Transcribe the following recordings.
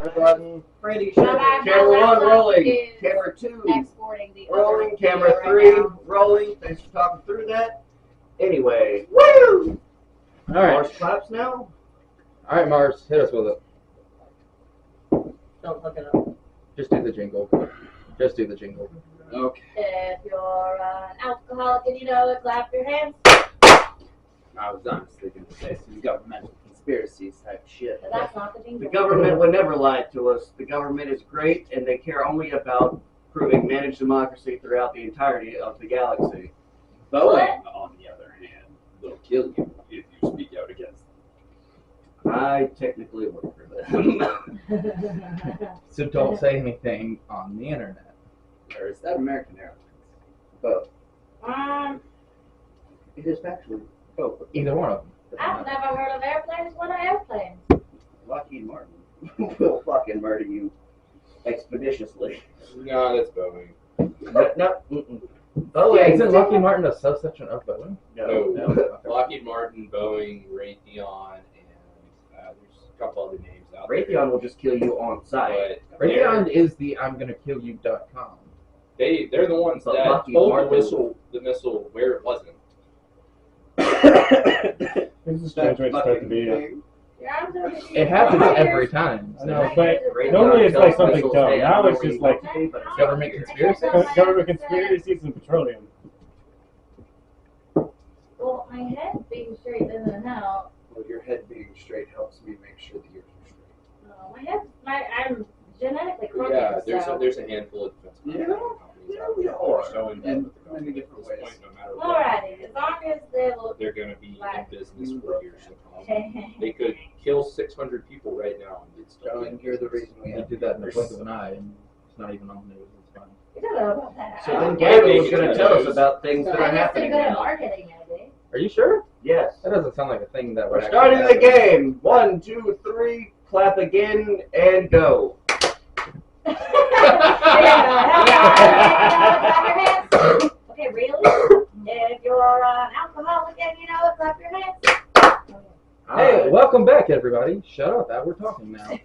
Button. Pretty sure. Camera 1 rolling. Camera 2 Exporting the rolling. other Camera video 3 right now. rolling. Thanks for talking through that. Anyway, woo! All right. Mars claps now. All right, Mars, hit us with it. Don't look it up. Just do the jingle. Just do the jingle. Okay. If you're an alcoholic and you know it, clap your hands. I was honestly going to say some governmental conspiracies type shit. But that's not the jingle. The government would never lie to us. The government is great, and they care only about proving managed democracy throughout the entirety of the galaxy. Boeing, on the other hand, will kill you if you speak out against them. I technically work for them. So don't say anything on the internet. Or is that American Airlines? Both. Um, It is factually both. Either one of them. I've never heard of airplanes. What are airplanes? Lockheed Martin will fucking murder you expeditiously. No, that's Boeing. No. Oh, yeah, isn't Lockheed Martin a subsection of Boeing? No. No. Okay. Lockheed Martin, Boeing, Raytheon, and there's a couple other names out there. Raytheon will just kill you on site. But Raytheon is the I'mGonnaKillYou.com. they're the ones But that Lockheed told Martin- the missile where it wasn't. This is strange way to start the video. It happens every time. I know, So. but Raytheon normally it's like tells something missiles, dumb. hey, Now I'm it's just like already but it's Government here. conspiracy? government conspiracies and petroleum. Well, my head being straight doesn't help. Well, your head being straight helps me make sure the ears are straight. No, I'm genetically crooked. Yeah, so. there's a handful of defense companies out there that are so in depth with the many government different at this ways. point, no matter what. Alrighty, as long as they look. They're going to be in business for years to come. They They could kill 600 people right now and they'd still be in You're the business. reason we He have did that in the blink of an eye, and it's not even on the news. It's fine. don't know about that. So then I Gabby think was it's going to a tell us news. about things that are I guess they're happening good at now. marketing, maybe. Are you sure? Yes. That doesn't sound like a thing that would We're starting the actually happen. game. 1, 2, 3. Clap again and go. There you go. Okay, really? If you're an alcoholic and you know it, clap your hands. Hey, welcome back, everybody. Shut up, that we're talking now.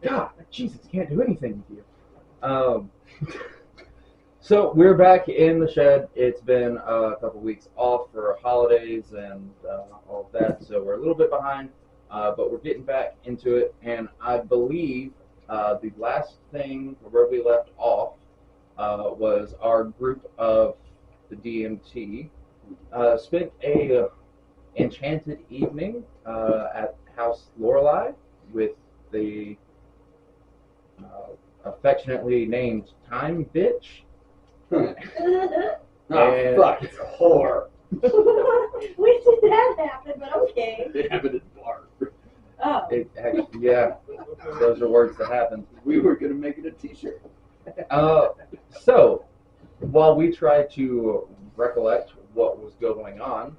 God, Jesus, can't do anything with you. So we're back in the shed. It's been a couple weeks off for holidays and all of that, so we're a little bit behind, but we're getting back into it. And I believe the last thing where we left off was our group of the DMT spent a enchanted evening at House Lorelei with the affectionately named Time Bitch. Oh, And- fuck, it's a whore. We did that happen, but okay. It happened at the bar. Oh. It actually, yeah, those are words that happened. We were going to make it a t-shirt. So, while we try to recollect what was going on,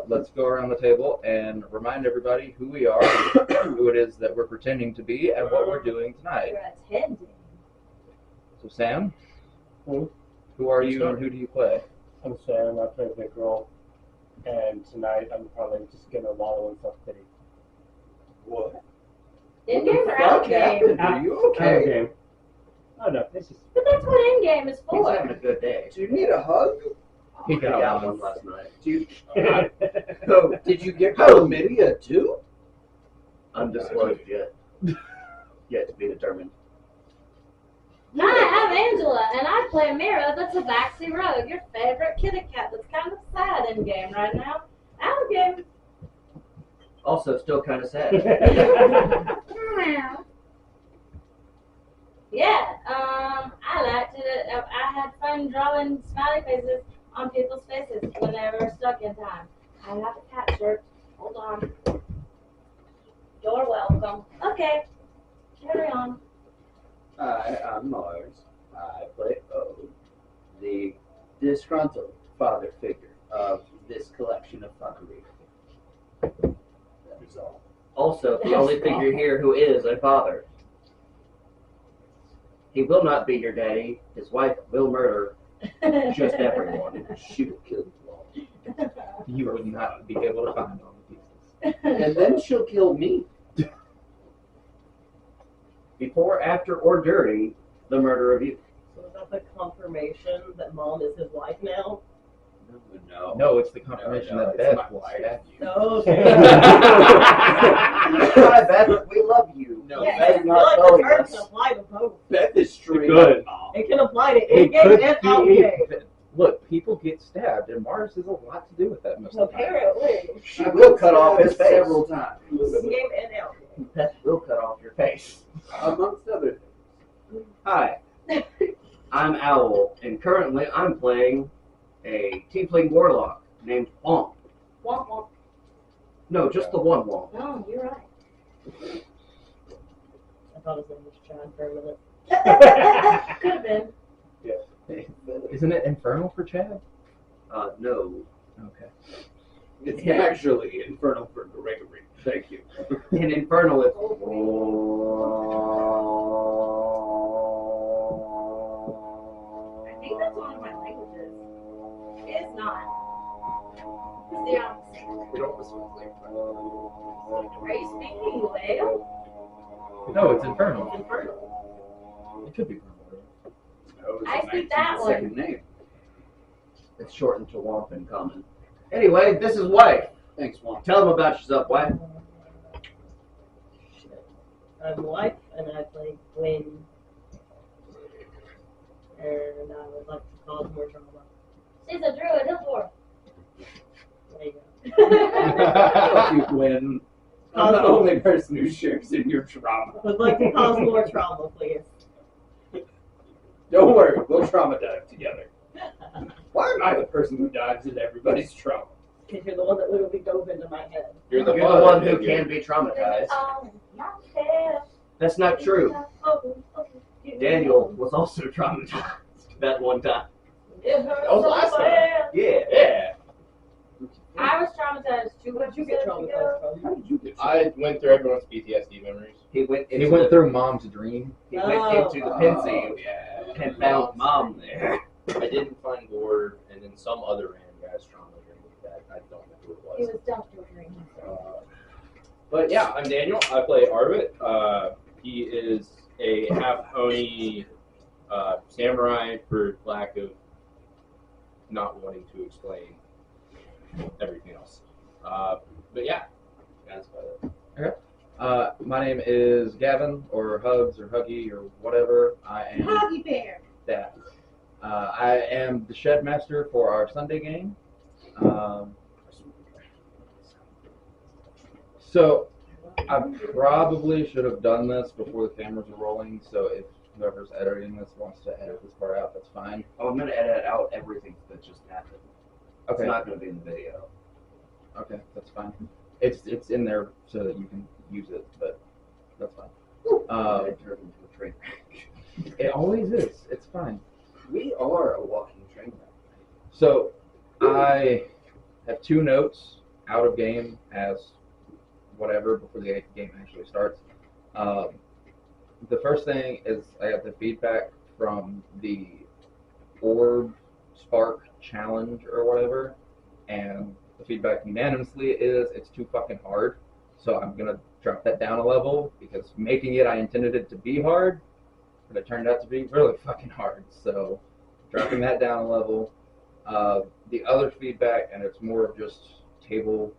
let's go around the table and remind everybody who we are, who it is that we're pretending to be, and what we're doing tonight. You're attending. So, Sam, Hmm? who are you and who do you play? I'm Sam, I play Vic Roll, and tonight I'm probably just gonna wallow in self-pity. What? In-game or out-game? Are you Out of okay? game. Oh no, it's just But that's what in-game is He's for. having a good day. Do you need a hug? He I got got one one. last night. Do you, Oh, did you get chlamydia too? undisclosed yet. Yet to be determined. Hi, I'm Angela, and I play Mira, the Tabaxi Rogue, your favorite kitty cat that's kind of sad in-game right now. Out-game. Also, still kind of sad. Yeah, I liked it. I had fun drawing smiley faces on people's faces when they were stuck in time. I got the cat shirt. Hold on. You're welcome. Okay, carry on. Hi, I'm Mars. I play Ode, the disgruntled father figure of this collection of fuckery. That is all. Also, the only figure here who is a father. He will not be your daddy. His wife will murder just everyone. She will kill you all. You would not be able to find all the pieces. And then she'll kill me. before, after, or during the murder of you. So is that the confirmation that Mom is his wife now? No. No, it's the confirmation No, that it's Beth my will wife. stab you. Okay. Hi, Beth. We love you. No, Yeah, Beth I feel not like the telling term us. can apply to both. Beth is straight Good. up mom. It can apply to It in-game could and be- out-game. Look, people get stabbed, and Mars has a lot to do with that most of the time. Apparently. She will cut off his face. several times. In-game and out-game. Beth will cut off your face. Amongst other things. Hi, I'm Owl, and currently I'm playing a tiefling warlock named Womp. Womp womp. No, just the one Womp. No, you're right. I thought his name was Chad for a minute. Could have been. Isn't it infernal for Chad? No. Okay. It's actually infernal for Gregory. Thank you. In Infernal, it's. I think that's one of my languages. It's not. It's the opposite. We don't listen to Blake. Are you speaking whale? No, it's infernal. It's infernal. It could be. No, it's I a speak that 19th one. second name. It's shortened to Womp in common. Anyway, this is Wife. Thanks, Mom. Tell them about yourself, Wife. Shit. I'm wife and I play Gwen. And I would like to cause more drama. She's a druid, hill dwarf. There you go. Fuck you, Gwen. I'm the only person who shares in your trauma. Would like to cause more trauma, please. Don't worry, we'll trauma dive together. Why am I the person who dives into everybody's trauma? Because you're the one that literally dove into my head. You're the one who can be traumatized. That's not true. Daniel was also traumatized that one time. It hurts That was so last time. bad. Yeah. Yeah. I was traumatized too. Where'd you get traumatized from? How did you get I went through everyone's PTSD memories. He went He went through Mom's dream. He went into the Pensy yeah. and found Mom there. I didn't find Gord, and then some other random guy's trauma dream that I don't know who it He was. was dumped during himself. But yeah, I'm Daniel. I play Arvit. He is a half pony samurai, for lack of not wanting to explain everything else. But yeah, that's about it. My name is Gavin, or Hugs, or Huggy, or whatever. I am Huggy bear. that. I am the shed master for our Sunday game. So I probably should have done this before the cameras are rolling. So if whoever's editing this wants to edit this part out, that's fine. Oh, I'm going to edit out everything that just happened. Okay. It's not going to be in the video. Okay, that's fine. It's in there so that you can use it, but that's fine. It turned into a train wreck. It always is. It's fine. We are a walking train wreck. So I have 2 notes out of game as whatever before the game actually starts. The first thing is I got the feedback from the Orb Spark Challenge or whatever, and the feedback unanimously is it's too fucking hard. So I'm gonna drop that down a level because making it I intended it to be hard, but it turned out to be really fucking hard. So dropping that down a level. The other feedback, and it's more of just table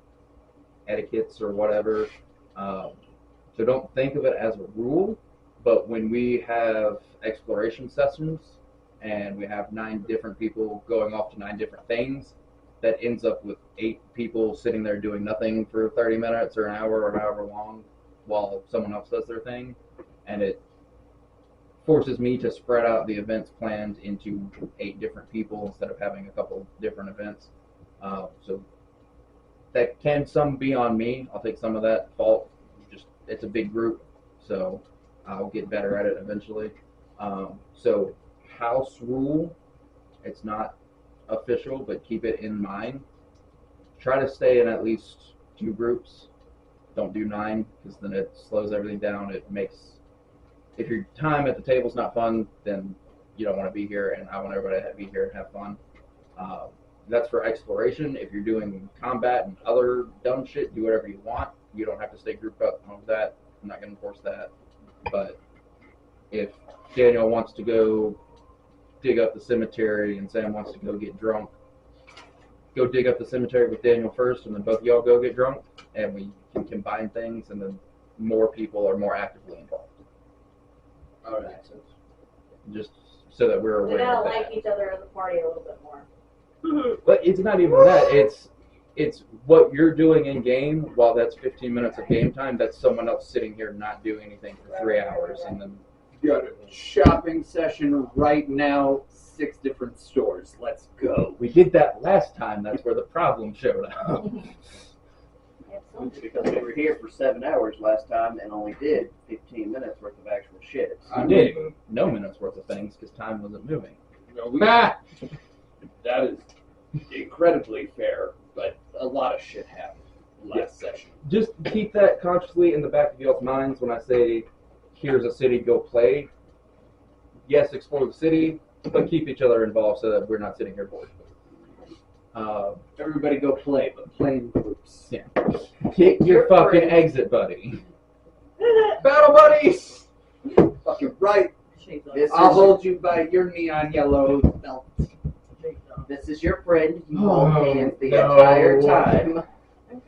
etiquettes or whatever. So don't think of it as a rule, but when we have exploration sessions and we have 9 different people going off to 9 different things, that ends up with 8 people sitting there doing nothing for 30 minutes or an hour or however long while someone else does their thing, and it forces me to spread out the events planned into 8 different people instead of having a couple different events. So that can some be on me. I'll take some of that fault. Just it's a big group, so I'll get better at it eventually. So house rule, it's not official, but keep it in mind. Try to stay in at least 2 groups. Don't do 9 because then it slows everything down. It makes, if your time at the table's not fun, then you don't want to be here, and I want everybody to be here and have fun. That's for exploration. If you're doing combat and other dumb shit, do whatever you want. You don't have to stay grouped up on that. I'm not going to force that. But if Daniel wants to go dig up the cemetery and Sam wants to go get drunk, go dig up the cemetery with Daniel first, and then both of y'all go get drunk, and we can combine things, and then more people are more actively involved. All right. Just so that we're We aware gotta of like that. each other in the party a little bit more. But it's not even that. It's what you're doing in game. While that's 15 minutes of game time, that's someone else sitting here not doing anything for 3 hours, and then Got a shopping session right now. 6 different stores. Let's go. we did that last time. That's where the problem showed up. Because we were here for 7 hours last time and only did 15 minutes worth of actual shit. I did no minutes worth of things because time wasn't moving. That is incredibly fair, but a lot of shit happened last session. Just keep that consciously in the back of y'all's minds when I say, here's a city, go play. Yes, explore the city, but keep each other involved so that we're not sitting here bored. Everybody go play, but play in groups. Yeah. Kick your fucking exit, buddy. Battle buddies! Fucking right. This I'll is, hold you by your neon yellow belt. this is your friend. You Oh, hold hands the no. entire time.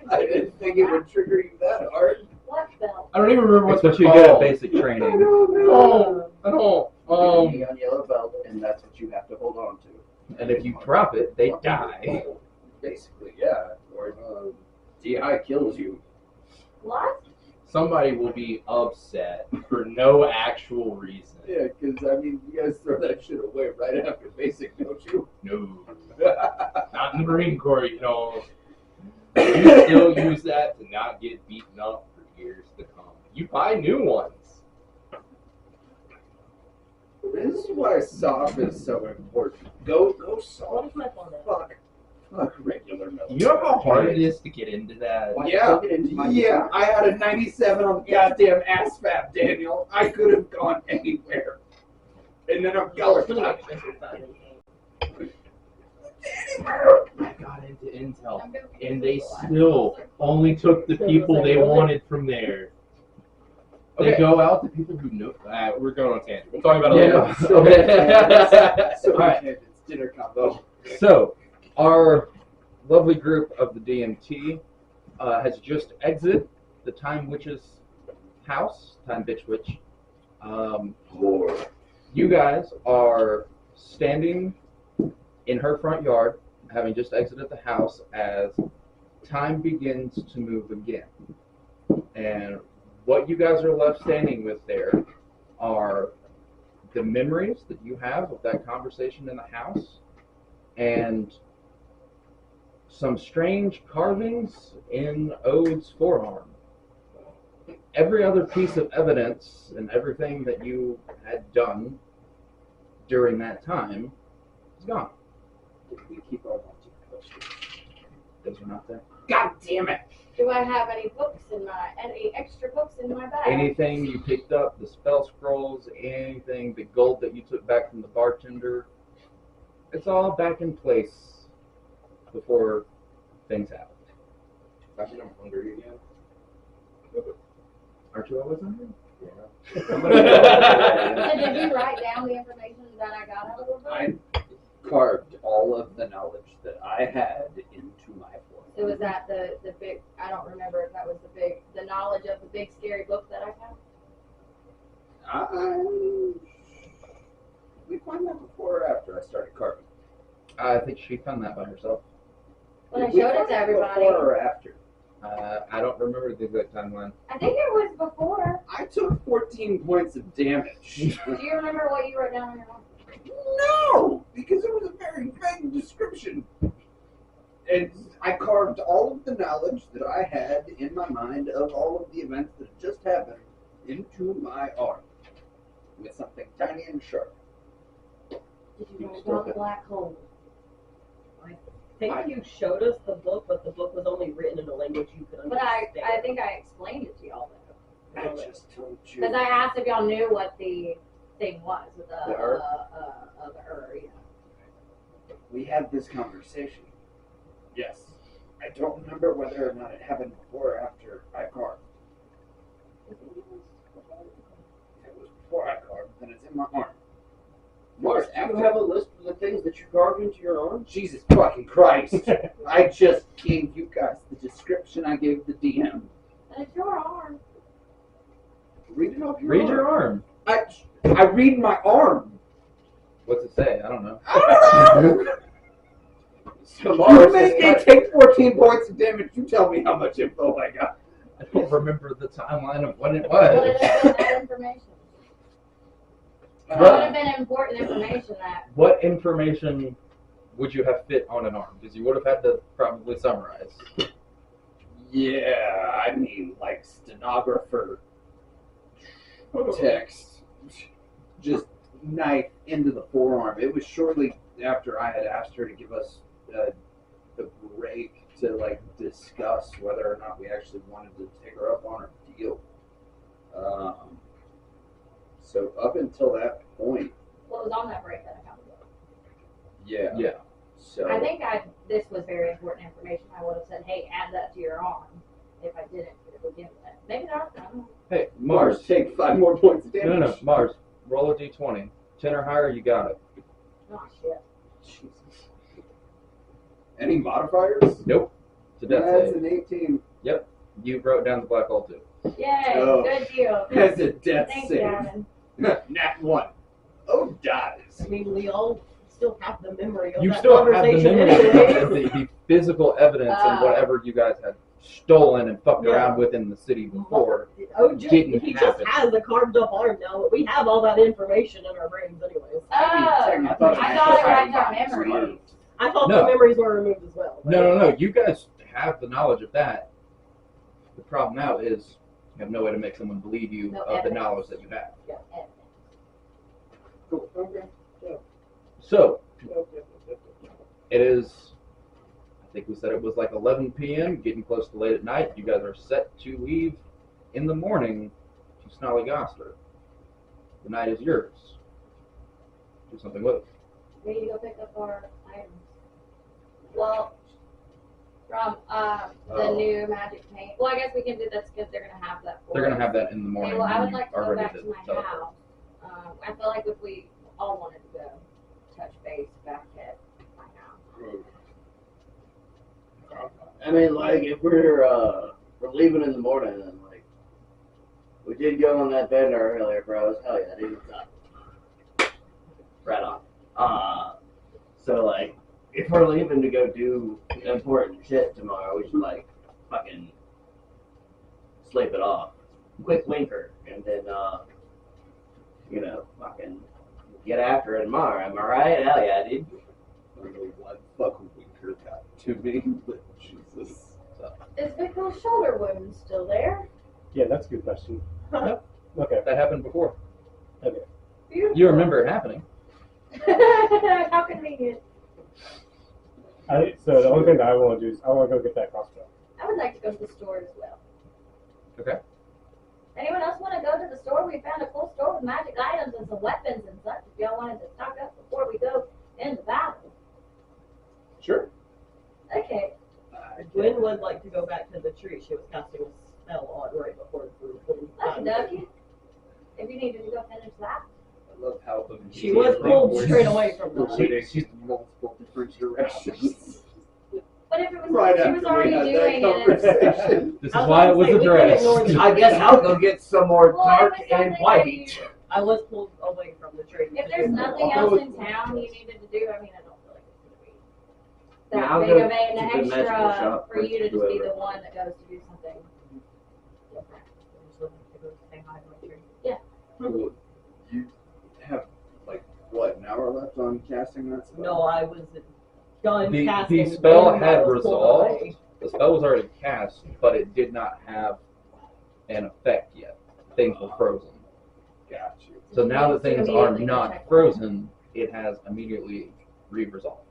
I didn't think it would trigger you that hard. What belt? I don't even remember That's what's what you get at basic training. Oh, I don't. You get a neon yellow belt, and that's what you have to hold on to. And if you drop it, they die. Basically, yeah. Or DI kills you. What? Somebody will be upset for no actual reason. Yeah, because, I mean, you guys throw that shit away right after basic, don't you? No, not in the Marine Corps. You know, you still use that to not get beaten up for years to come. You buy new ones. This is why soft is so important. Go What soft. is my phone at? Fuck regular military. You know how hard it is to get into that? Why Yeah, don't get into my yeah. I had a 97 on the goddamn ASVAB, Daniel. I could have gone anywhere. And then I'm going. I got into Intel, and they still only took the people they wanted from there. They Okay. go out to people who know. We're going on tangent. We'll talk about it Yeah. later. Okay. So Alright. it's dinner combo. So, our lovely group of the DMT has just exited the Time Witch's house, Time Bitch Witch. You guys are standing in her front yard, having just exited the house as time begins to move again. And what you guys are left standing with there are the memories that you have of that conversation in the house and some strange carvings in Ode's forearm. Every other piece of evidence and everything that you had done during that time is gone. Did we keep our wanted posters? Those are not there. God damn it! Do I have any extra books in my bag? Anything you picked up, the spell scrolls, anything, the gold that you took back from the bartender, it's all back in place before things happened. I think I'm hungry again. Aren't you always hungry? So did you write down the information that I got out of the book? I carved all of the knowledge that I had into my form. So was that the big, I don't remember if that was the knowledge of the big scary book that I found? We found that before or after I started carving? I think she found that by herself. When I We showed it found to everybody. Before or after? I don't remember the exact timeline. I think it was before. I took 14 points of damage. Do you remember what you wrote down on your own? No, because it was a very vague description. And I carved all of the knowledge that I had in my mind of all of the events that had just happened into my arm with something tiny and sharp. Did you write down the black hole? I think you showed us the book, but the book was only written in a language you could But understand. I think I explained it to y'all though. I just told you. Because I asked if y'all knew what the thing was with the herb? yeah. We had this conversation. Yes. I don't remember whether or not it happened before or after I carved. It was before I carved. You have a list of the things that you carved into your arm? Jesus fucking Christ. I just gave you guys the description I gave the DM. And it's your arm. Read it off your Read arm. your arm. I read my arm. What's it say? I don't know. So you make me take 14 points of damage. You tell me how much info I got. I don't remember the timeline of when it Would was. it have been that information? It would What? have been important information that, What information would you have fit on an arm? Because you would have had to probably summarize. Yeah, I mean, like stenographer text. Just knife into the forearm. It was shortly after I had asked her to give us the break to like discuss whether or not we actually wanted to take her up on her deal. So up until that point, what was on that break that I got? yeah. Yeah. So I think this was very important information. I would have said, hey, add that to your arm if I didn't begin with it. Maybe not. I don't know. Hey, Mars, Mars. take 5 more points of damage. No, Mars. Roll a d20. 10 or higher, you got it. Oh, shit. Jesus. Any modifiers? Nope. It's a death That's save. an 18. You wrote down the black hole too. Yay, Oh. good deal. That's a death Thanks, save. Gavin. Nat 1. Oh, dies. I mean, we all still have the memory of You that still have the conversation memory anyway. of the physical evidence and whatever you guys had stolen and fucked Yeah. around with in the city before. OJ, Didn't he happen. just has a carved up arm now, but we have all that information in our brains anyways. Oh, I thought it wiped out memories. I thought No. the memories were removed as well. but- No. You guys have the knowledge of that. The problem now is you have no way to make someone believe you No of the evidence. knowledge that you have. Cool. Okay. So, it is, I think we said it was like 11 p.m., getting close to late at night. You guys are set to leave in the morning to Snollygoster. The night is yours. Do something with it. We need to go pick up our items. Well, from the new magic paint. Well, I guess we can do this because they're going to have that for They're going to us. have that in the morning. Okay, well, I when would you like to are go ready back to my teleport. house. I feel like if we all wanted to go touch base back at my house. I mean, like, if we're leaving in the morning, and like, we did go on that bender earlier, bros. Hell yeah, dude. Right on. So like, if we're leaving to go do important shit tomorrow, we should like fucking sleep it off. Quick winker, and then you know, fucking get after it tomorrow. Am I right? Hell yeah, dude. I don't know what fucking winker got to me, but Jesus. Is Victor's shoulder wound still there? Yeah, that's a good question. Okay. That happened before. Beautiful. You remember it happening. How convenient. So the only thing that I want to do is I want to go get that crossbow. I would like to go to the store as well. Okay. Anyone else want to go to the store? We found a cool store with magic items and some weapons and such. If y'all wanted to stock up before we go into battle. Sure. Okay. Gwen would like to go back to the tree she was casting a spell on right before the group. Okie dokie. If you needed to go finish that. I love how She was pulled straight away from that. She's multiple different directions. But if it was, Right she after was we already had doing that it. conversation. This is I was why about it was to say, we couldn't addressed. ignore the- I guess I'll go get some more Well, dark if there's and something white. I was pulled away from the tree. If there's nothing else in town you needed to do, I mean, I don't feel like it's Yeah, gonna I'll be go that big of to an the magical extra shop for you to with just be whoever. the one that goes to do something different. Cool. You have like what, an hour left on casting that spell? No, I was done The casting. spell when I had was pulled resolved. away. The spell was already cast, but it did not have an effect yet. Things were frozen. Got you. So now that things are Immediately not check frozen, it has immediately re-resolved.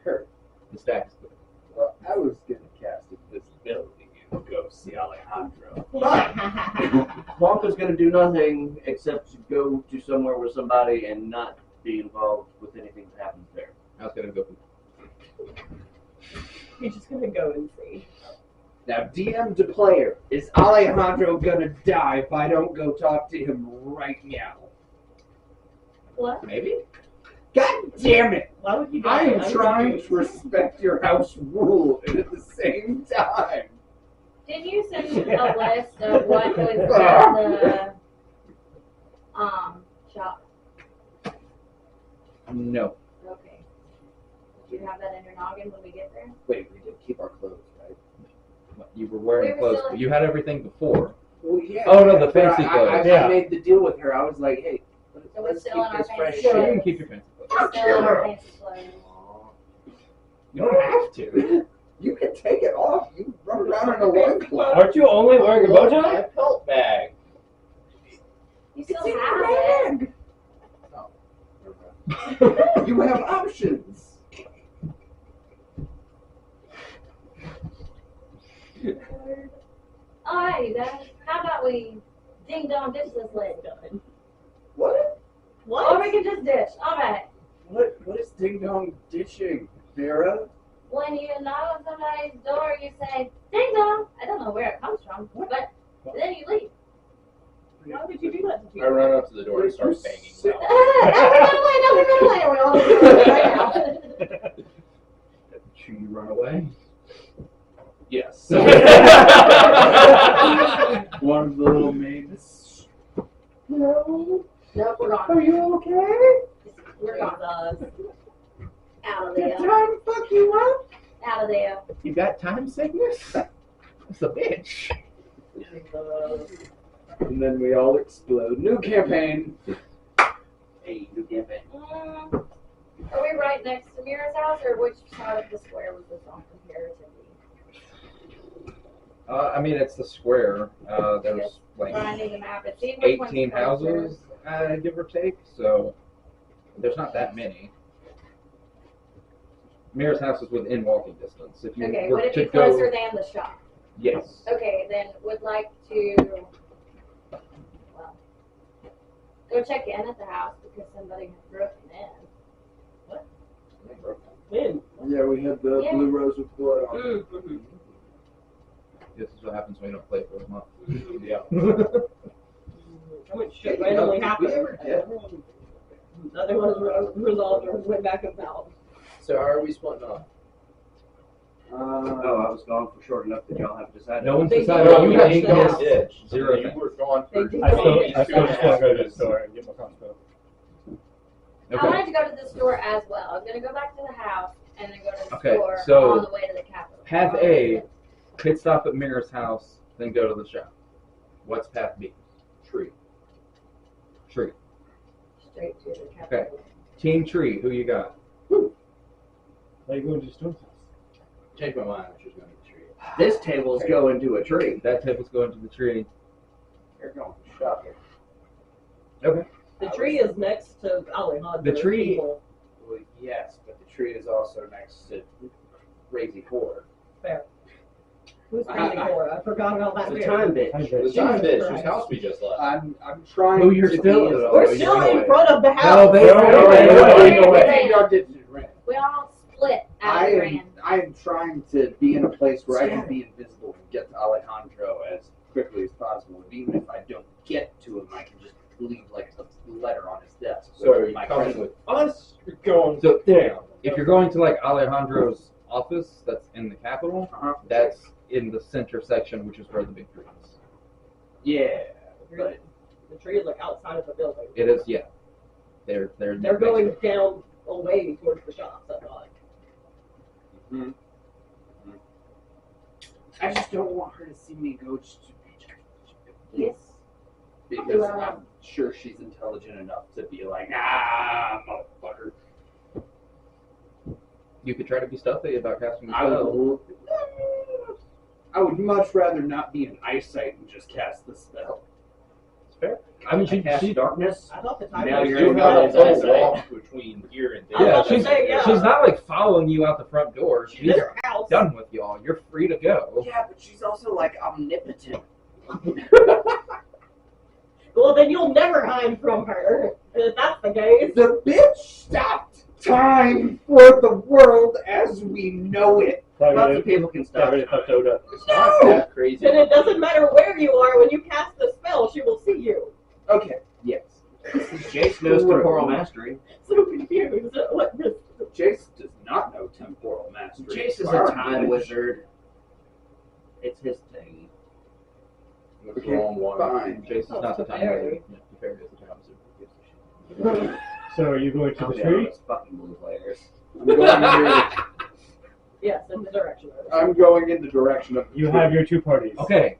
Sure. The stack is good. Well, I was gonna cast invisibility and go see Alejandro. Wonka's gonna do nothing except to go to somewhere with somebody and not be involved with anything that happens there. I was gonna go. He's just gonna go and see. Now, DM to player, is Alejandro gonna die if I don't go talk to him right now? What? Maybe. God damn it! Why would you do I am that? trying to respect your house rule and at the same time. Did you send a list of what was in the shop? No. Okay. Do you have that in your noggin when we get there? Wait, we did keep our clothes, right? You were wearing We were clothes, still- but you had everything before. Well, yeah. Oh, no, the but fancy clothes. I Yeah. made the deal with her. I was like, hey, So we're let's still keep in our this fresh fancy Sure, you shit. can keep your fancy clothes. We're still in our fancy clothes. You don't have to. You can take it off. You run around in a loincloth. Aren't you only wearing a bow tie? My pelt bag. You still It's in have your it. bag. You have options. Alright, you guys. How about we ding dong ditch this lady? What? Or we can just ditch. Alright. What is ding dong ditching, Vera? When you knock on somebody's door, you say, ding dong. I don't know where it comes from, but then you leave. Why would you do that to I people? run up to the door and start banging. Sit- Well, No, we run away. We all run away right now. Should you run away? yes. One of the little maids. No. Nope, we're gone. Are you okay? We're gone. Out of Did there. time fuck you up? Out of there. You got time sickness? That's a bitch. And then we all explode. New campaign. Hey, new campaign. Are we right next to Mira's house, or which side of the square was this on comparatively? I mean, it's the square. There's like Finding the map and seeing which one's 18 closer. houses, give or take. So there's not that many. Mira's house is within walking distance. If you Okay, were would it to be closer go, than the shop? yes. Okay, then would like to, well, go check in at the house because somebody had broken in. When? Yeah, we had the Yeah. blue rose with blood on. Mm-hmm. This is what happens when you don't play for a month. Yeah. How much shit randomly Did we happened? ever get The other one was resolved or went back about. So how are we splitting up? Oh, I was gone for short enough that y'all have decided. No one's They decided. did You not have reach the missed house. Ditch. zero You things. were gone They for did I not still, reach I the still just want to go to the minutes. store and get my crossbow. I Okay. wanted to go to the store as well. I'm gonna go back to the house and then go to the Okay, store so on the way to the Capitol. Path A, pit stop at Mira's house, then go to the shop. What's path B? Tree. Tree. Straight to the Capitol. Team Tree, who you got? Why are you going to the store? Change my mind. I was going to the tree. This table's going to a tree. That table's going to the tree. You're going shopping. Okay. The tree is next to Alejandro. The tree- People. Well, yes, but the tree is also next to Crazy Whore. Fair. Who's crazy for? I forgot about that. It's a time bitch. The time bitch whose house we just left. I'm trying Who you're to still- be as- We're still in front of the house. No, they No, ran no, away. no, They no, ran no, away. Y'all did just ran. We all split as I we am, ran. I am trying to be in a place where I can be invisible and get to Alejandro as quickly as possible. And even if I don't get to him, I can just leave like a letter on his desk. So are with you my coming present. with us? You're going So down. if you're going to like Alejandro's office, that's in the Capitol, Uh-huh. that's in the center section, which is where the big tree is. Yeah, but The tree is like outside of the building. It is, yeah. They're They're going down away towards the shops, I thought. I just don't want her to see me go just Yes. because I'm sure she's intelligent enough to be like, motherfucker. You could try to be stealthy about casting a I spell. would much rather not be in eyesight and just cast the spell. It's fair. I mean, she Darkness. I thought the time Now was you're You in have a the whole outside. walk between here and there. I was Yeah, about to say, yeah. she's not like following you out the front door. She's She's in her house. done with y'all. You're free to go. Yeah, but she's also like omnipotent. Well, then you'll never hide from her. If that's the case. The bitch stopped time for the world as we know it. Lots of people can Got stop. rid of Toda. It's not that crazy. Then it doesn't matter where you are. When you cast the spell, she will see you. Okay, yes. Jace knows temporal mastery. So confused. What this? Chase does not know temporal mastery. Chase is a Our time knowledge- wizard. It's his thing. That's the wrong one. Fine. Jason's Oh, not the it's time the wizard. fairy. Yeah, the fairy is the time wizard. So are you going to I'll the be tree? honest, fucking blue players. I'm going in, Yes, in the direction. I'm going in the direction of the You tree. have your two parties. Okay.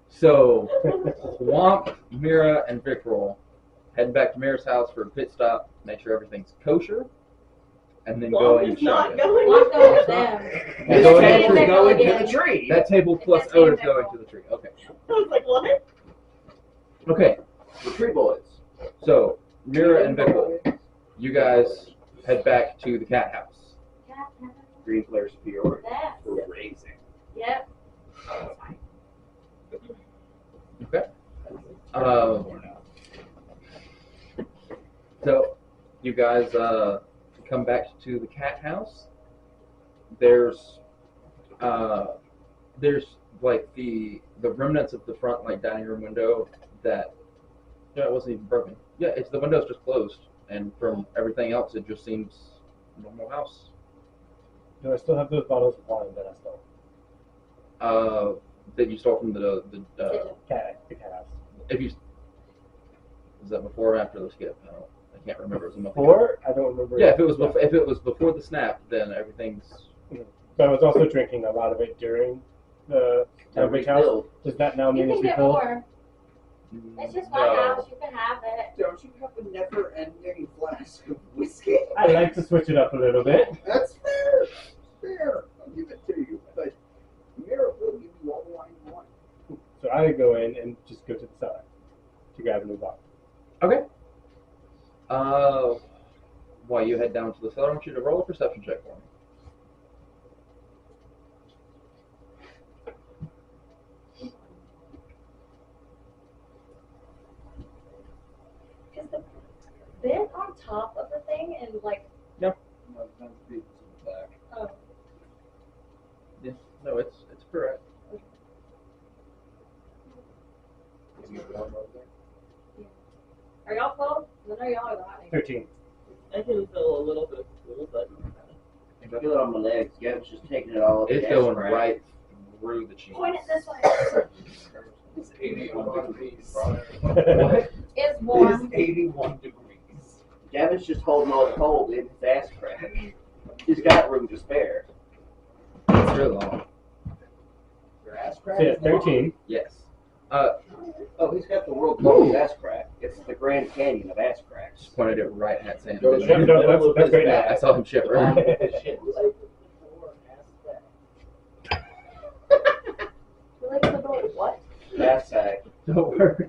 So, Womp, Mira, and Vickrol heading back to Mira's house for a pit stop, make sure everything's kosher, and then going Is not shopping. going. Let's go with them. You're This going to table's the tree. going to again. the tree. That table plus It's Otis in going Vickrol. to the tree. Okay. I was like, what? Okay. The tree boys. So, Mira and Vickrol, you guys head back to the cat house. Green player superiority. That. For raising. Yep. Okay. So, you guys come back to the cat house. There's like the remnants of the front like dining room window that it wasn't even broken. Yeah, it's the window's just closed, and from everything else, it just seems a normal house. Do I still have those bottles of wine that I stole? That you stole from the The cat house. if you was that before or after the skip? I can't remember. It was a month ago. Before? I don't remember. Yeah, if it was before the snap, then everything's But I was also drinking a lot of it during the Townbridge house. Refilled. Does that now You mean can it's get refilled? more. It's just my house. You can have it. Don't you have a never-ending flask of whiskey? I like to switch it up a little bit. That's fair. Fair. I'll give it to you. But Mira will give you all the wine you want. So I go in and just go to the cellar to grab a new bottle. okay. While you head down to the cellar, I want you to roll a perception check for me. Is the bed on top of the thing and like, oh, Yeah, no, it's correct. are y'all cold? I know y'all are the hot niggas. 13. I can feel a little bit of cool, but I feel it on my legs. Gavin's just taking it all. It's going right through the cheese. Point it this way. It's 81 degrees. What? It's warm. 81 degrees. Gavin's just holding all the cold in his ass crack. He's got room to spare. It's really long. Your ass crack? So yeah, 13. Yes. Oh, he's got the world's longest ass crack. It's the Grand Canyon of ass cracks. Just pointed it right at Sam. Goes No, no, that's great. I saw him shiver. What? Ass sack. Don't worry.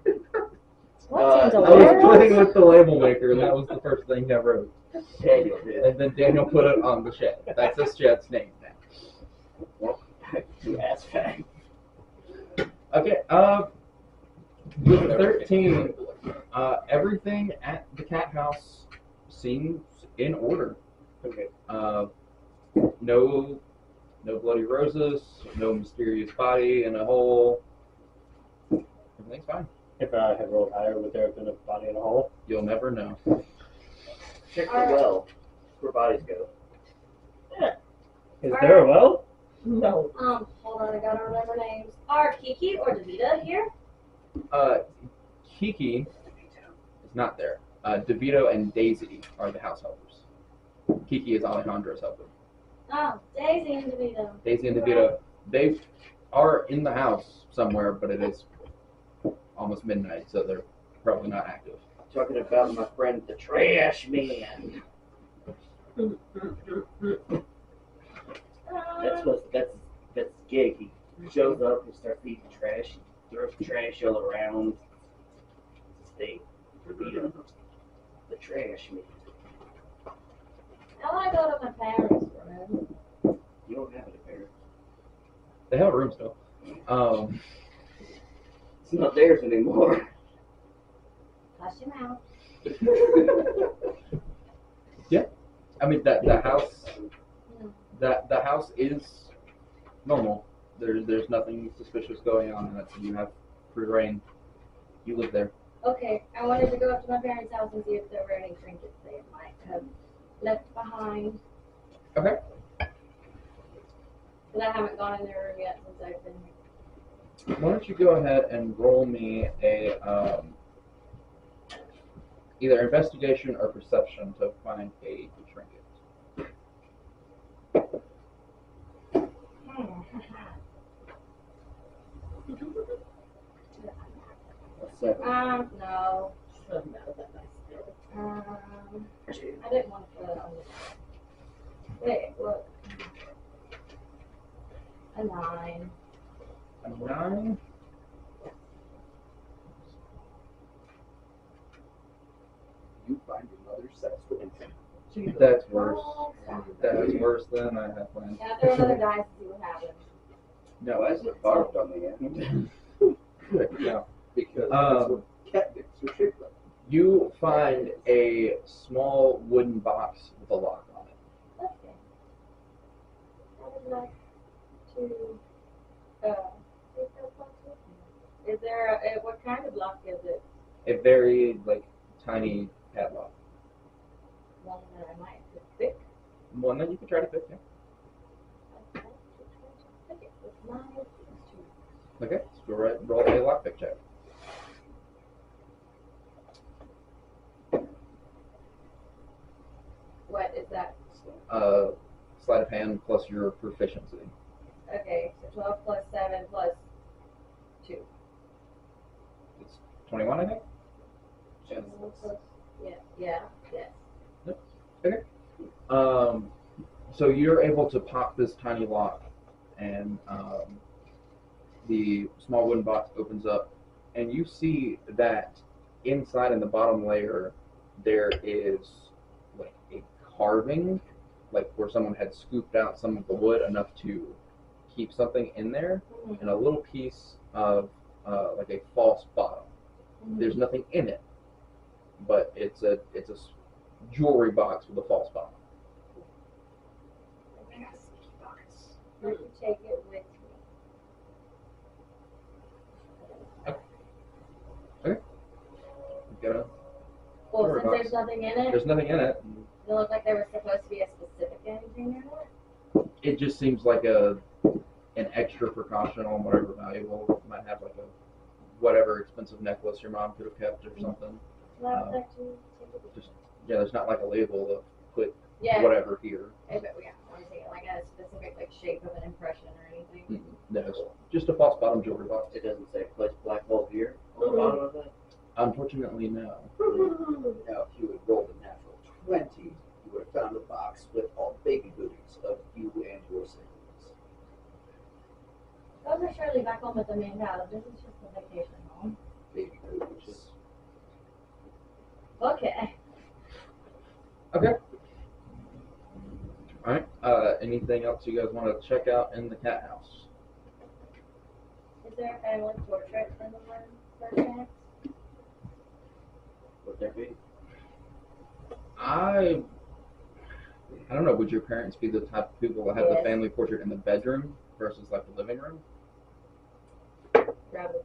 What Uh, seems I was weird? playing with the label maker, and that was the first thing I wrote. Daniel did. And then Daniel put it on the shed. That's this shed's name now. To ass sack. Okay, with 13, everything at the cat house seems in order. Okay. No bloody roses, no mysterious body in a hole. Everything's fine. If I had rolled higher, would there have been a body in a hole? You'll never know. Check the well. Where bodies go. Is there a well? no. Hold on, I gotta remember names. Are Kiki or Davita here? Kiki is not there. DeVito and Daisy are the house helpers. Kiki is Alejandro's helper. Oh, Daisy and Davita. Daisy and DeVito, they are in the house somewhere, but it is almost midnight, so they're probably not active. Talking about my friend the trash man. That's gig. He shows up and starts eating trash. He throws trash all around. Stay. The trash man. I want to go to my parents' room. You don't have it there. They have a room still. It's not theirs anymore. Hush your mouth. I mean the house. The house is normal. There's nothing suspicious going on in it. You have free reign. You live there. Okay, I wanted to go up to my parents' house and see if there were any trinkets they might have left behind. Okay. Because I haven't gone in their room yet since I've been here. Why don't you go ahead and roll me a either investigation or perception to find a trinket. A 7. No. Doesn't matter that nice still. I didn't want to put it on the. Wait, look. A 9. A 9. You find your mother's sex with Jesus. That's worse. Oh, stop. That's worse than I had planned. Yeah, throw another dice and see what happens. No, as it barked on the end. Yeah. Because that's what catnip are shaped like. You find a small wooden box with a lock on it. Okay. I would like to. Take that box with me. Is there what kind of lock is it? A very tiny padlock. One that I might could pick. One that you could try to pick. Yeah. I'd like to try to pick it with my two. Okay. So roll a lockpick check. What is that? Sleight of hand plus your proficiency. Okay, so 12 plus 7 plus 2. It's 21, I think. Yeah, yes. So you're able to pop this tiny lock, and the small wooden box opens up, and you see that inside in the bottom layer there is a carving, where someone had scooped out some of the wood enough to keep something in there, and a little piece of a false bottom. There's nothing in it, but it's a jewelry box with a false bottom. I can take it with me. You got Well, Jewelry since box. there's nothing in it, There's nothing in it. it looked like there was supposed to be a specific anything in it. It just seems like an extra precaution on whatever valuable. You might have whatever expensive necklace your mom could have kept or something. So I would like to take it with me. Yeah, there's not a label to put Yeah. whatever here. But yeah, I want to take it like a specific shape of an impression or anything. No, it's just a false bottom jewelry box. It doesn't say place black hole here on the bottom of it. Unfortunately, no. Now, if you had rolled a natural 20, you would have found a box with all baby booties of you and your siblings. Those are surely back home at the main house. This is just a vacation home. Baby booties. Okay. Okay. All right. Anything else you guys want to check out in the cat house? Is there a family portrait in the room, perchance? Would there be? I don't know. Would your parents be the type of people that have the Yes. family portrait in the bedroom versus the living room? Probably.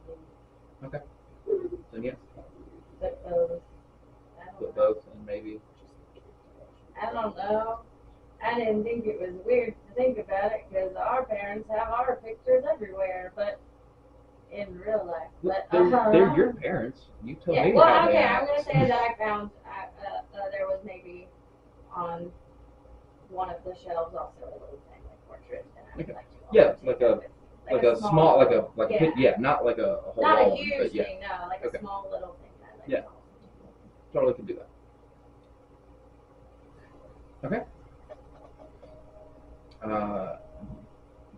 Then yes, But those. I don't put know. both and maybe. I don't know. I didn't think it was weird to think about it because our parents have our pictures everywhere, but in real life. But They're your parents. You tell yeah. me Well, how they okay. act. I'm gonna say that I found there was maybe on one of the shelves also a little family portrait, and I would Okay. like to Yeah, also like take a- it with me. Like a small, yeah. not like a whole Not wall, a huge but yeah, thing, no, like Okay. a small little thing. That I like Yeah. to also take. totally could do that. Okay.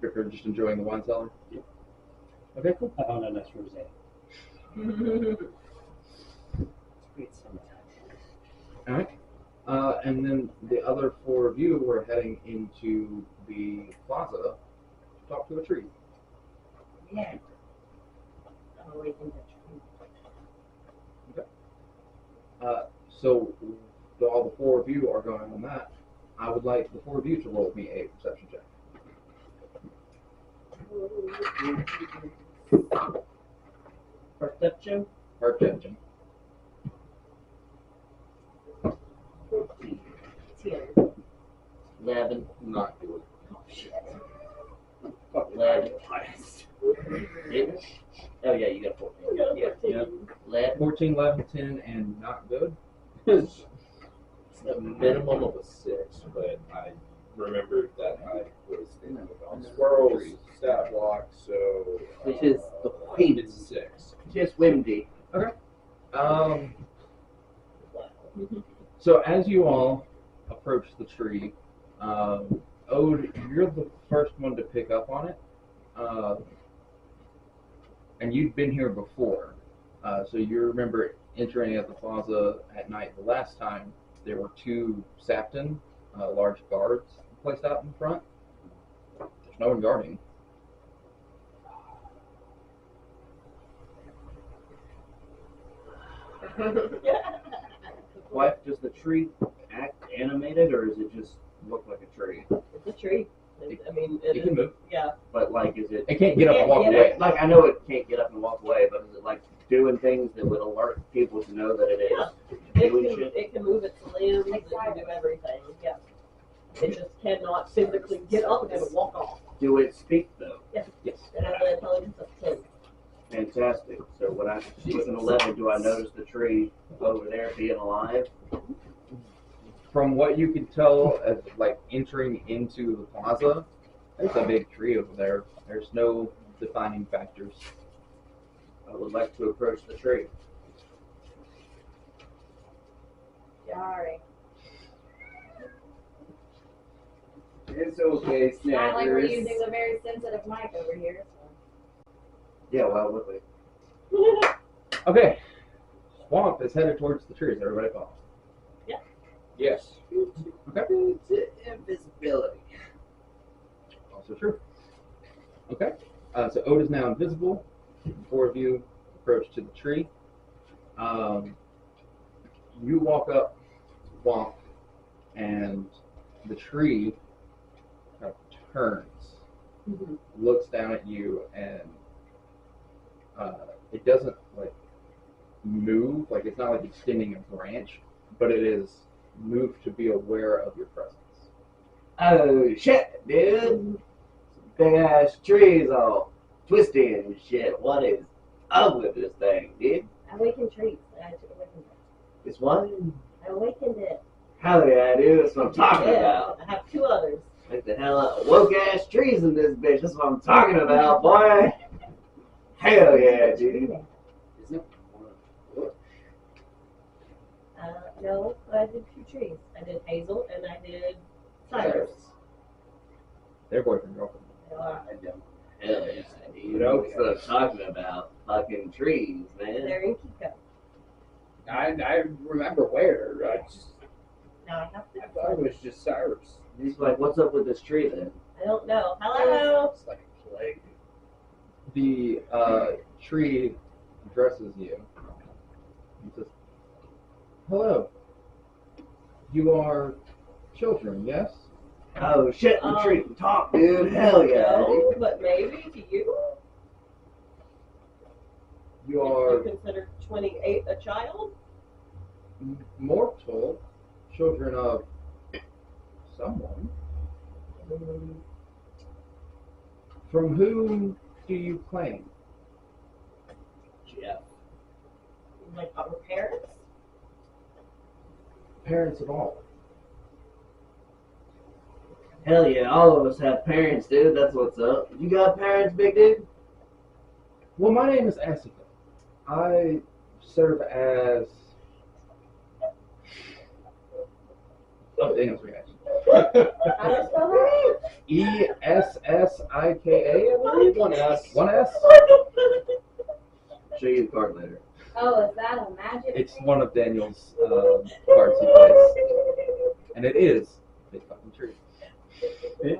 You're just enjoying the wine cellar? Yeah. Okay, cool. I found a nice rosé. Great summertime. All right. And then the other four of you were heading into the plaza to talk to a tree. Yeah. Awaken the tree. So all the four of you are going on that. I would like the four of you to roll me a perception check. Perception. Perception. 11. Not good. Oh, shit. Fucking 11. highest. Didn't it? Oh, yeah, you got 14. Yeah. Yeah. 11. 14, 11, 10, and not good. It's a minimum of a 6, but I remembered that I was thinking about squirrels, stat block, so. Which is the point. It's 6. Just whimsy. Um, so as you all approach the tree, Ode, you're the first one to pick up on it. And you'd been here before. So you remember entering at the plaza at night the last time. There were 2 Sapton, large guards placed out in front. There's no one guarding. Wife, does the tree act animated, or does it just look like a tree? It's a tree. I mean, it It can is. move. Yeah. But, like, is it... It can't get up and walk Yeah, away. Like, I know it can't get up and walk away, but is it, like, doing things that would alert people to know that it is doing shit? It can move its limbs. It can do everything. Yeah. It just cannot physically get up and walk off. Do it speak, though? Yes. Yes. It has an intelligence of 10. Fantastic. So when I with an 11, do I notice the tree over there being alive? From what you could tell, as like entering into the plaza, there's a big tree over there. There's no defining factors. I would like to approach the tree. Sorry. It's okay, Not like we're Snappers. using the very sensitive mic over here. Yeah, well, would we? Okay. Swamp is headed towards the trees. Everybody follow. Yes. Okay. Invisibility. Also true. Okay. So Ode is now invisible. The 4 of you approach to the tree. You walk up Swamp, and the tree kind of turns, looks down at you, and it doesn't like move. Like it's not like extending a branch, but it is moved to be aware of your presence. Oh, shit, dude. Big ass trees all twisty and shit. What is up with this thing, dude? I awakened trees. I took awakened it. It's what? I awakened it. Hell yeah, dude. That's what I'm talking Yeah. about. I have 2 others. Like the hell up. Woke ass trees in this bitch. That's what I'm talking about, boy. Hell yeah, dude. Isn't it one? No, I did 2 trees. I did Hazel and I did Cyrus. Their boyfriend, girlfriend. They are- I don't. Hell yeah, dude. That's what I'm talking about. Fucking trees, man. They're in Kiko. I remember where. I Now I have to. thought it was just Cyrus. He's like, what's up with this tree then? I don't know. Hello. It's like a plague. The tree addresses you. He says, "Hello. You are children, yes? Oh shit, the tree can talk, dude. Hell yeah. No, Dude. but maybe to you. You If are you consider 28 a child? mortal children of someone. From whom do you claim? Yeah. Like our parents? Parents of all. Hell yeah, all of us have parents, dude. That's what's up. You got parents, big dude? Well, my name is Asika. I serve as... Oh, Daniel's reaction. How do you spell that? ESSIKA, I believe. One S. One S? Show you the card later. Oh, is that a magic It's thing? one of Daniel's cards he plays. And it is a big fucking tree. The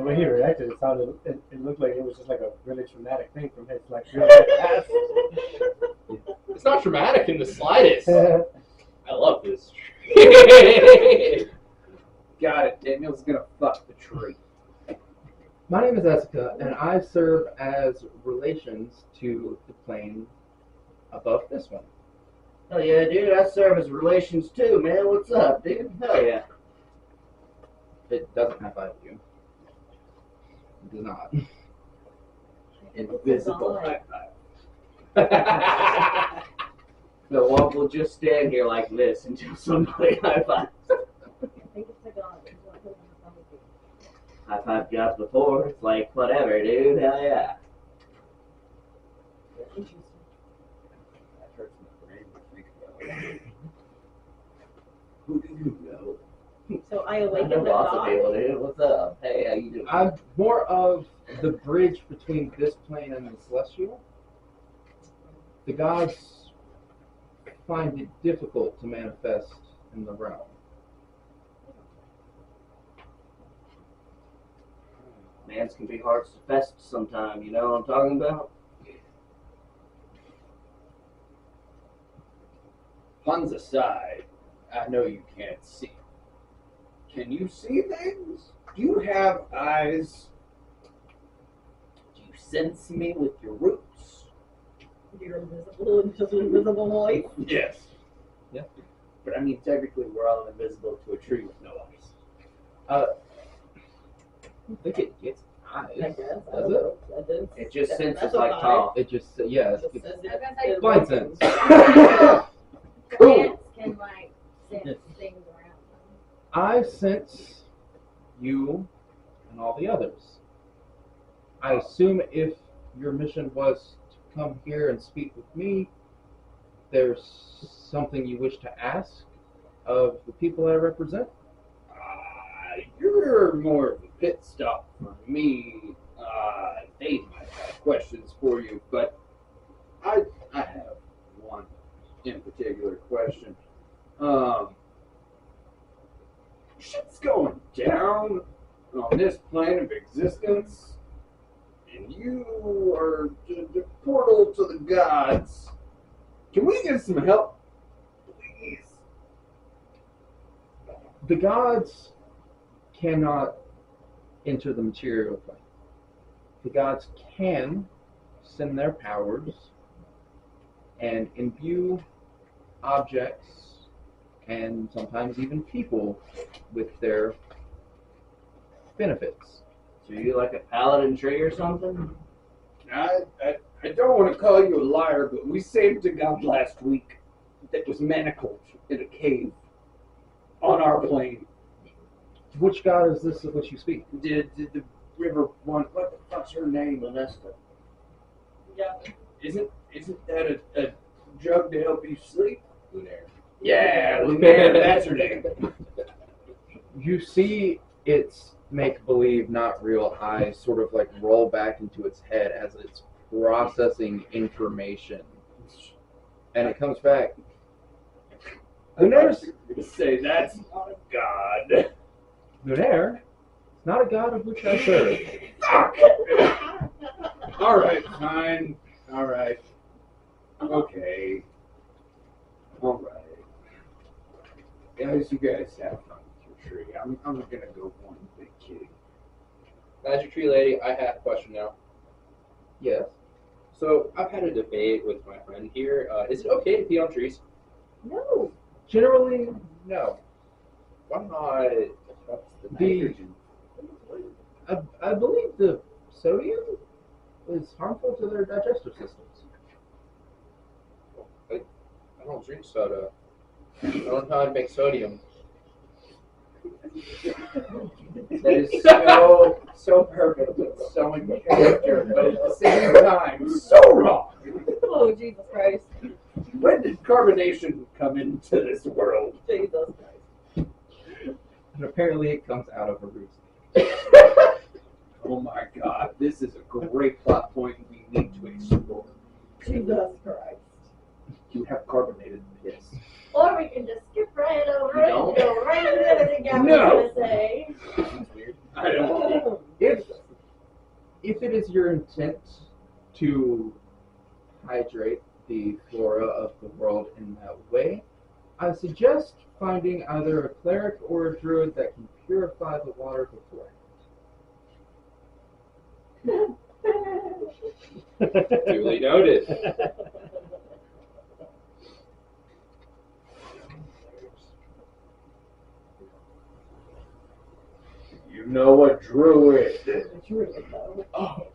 way he reacted, it looked like it was just like a really traumatic thing from his like really past. It's not traumatic in the slightest. I love this. Got it. Daniel's gonna fuck the tree. My name is Asika, and I serve as relations to the plane above this one. Hell yeah, dude. I serve as relations too, man. What's up, dude? Hell yeah. It doesn't high five you. It does not. Invisible high five. The one will just stand here like this until somebody high fives. I think it's a god. It's not who I'm talking to. High five gods before. It's like, whatever, dude. Hell yeah. Interesting. That hurts my brain to think about it. Who do you know? So I I awakened know the lots of god. people, dude. What's up? Hey, how you doing? I'm more of the bridge between this plane and the celestial. The gods find it difficult to manifest in the realm. Mans can be hard to fest sometime, you know what I'm talking about? Puns aside, I know you can't see. Can you see things? Do you have eyes? Do you sense me with your roots? You're invisible and just an invisible voice. Yes. Yeah. But I mean, technically, we're all invisible to a tree with no eyes. I think it gets eyes. I guess. I Does don't it? know. I didn't. It just That's senses a like vibe. tall. It just, yeah, It just it's says I was gonna say, it- blind sense. Plants can like sense things around them. I sense you and all the others. I assume if your mission was to come here and speak with me, there's something you wish to ask of the people I represent. You're more of a pit stop for me. They might have questions for you, but I have one in particular question. Shit's going down on this plane of existence, and you are the portal to the gods. Can we get some help, please? The gods cannot enter the material plane. The gods can send their powers and imbue objects and sometimes even people with their benefits. So you like a paladin tree or something? I don't want to call you a liar, but we saved a god last week that was manacled in a cave on our plane. Which god is this of which you speak? Did the river one? What the fuck's her name? Lunesta. Yeah. Isn't that a drug to help you sleep? Lunaire. Yeah, Lunaire, that's her name. You see its make-believe, not real eyes sort of like roll back into its head as it's processing information. And it comes back. Lunaire's Say that's not a god. Lunaire is not a god of which I serve. All right, fine. All right. Okay. All right. Guys, you guys have fun with your tree. I'm gonna go one big kitty. Magic Tree Lady, I have a question now. Yes. So I've had a debate with my friend here. Is it okay to pee on trees? No. Generally, no. Why not? The The- nitrogen. I believe the sodium is harmful to their digestive systems. I don't drink soda. I don't know how to make sodium. That is so perfect. It's so in character, but at the same time, so wrong. Oh, Jesus Christ. When did carbonation come into this world? Jesus Christ. And apparently it comes out of a root. Oh my god, this is a great plot point we need to explore. Jesus Christ. You have carbonated piss. Or we can just skip right over You it don't? and go right into everything I was No. gonna say. That's weird. I don't. If it is your intent to hydrate the flora of the world in that way, I suggest finding either a cleric or a druid that can purify the water beforehand. Duly noted. know a druid. It's really though. Oh.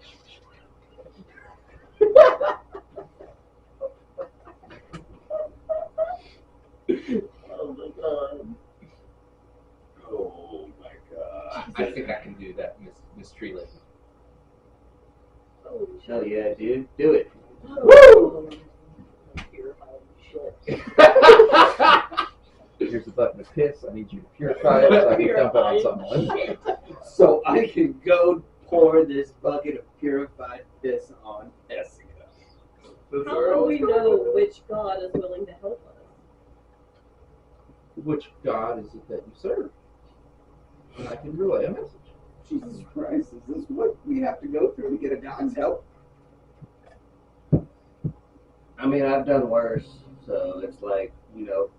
Oh my god. Oh my god. I think I can do that, Miss Tree Lady. Holy shit. Hell yeah, dude. Do it. Woo! Purified shit. Here's a bucket of piss. I need you to purify it so I can dump it on someone. Shit. So I can go pour this bucket of purified piss on Jessica. How do we know which god is willing to help us? Which god is it that you serve? And I can relay a message. Jesus Christ, is this what we have to go through to get a god's help? I mean, I've done worse, so it's like, you know,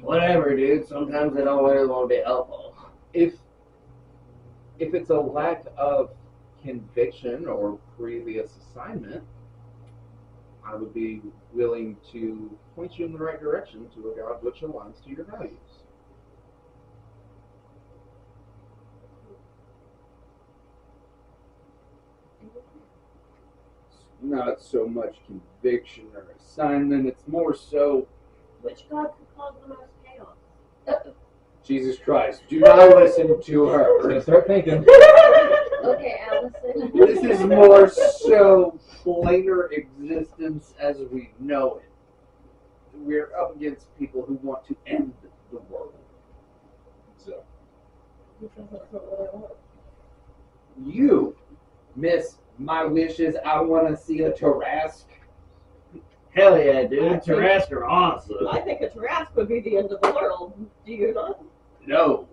whatever, dude. Sometimes I don't really want to be helpful. If it's a lack of conviction or previous assignment, I would be willing to point you in the right direction to a god which aligns to your values. Not so much conviction or assignment, it's more so Which god could cause the most chaos? Jesus Christ, do not listen to I'm her. gonna start thinking. Okay, Allison. This is more so plainer existence as we know it. We're up against people who want to end the world. So, Because that's not what I want. You, Miss My Wishes, I want to see a Tarask. Hell yeah, dude. I think- Tarrasque are awesome. I think a Tarask would be the end of the world. Do you not? No.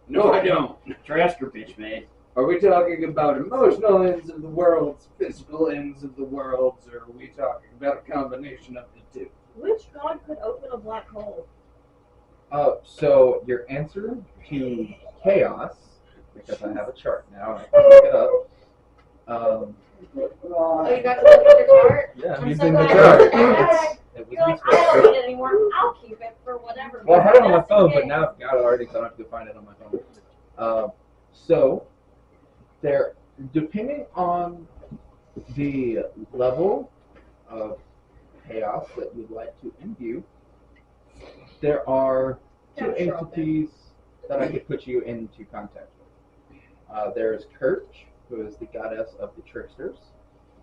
No, I don't. Tarrasque are bitch made. Are we talking about emotional ends of the worlds, physical ends of the worlds, or are we talking about a combination of the two? Which god could open a black hole? So your answer to chaos, because I have a chart now, I can look it up. Oh, you got to look at the chart? Yeah, I'm I'm using so the glad chart. you said that. It was You're like, useful. I don't need it anymore. I'll keep it for whatever. Well, I had it on my Just in phone, but case. now I've got it already, so I don't have to find it on my phone. So, there, depending on the level of chaos that you'd like to imbue, there are two Yeah, sure, entities that I could put you into contact with. There is Kirch, who is the goddess of the tricksters,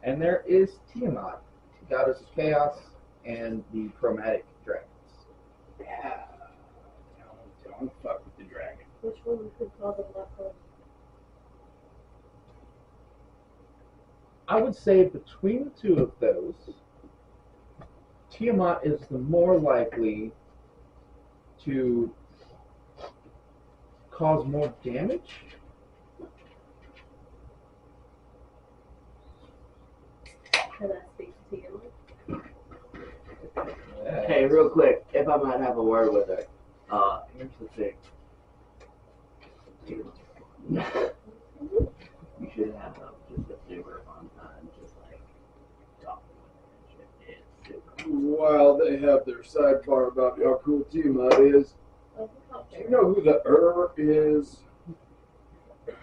and there is Tiamat, the goddess of chaos and the chromatic dragons. Yeah. Don't fuck with the dragon. Which one could cause a black hole? I would say between the two of those, Tiamat is the more likely to cause more damage. Can I speak to you? Hey, real quick, if I might have a word with her. Here's the thing. Dude. You should have just a super fun time, just like talking with her and shit. It's super fun. While they have their sidebar about how cool Tiamat is, Oh, how do you fair. know who the is? It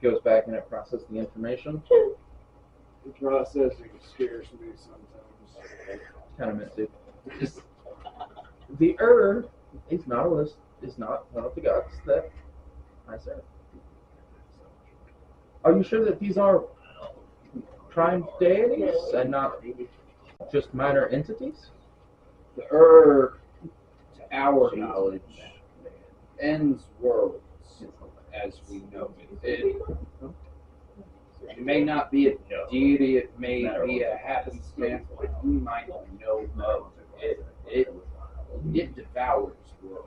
goes back and it processes the information. The processing scares me sometimes. Kind of meant to. The is not a list. Is not one of the gods that I serve. Are you sure that these are prime deities and not just minor entities? The to our knowledge, ends worlds as we know it. It may not be a deity, it may be a happenstance, but we might know of it. It devours worlds.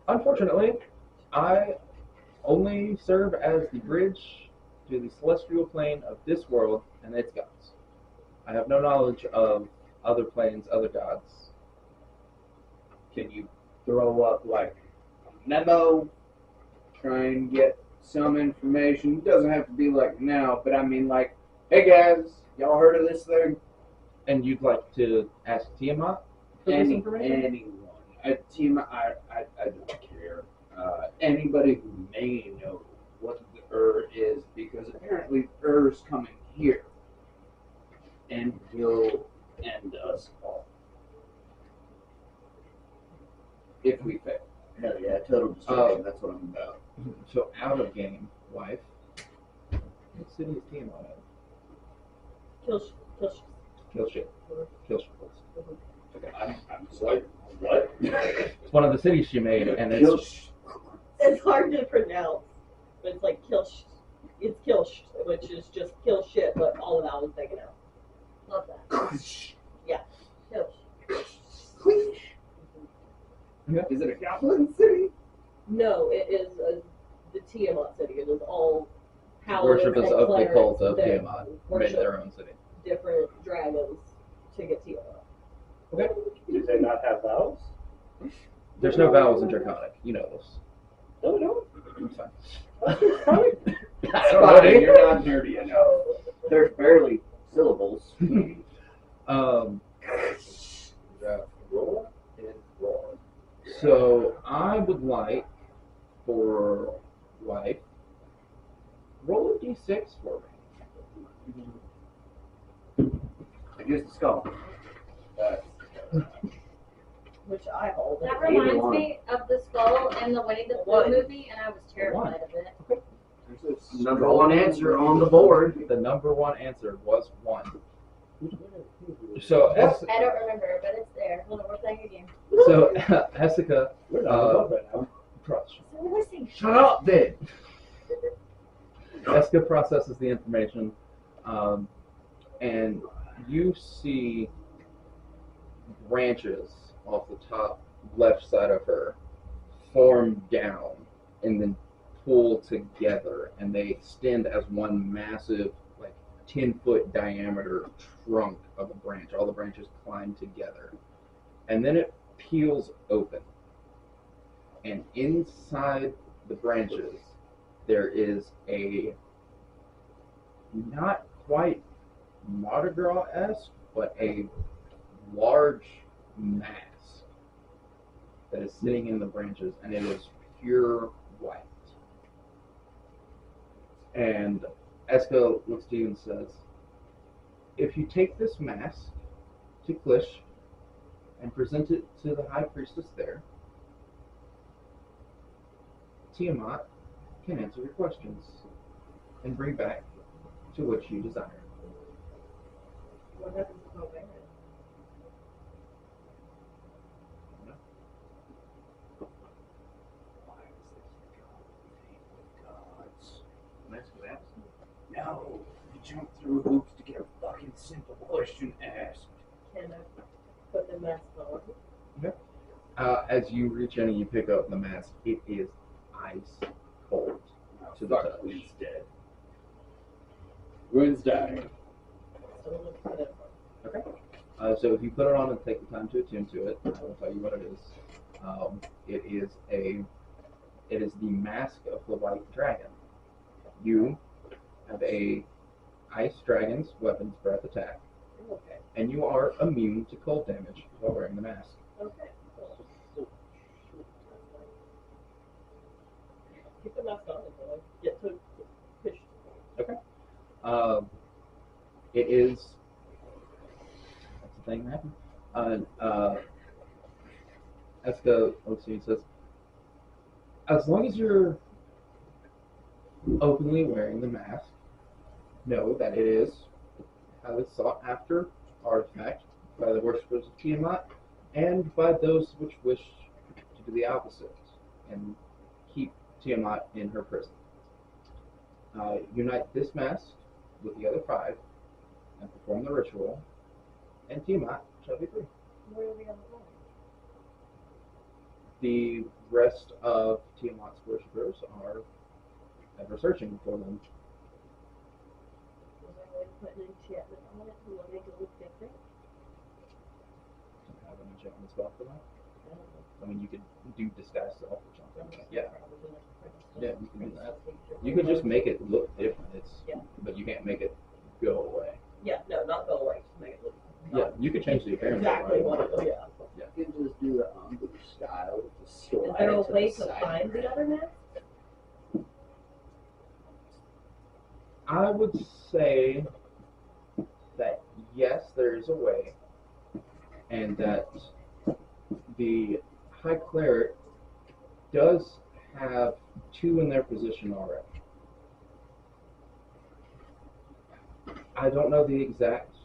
Unfortunately, I only serve as the bridge to the celestial plane of this world and its gods. I have no knowledge of other planes, other gods. Can you throw up like a memo, try and get some information? It doesn't have to be like now, but I mean like, hey guys, y'all heard of this thing? And you'd like to ask Tiamat for this information? Anyone. Team, I don't care. Anybody who may know what the is, because apparently is coming here and will end us all if we fail. Hell yeah, total destruction. That's what I'm about. So out of game, wife. What city is Tiamat at? Kill Kill shit. Kill shit. Okay, I'm just like, what? It's one of the cities she made, and it's It's hard to pronounce, but it's like it's Kilsh, which is just kill shit, but all the vowels taken out. Love that. Yeah, Kilsh. Is it a Goblin city? No, it is the Tiamat city. It is all paladins worshippers and of the clerics cult of that Tiamat made worship their own city. different dragons to get Tiamat. Do they not have vowels? There's no vowels in Draconic. You know this. No, no. It's fine. It's fine, you're not nerdy enough. There's barely syllables. So I would like for wife roll a d6 for me. Use the skull. Which I hold. That reminds me of the skull in the Winnie the Pooh movie, and I was terrified of it. Number one answer on the board. The number one answer was 1. So I don't remember, but it's there. Hold on, we're playing a game. so Hessica We're not above right now. So we're listening. Shut up, then. Hessica processes the information, and you see branches off the top left side of her form down and then pull together, and they extend as one massive, like 10-foot diameter trunk of a branch. All the branches climb together, and then it peels open, and inside the branches there is a not quite Mardi Gras-esque, but a large mask that is sitting in the branches, and it is pure white. And Eska looks to you and says, if you take this mask to Klish and present it to the High Priestess there, Tiamat can answer your questions and bring back to what you desire. What happens if no parent? No, you jump through hoops to get a fucking simple question asked. Can I put the mask on? As you reach in and you pick up the mask, it is ice cold to the touch. Wynn's dead. Wynn's dying. So let's put it on. So if you put it on and take the time to attune to it, I will tell you what it is. It is the mask of the white dragon. You have a ice dragon's weapons breath attack, Okay. and you are immune to cold damage while wearing the mask. Okay. Keep the mask on until I get to fish. It is. That's the thing that happened. Eska looks at you and says, as long as you're openly wearing the mask, know that it is a highly sought after artifact by the worshippers of Tiamat and by those which wish to do the opposite and keep Tiamat in her prison. Unite this mask with the other 5 and perform the ritual, and Tiamat shall be free. Where are we on the phone? The rest of Tiamat's worshippers are ever searching for them. Was there a way to put an enchantment on it to make it look different? Don't have an enchantment spell for that. I don't know. I mean, you could do disguise self or something. Yeah, Probably not. yeah, you can do that. You could just make it look different. Yeah. But you can't make it go away. Yeah, no, not go away. Just make it look. Yeah, you could change the appearance. Exactly of it. what it. Yeah. You can just do the there a to way the to side. find the other mask? I would say that yes, there is a way, and that the High Cleric does have 2 in their position already. I don't know the exact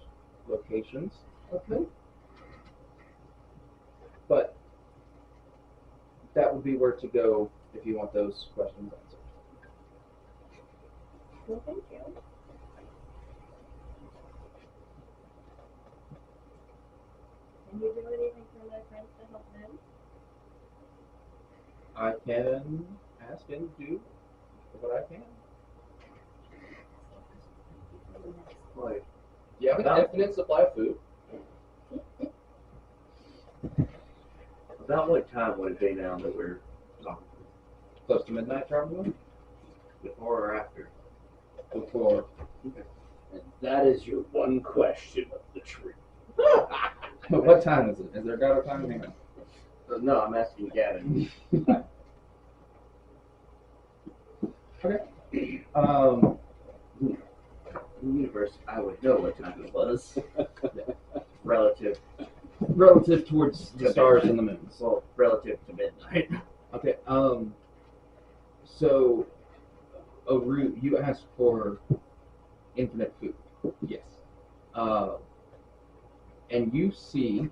locations, Okay. but that would be where to go if you want those questions answered. Well, thank you. Can you do anything for my friends to help them? I can ask and do what I can. Like, Do you have an infinite supply of food? about what time would it be now that we're talking? Close to midnight, probably. Before or after? Before. And that is your one question of the tree. What time is it? Is there got a time? Hang on. No, I'm asking Gavin. Okay. In the universe, I would know what time it was. Relative, Relative towards the stars and the moons. well, relative to midnight. Okay. So, Aru, you asked for infinite food. Yes. And you see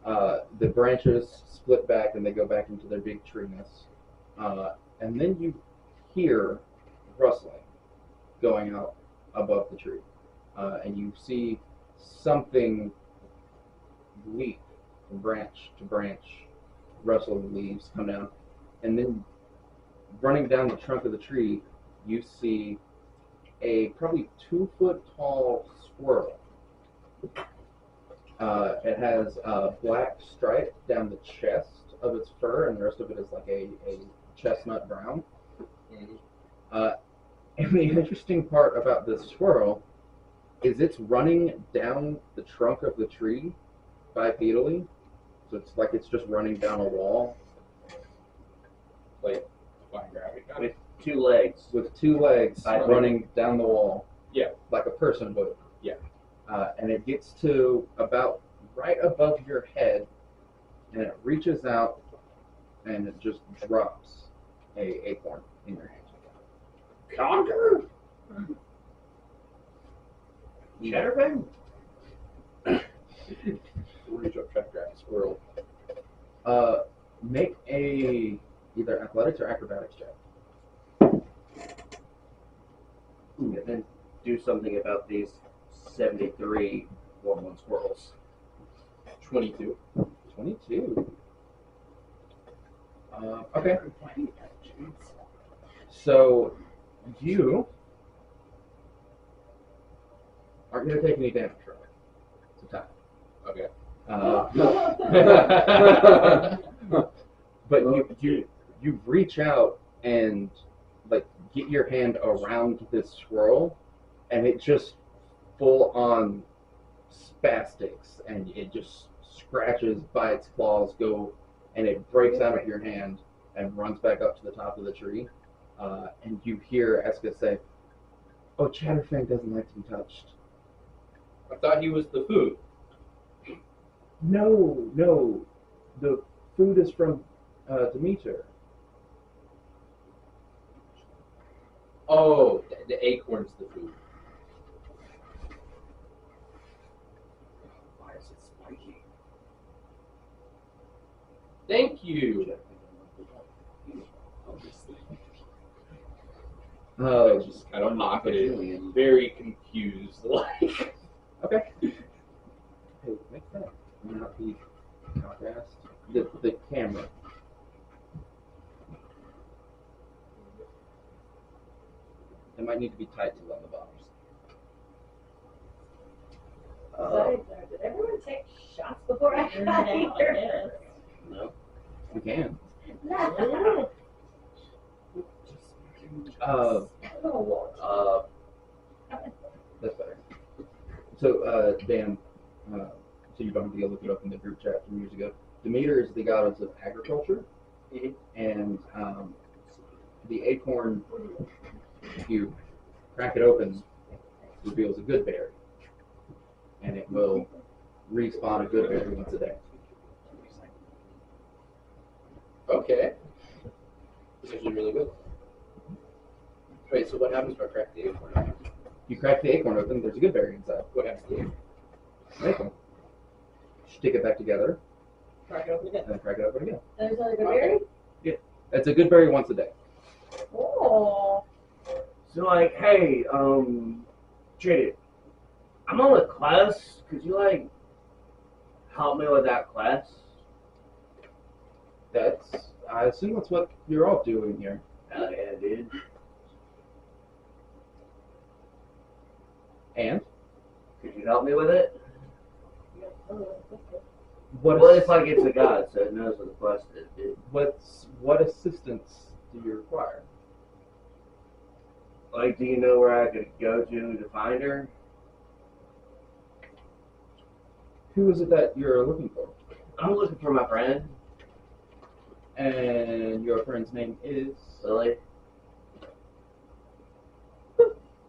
the branches split back and they go back into their big treeness. And then you hear rustling going out above the tree. And you see something leap from branch to branch, rustle the leaves, come down. And then running down the trunk of the tree, you see a probably 2-foot tall squirrel. It has a black stripe down the chest of its fur, and the rest of it is like a chestnut brown. And the interesting part about this squirrel is it's running down the trunk of the tree bipedally. So it's like it's just running down a wall Like, defying gravity. Kind of. With 2 legs. with 2 legs Bipedal. running down the wall. Yeah. Like a person would. Yeah. And it gets to about right above your head, and it reaches out and it just drops a acorn in your hand. Conquer? Chatterfang? Reach up, try to grab a squirrel. Make a either athletics or acrobatics check. And then do something about these 73 1-1 squirrels. 22. 22. Okay. So you aren't going to take any damage from it. It's a tie. Okay. But you reach out and like get your hand around this squirrel, and it just full on spastics, and it just scratches, bites, claws, go, and it breaks out of your hand and runs back up to the top of the tree. And you hear Eska say, "Oh, Chatterfang doesn't like to be touched." I thought he was the food. No, the food is from Demeter. Oh, the acorn's the food. Why is it spiky? Thank you. Obviously. I just kind of pocketed, very confused, like. Okay. Hey, make that not be contrast. The camera. It might need to be tightened on the bottoms. Did everyone take shots before I got here? No. We can. No. That's better. So, Dan, so you don't have to go look it up in the group chat from years ago. Demeter is the goddess of agriculture, and the acorn, if you crack it open, reveals a good berry, and it will respawn a good berry once a day. Okay. It's actually really good. Wait, so what happens if I crack the acorn open? You crack the acorn open, there's a good berry inside. What happens to the acorn? Acorn. Stick it back together, Crack it open again. and then crack it open again. There's another good berry? It's a good berry once a day. Oh. So like, hey, Trinity, I'm on a quest. Could you like help me with that quest? I assume that's what you're all doing here. Hell yeah, dude. And Could you help me with it? what Well, it's like it's a god, so it knows what the quest is, dude. what assistance do you require? Like, do you know where I could go to find her? Who is it that you're looking for? I'm looking for my friend, And your friend's name is? Lily.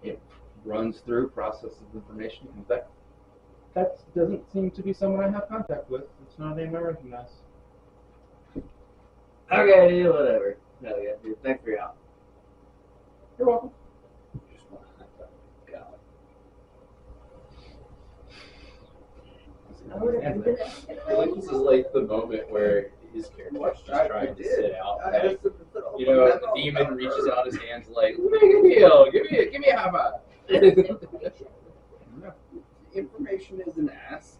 It runs through, processes information, comes back. That doesn't seem to be someone I have contact with. It's not a name I recognize. Okay, dude, whatever. Hell yeah, dude. Thanks for your help. You're welcome. Just want to God. I feel like this is like the moment where his character's just trying to sit out. Like, you know, the demon reaches out his hands like, make a deal. Give me a high five. Information is an ask.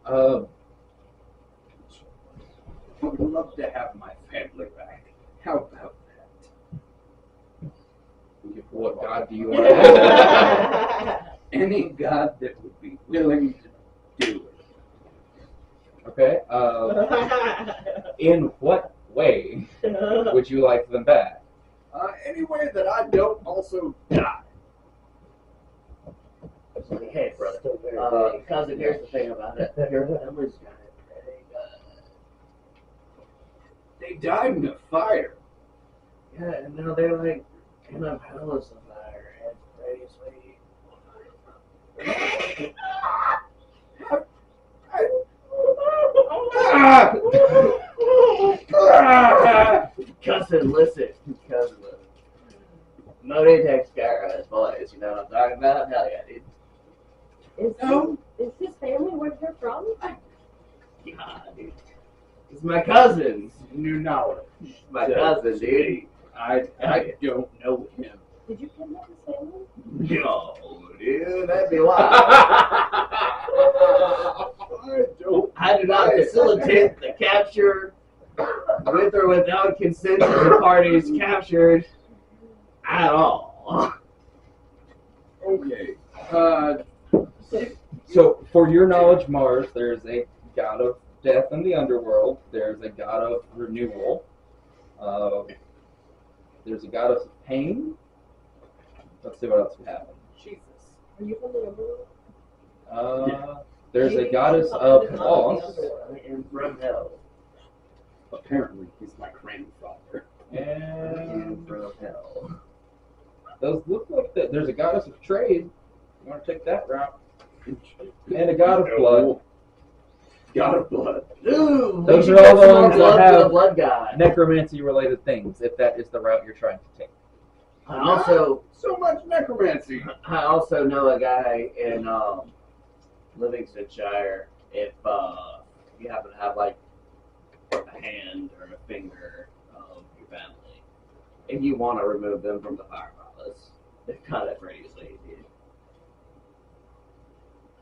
Uh, I would love to have my family back. How about that? what god do you want to have? Any god that would be willing to do it. Okay. In what way would you like them back? Any way that I don't also die. Hey, brother. Cousin, here's the thing about it. Your family's got it pretty good. They died in a fire. Yeah, and now they're like in a palace of fire. It's pretty sweet. Cousin, listen. Cousin, listen. Modi takes care of his boys. You know what I'm talking about? Hell yeah, dude. Is his family where you're from? Yeah, dude. It's my cousin. New knowledge. My cousin, dude. I don't know him. Did you kidnap his family? No, dude, that'd be wild. I do not facilitate the capture with or without consent of the parties captured at all. Okay. So, for your knowledge, Mars, there's a god of death in the underworld. There's a god of renewal. There's a goddess of pain. Let's see what else we have. Jesus. Are you from the underworld? There's a goddess of loss. I am from hell. Apparently, he's my grandfather. And from hell. those look like that. There's a goddess of trade. You want to take that route? And a god of blood. God of blood. Ooh, Those we are should all get the some more ones that blood have for the blood god. Necromancy-related things, if that is the route you're trying to take. I also So much necromancy. know a guy in Livingstonshire. If you happen to have like a hand or a finger of your family, and you want to remove them from the fire palace, they've got it pretty easy, dude.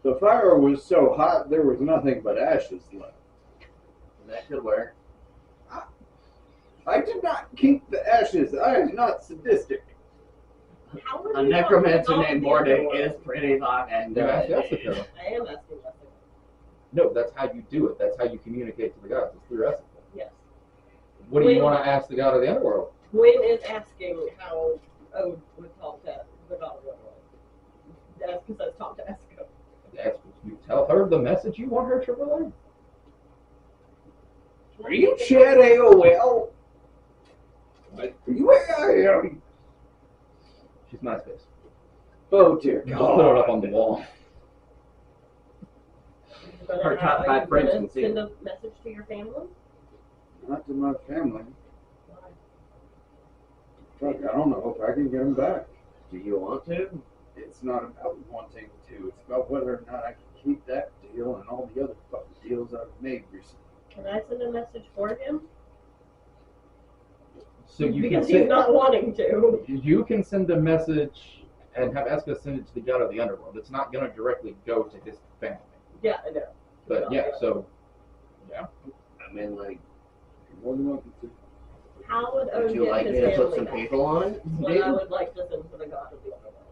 The fire was so hot there was nothing but ashes left. That could work. I did not keep the ashes. I am not sadistic. How would A you know necromancer about named the Mordic underworld? is pretty fucking You ask good. Jessica. I am asking Jessica. No, that's how you do it. That's how you communicate to the gods. It's through Jessica. Yes. What do you want to ask the god of the underworld? Gwyn is asking how Ode would talk to the God of the Underworld. That's because I talked to Esco. That's You tell her the message you want her to relay. Are you Chad AOL? What? Where are you? She's MySpace. Oh dear Just put it up on the wall. But Her top are 5 you friends gonna can see send it. a message to your family? Not to my family. Fuck, I don't know if I can get them back. Do you want to? It's not about wanting to. It's about whether or not I can keep that deal and all the other fucking deals I've made recently. Can I send a message for him? So you can Because he's send, not wanting to. you can send a message and have Eska send it to the god of the underworld. It's not going to directly go to his family. Yeah, I know. But yeah, so I mean, like, You're more than welcome to. How would would Owen you get like his me to put family some back? people on it? But Dude? I would like to send to the god of the other world.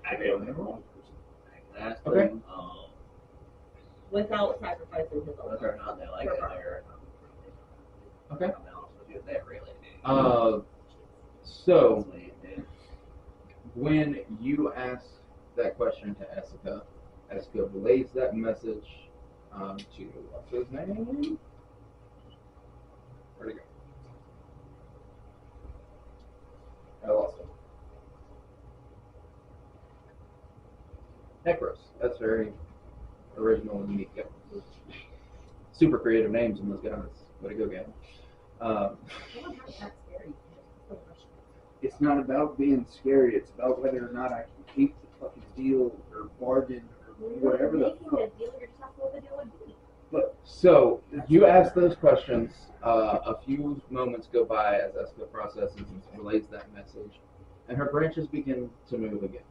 I mean, I can ask Okay. them Without sacrificing his own whether or not they like it there. Okay. I'll be honest with you, they really do. So That's what you did. when you ask that question to Eska, Eska relays that message to what's his name? Where'd he go? I lost him. Necros. That's very original and unique. Yep. Super creative names in those guys. Way to go, Gavin. It's not about being scary. It's about whether or not I can keep the fucking deal or bargain or whatever the fuck. So you ask those questions. A few moments go by as Eska processes and relays that message, and her branches begin to move again.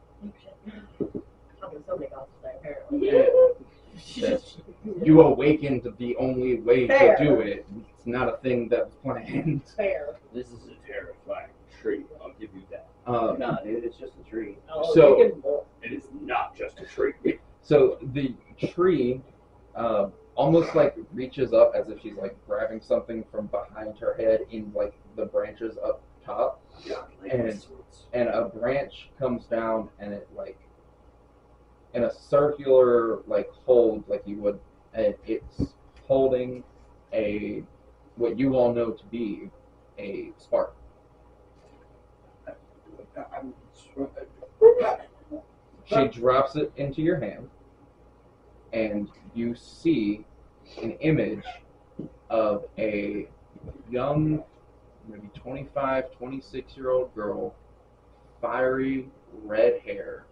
Talking so many gods today, apparently. That's- you awaken to the only way Fair. to do it. It's not a thing that was planned. Fair. This is a terrifying tree. I'll give you that. Nah, dude, it's just a tree. Oh, So- you can- It is not just a tree. So the tree almost like reaches up as if she's like grabbing something from behind her head in like the branches up top, and a branch comes down and it like in a circular like hold like you would, and it's holding a what you all know to be a spark. She drops it into your hand, and you see an image of a young, maybe 25, 26-year-old girl, fiery red hair,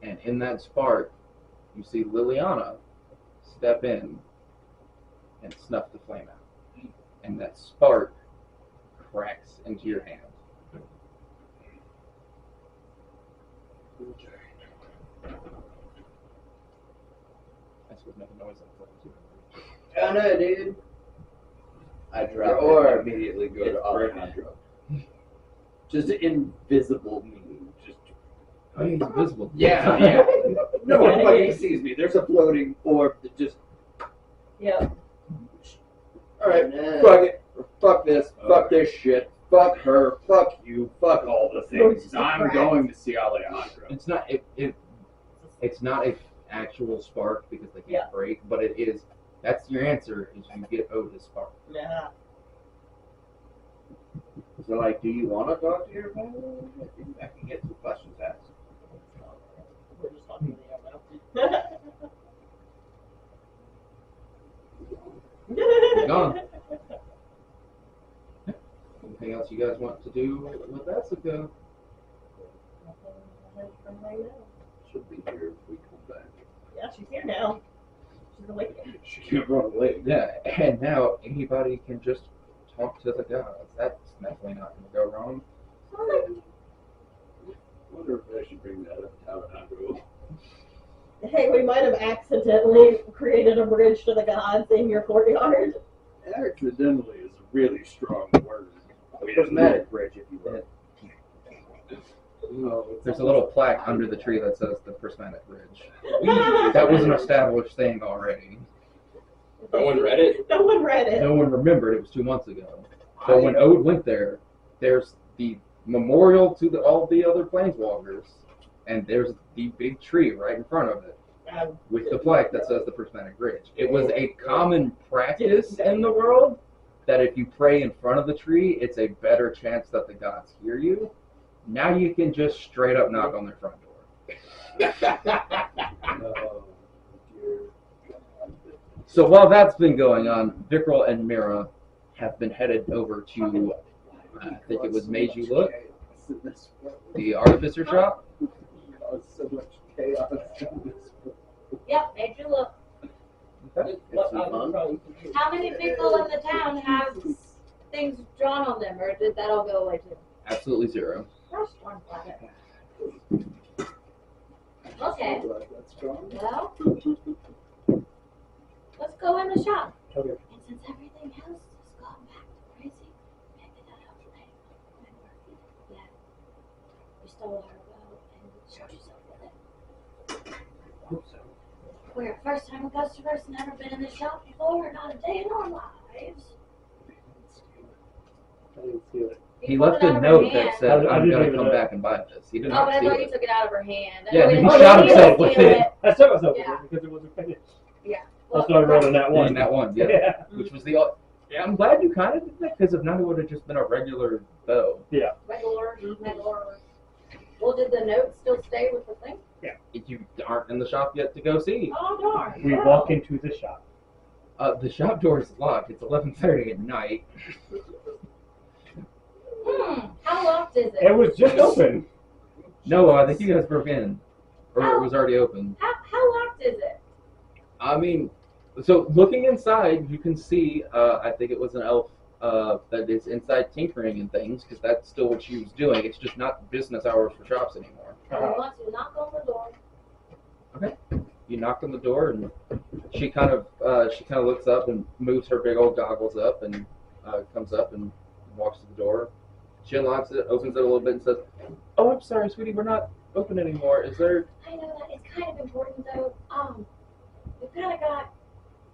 and in that spark, you see Liliana step in and snuff the flame out, and that spark cracks into your hand. That's what making noise on the phone too. I know, dude. I drop it Or and immediately go it's to Alejandro. Just invisible me. Just Oh, he's invisible. yeah, yeah. No one fucking sees me. There's a floating orb that just. Yeah. All right, Nah. fuck it. Fuck this. Fuck this shit. Fuck her. Fuck you. Fuck all the things. I'm going to see Alejandro. It's not it's not a actual spark because they can't Yeah. break, but it is. That's your answer. Is you get owed his spark. Yeah. So, like, do you want to talk to your family? I can get some questions asked. We're just talking to the other now. Gone. Anything else you guys want to do with Asuka? She'll be here if we come back. Yeah, she's here now. She's awake. She can't run away. Yeah, and now anybody can just talk to the gods. That's definitely not going to go wrong. I wonder if I should bring that up to Alejandro. Hey, we might have accidentally created a bridge to the gods in your courtyard. Accidentally is a really strong word. Prismatic bridge, if you will. No, There's a little plaque under the tree that says the Prismatic Bridge. That was an established thing already. No one read it? No one read it. No one remembered. It was 2 months ago. So when Ode went there, there's the memorial to all the other planeswalkers, and there's the big tree right in front of it. with the plaque that says the prismatic bridge. It was a common practice in the world that if you pray in front of the tree, it's a better chance that the gods hear you. Now you can just straight up knock on their front door. Oh, dear. So while that's been going on, Vikral and Mira have been headed over to, I think it was Meiji Look, the artificer shop. So much chaos in this world. Yep, made you look. Okay. It's fun. How many people in the town have things drawn on them, or did that all go away too? Absolutely zero. Gosh darn planet. Okay, That's strong. well, let's go in the shop. Okay. And since everything else has gone back to crazy, maybe that helps me. Yeah. You stole our bow and showed yourself with it. Hope so. We're first time customers, never been in the shop before, not a day in our lives. I didn't steal it. He pulled left it out a of her note hand. that said, I I'm didn't going to even come know. back and buy this. He did Oh, not but I steal thought you it. took it out of her hand. Yeah, Oh, he didn't shot steal himself with it. I shot myself Yeah. with it because it wasn't finished. Yeah. I started rolling that Yeah, one. in that one, yeah. Yeah. Which was the. Yeah, I'm glad you kind of did that because if not, it would have just been a regular bow. Regular. Well, did the note still stay with the thing? If you aren't in the shop yet to go see, Oh, darn. We walk into the shop. the shop door is locked. It's 11:30 at night. How locked is It it? was just open. No, I think you guys broke in, or it was already open. How locked is it? I mean, so looking inside, you can see. I think it was an elf that is inside tinkering and things because that's still what she was doing. It's just not business hours for shops anymore. I want to knock on the door. You knock on the door, and she kind of looks up and moves her big old goggles up and comes up and walks to the door. She unlocks it, opens it a little bit, and says, "Oh, I'm sorry, sweetie, we're not open anymore. Is there?" I know that it's kind of important though. We've kind of got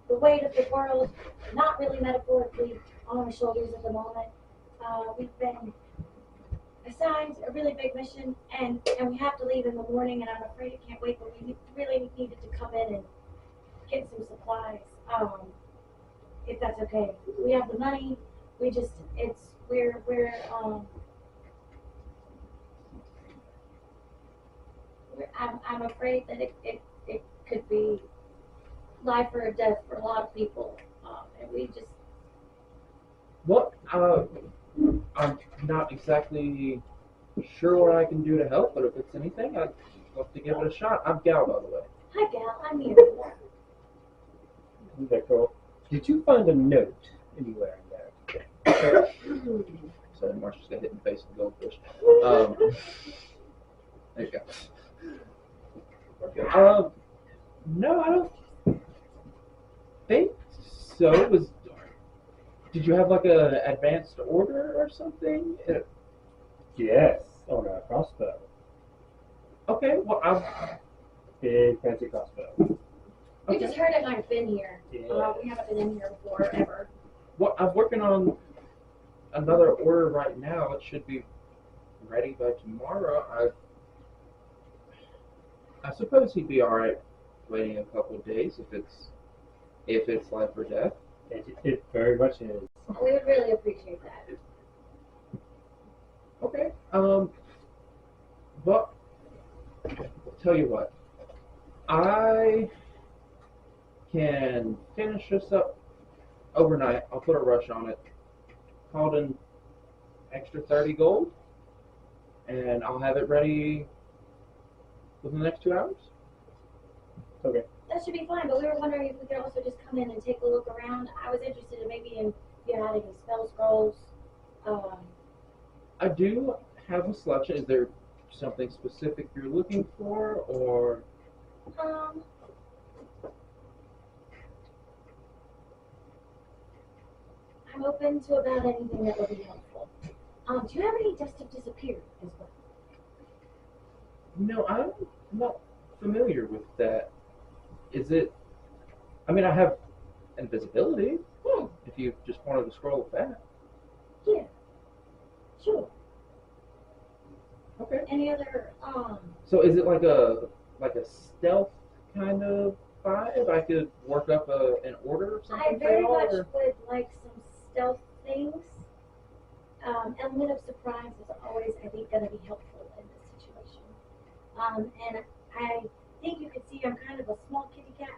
the weight of the world, not really metaphorically, on our shoulders at the moment. We've been assigned a really big mission, and we have to leave in the morning, and I'm afraid it can't wait, but we really needed to come in and get some supplies. If that's okay. We have the money. I'm afraid that it could be life or death for a lot of people, and we just. Well, I'm not exactly sure what I can do to help, but if it's anything, I'd love to give it a shot. I'm Gal, by the way. Hi, Gal. I'm here. Okay, cool. Did you find a note anywhere in there? Sorry, Marsh just got hit in the face with a goldfish. There you go. No, I don't think so. It was. Did you have like a advanced order or something? Yes, on a crossbow. Okay, well, Big fancy crossbow. We just heard it might have been here. Yeah. We haven't been in here before, ever. well, I'm working on another order right now. It should be ready by tomorrow. I suppose he'd be all right waiting a couple of days if it's life or death. It very much is. We would really appreciate that. Okay. Well, tell you what. I can finish this up overnight. I'll put a rush on it. Called an extra 30 gold, and I'll have it ready within the next 2 hours. Okay. That should be fine, but we were wondering if we could also just come in and take a look around. I was interested in maybe if you had any spell scrolls. I do have a selection. Is there something specific you're looking for, or? I'm open to about anything that would be helpful. Do you have any Dust of Disappear as well? No, I'm not familiar with that. Is it? I mean, I have invisibility. If you just wanted to scroll with that. Yeah. Sure. Okay. Any other So is it like a stealth kind of vibe. I could work up an order or I something for very y'all. much Or... would like some stealth things. Element of surprise is always, I think, going to be helpful in this situation. And I think you can see I'm kind of a small kitty cat,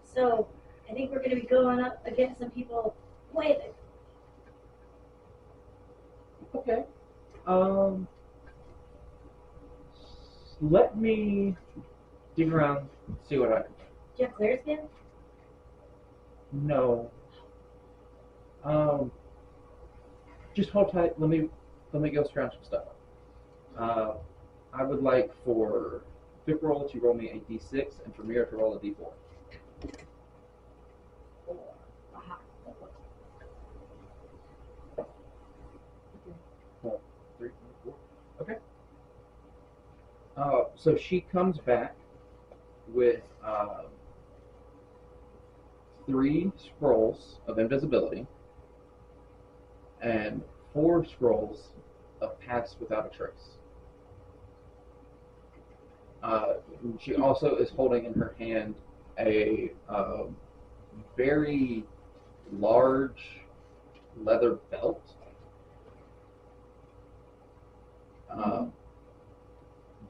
so I think we're going to be going up against some people way bigger. Okay. Let me dig around, see what I can. Do you have clear skin? No. Just hold tight. Let me go scrounge some stuff up. I would like for Vic roll to roll me a d6 and for Mira to roll a d4. Aha. 3, 4. Okay. So she comes back with 3 scrolls of invisibility and 4 scrolls of pass without a trace. She also is holding in her hand a very large leather belt.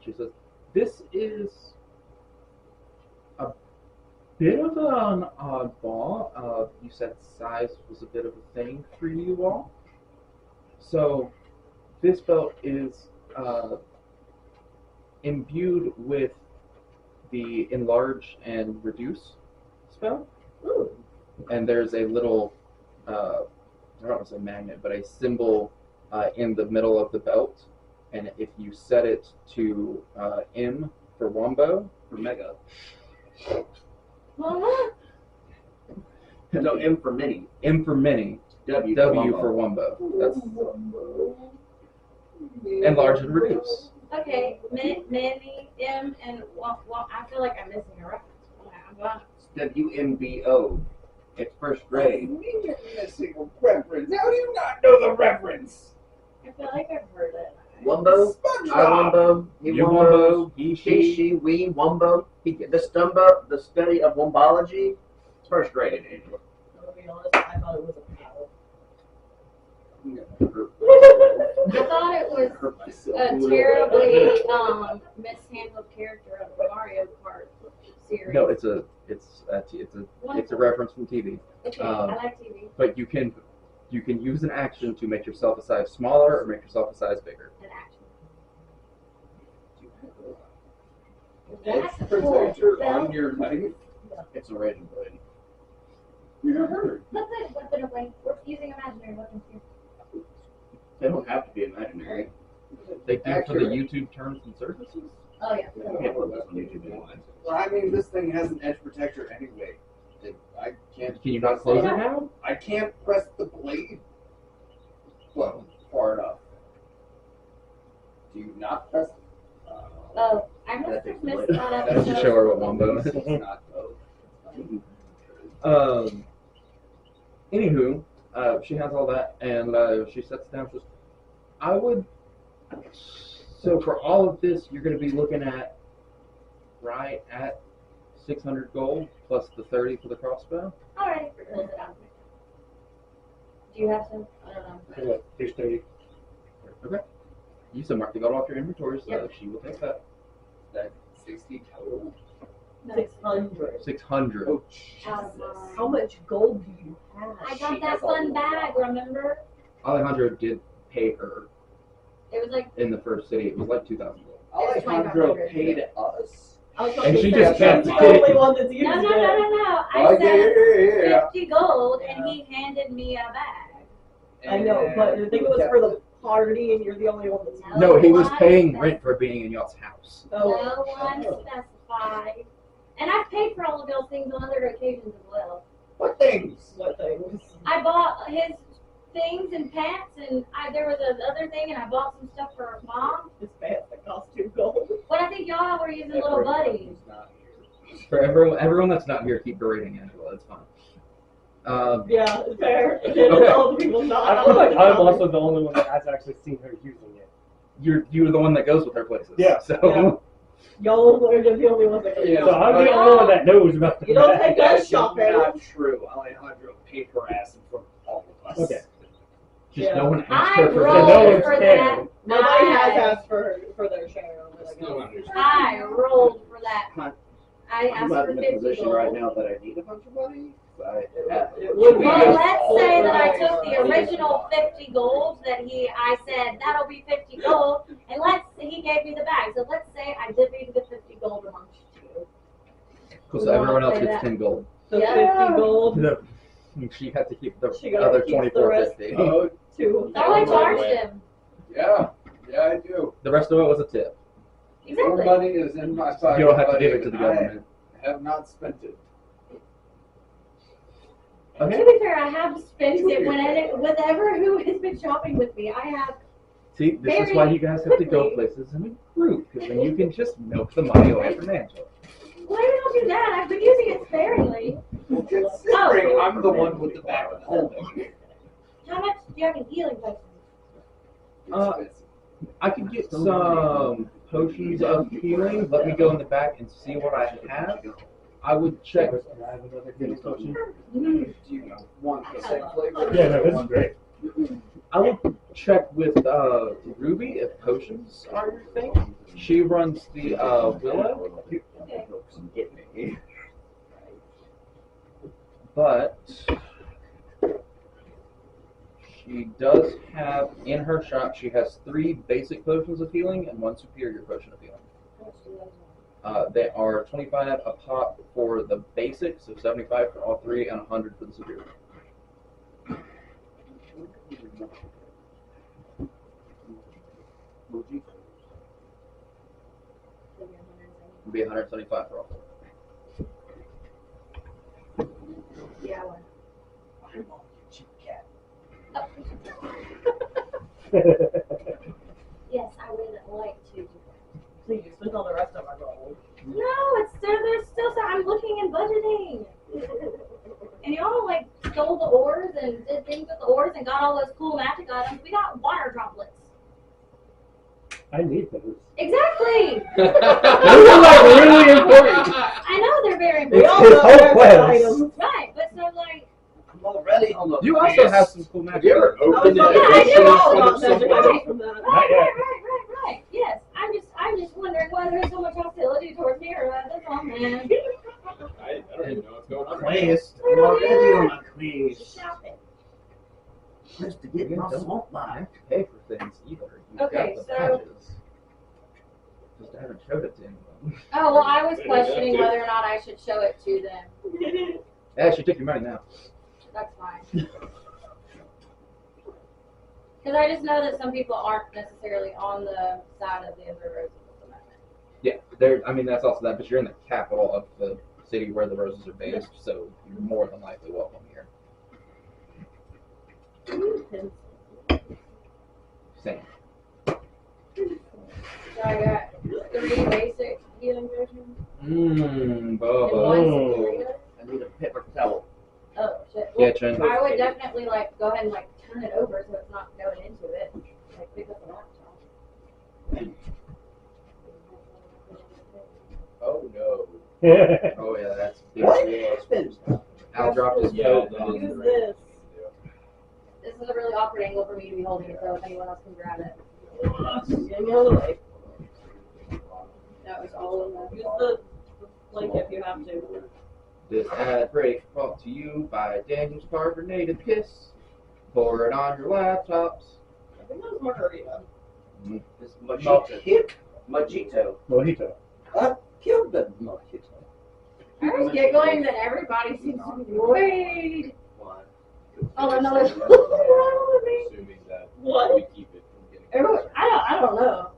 She says, "This is a bit of an oddball. You said size was a bit of a thing for you all. So this belt is imbued with the enlarge and reduce spell. Ooh. And there's a little, I don't want to say magnet, but a symbol in the middle of the belt. And if you set it to M for Wombo, For mega. Mama? No, M for mini. M for mini, W for Wombo. That's enlarge and reduce. Okay, Manny, M, and I feel like I'm missing a reference. WMBO. It's first grade. You're missing a reference. How do you not know the reference? I feel like I've heard it. Wumbo. I Wumbo. He You Wumbo. Wombo, he, She, she. we, Wumbo. The study of wombology. It's first grade, Angela. To be honest, I thought it was a pal. I thought it was Hurt myself. a terribly mishandled character of the Mario Kart series. No, it's a reference from TV. Okay, I like TV. But you can use an action to make yourself a size smaller or make yourself a size bigger. An action. That's That's the cool. protector on your knife. It's a razor blade. You heard. Let's put a weapon away. We're using imaginary weapons here. They don't have to be imaginary. They do for the Accurate. YouTube terms and services. Oh yeah. You can't put this on YouTube anyway. Well, I mean, this thing has an edge protector anyway. I can't. Can you not close it now? I can't press the blade. Well, far enough. Do you not press? Oh, I must have missed that Just episode. to show her what Wombo is. It's not both. Anywho, she has all that, and she sets down. She says, "I would." So for all of this, you're going to be looking at right at 600 gold plus the 30 for the crossbow. Alright, close it out. Do you have some? I don't know. Here's 30. Okay. You said mark the gold off your inventory, so Yep. she will take that. That 60 total. 600. 600. Oh, Out of Jesus. mine. How much gold do you have? I She got that has a fun lot. bag, remember? Alejandro did pay her It was like, in the first city. It was like 2,000 gold. Alejandro paid us. I was And she say, just kept she's it. the only one that's used no. it. I Oh, said yeah. 50 gold, and he handed me a bag. I know, but I think it was for the party, and you're the only one that's used it. No, he was Why? paying rent for being in y'all's house. Oh, No one specified. And I've paid for all of those things on other occasions as well. What things? what things? I bought his things and pants, and there was another thing, and I bought some stuff for her mom. His pants that cost 2 gold. But I think y'all were using little buddies. Who's not here. For everyone that's not here, keep berating Angela. It's fine. Yeah, it's fair. Okay. All the people not. I feel like I'm also the only one that has actually seen her using it. You're the one that goes with her places. Yeah. So Yeah. Y'all are the only ones that can Yeah. So I'm the only one that knows about the You don't map. take us shopping. Not true. Alejandro paid her ass in front of all of us. Okay. Just Yeah. no one asked I her for no rolled one's for cared. that. Nobody has I- asked for their share. Still understand. I rolled for that. Huh. I I'm asked not for in a 50 position gold. right now that I need a bunch of money. It would be Well, just let's say that I took the over. original 50 gold that I said that'll be 50 gold, and he gave me the bag. So let's say I divvied the 50 gold amongst you. Cool, so everyone else gets 10 gold. The Yeah. 50 gold. No. She had to keep the She gotta other keep the 24.50. Oh, To So I charged him. yeah. Yeah, I do. The rest of it was a tip. Your Exactly. money is in my pocket. You don't have to buddy, give it to the and I government. have not spent it. To Okay. be fair, I have spent it whenever who has been shopping with me. I have. See, this is why you guys have to go quickly. places in a group, because then you can just milk the money away from Angela. Why do you not do that? I've been using it sparingly. Considering I'm the one with the bag of holding. How much do you have in healing potions? I could get some potions of healing. Let me go in the back and see what I have. I would check. Can I have another healing potion? Do you want the same flavor? Yeah, no, this is great. I would check with Ruby if potions are your thing. She runs the Willow, but she does have in her shop. She has 3 basic potions of healing and 1 superior potion of healing. They are 25 a pop for the basic, so 75 for all 3, and 100 for the superior. It'd be 175 for all 4. Yeah, one. Yes, I would like to. Please, spend all the rest of our gold. No, there's still some. I'm looking and budgeting. And y'all like stole the ores and did things with the ores and got all those cool magic items. We got water droplets. I need those. Exactly. Those are like really important. I know they're very We It's all his know whole there's quest. items. right, but so like I'm already on the You also have some cool Have magic. you ever I was opened about it? to Yeah, I say, do. you know all in front about of magic someone? items from that. right. Yes, I'm just wondering why there's so much hostility towards me or that's all, man. I don't even know what's going on. quest. I'm already on a quest. Shop it. Just to get my salt You back. have to pay for things either. You've Okay, got the so- badges. Just I haven't showed it to anyone. Oh well, I was Maybe questioning that's it. whether or not I should show it to them. Yeah, she took your money now. That's fine. Because I just know that some people aren't necessarily on the side of the Emperor Roses at the moment. Yeah, there. I mean, that's also that. But you're in the capital of the city where the roses are based, so you're more than likely welcome here. Same. So I got 3 basic healing potions and Bubba. 1 superior. I need a paper towel. Oh shit. Yeah, Well, Chen. I would definitely like go ahead and like turn it over so it's not going into it. Like pick up the laptop. Oh no. Oh yeah, that's big. What? Al dropped his Yeah, coat. that is Use right. this. This is a really awkward angle for me to be holding it, so if anyone else can grab it. Get me out of the way. That was all in Use the. the link if you have to. This ad break brought to you by Daniel's Carbonated Kiss. Pour it on your laptops. I think that was margarita. This mojito. Mojito. Mojito. I killed the mojito. I was giggling that everybody seems to be way. Why? Oh, another. Assuming that What? we keep it from getting. Everyone, I don't know.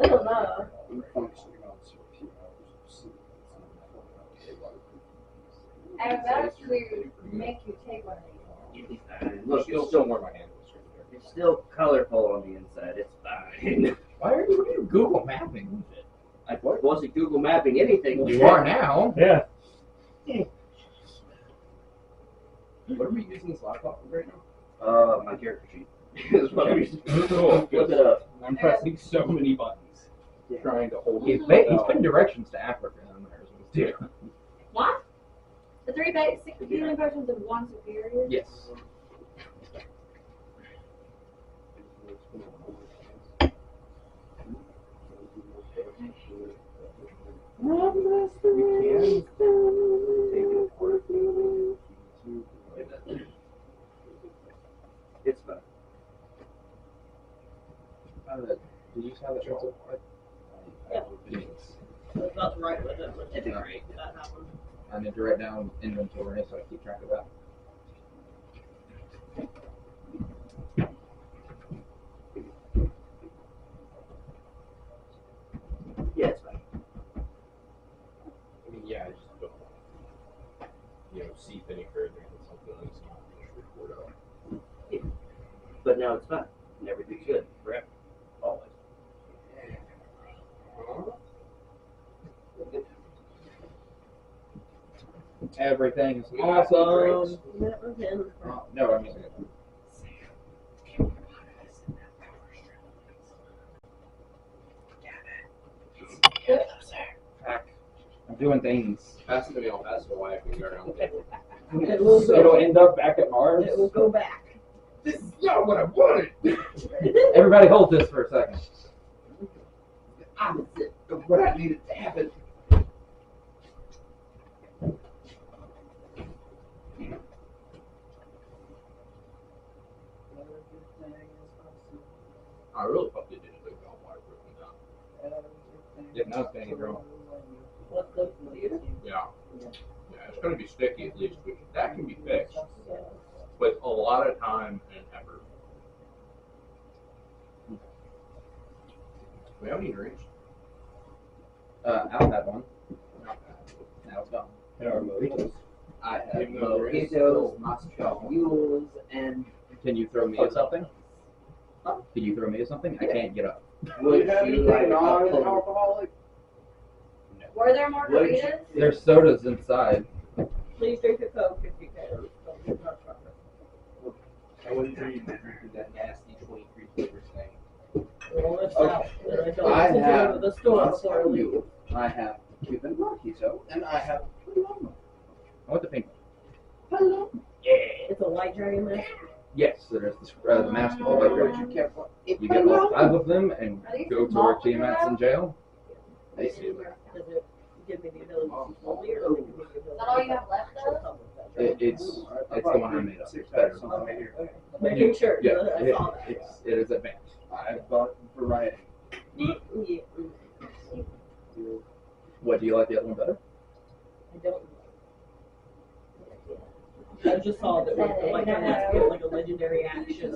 I don't know. I'm functioning on so few hours of sleep. I'm about to make you take one of these. Look, Still, still more my hand. it's still colorful on the inside. It's fine. Why are you Google mapping? I wasn't Google mapping anything. You are now. Yeah. What are we using this laptop for right now? My character sheet. Is what I'm using. Cool. Look it up. I'm pressing so many buttons. trying to hold. He's putting directions to Africa in there. Is what he's doing. What? The 3 basic healing potions and 1 superior? Yes. It's fine. Did you have that pencil? Yeah. I was about to write with it, but it'd be great if that happened. I need to write down inventory so I keep track of that. Yeah, it's fine. I mean, yeah, I just don't want to, seep any further into something that's not finished report out. But now it's fine. And everything's good. Forever. Always. Everything is awesome. That was him. No, I mean, I'm doing things. Pass it to me, I'll pass it to wife and go around the table. It will So it'll go. end up back at Mars. It will go back. This is not what I wanted. Everybody hold this for a second. Opposite of what I needed to happen. I really fucking didn't think about water broken down. Yeah, now it's getting wrong. What the you? Yeah. Yeah, it's going to be sticky at least, which that can be fixed with a lot of time and effort. Do we have any drinks? Al had one. Now it's gone. And our mojitos. I have Even though there is mojitos, Moscow mules, and Can you throw me at something? Can you throw me at something? I can't get up. would you like a pull? Were there Would you- margaritas? There's sodas inside. Please drink a Coke if you can. Don't do not try it. I wouldn't drink that nasty 23 flavors thing. Well, it's Okay. out. I don't I have to have go to the store Moscow before I leave. mule. I have Cuban mojito, and I have Paloma. I want the pink one. Paloma. It's a white dragon there. Yes, there's the master all over. Would you care for it? You get all 5 of them and Are these go to small where Tiamat's in jail. They see Does it give me the ability to slowly, or does it give me the ability Is that all you have left though? It's the one I made up. It's better. Okay. Making sure. Yeah, I saw that. it is advanced. I've got variety. Yeah. What, do you like the other one better? I don't. I just saw that like I had to get like a legendary action.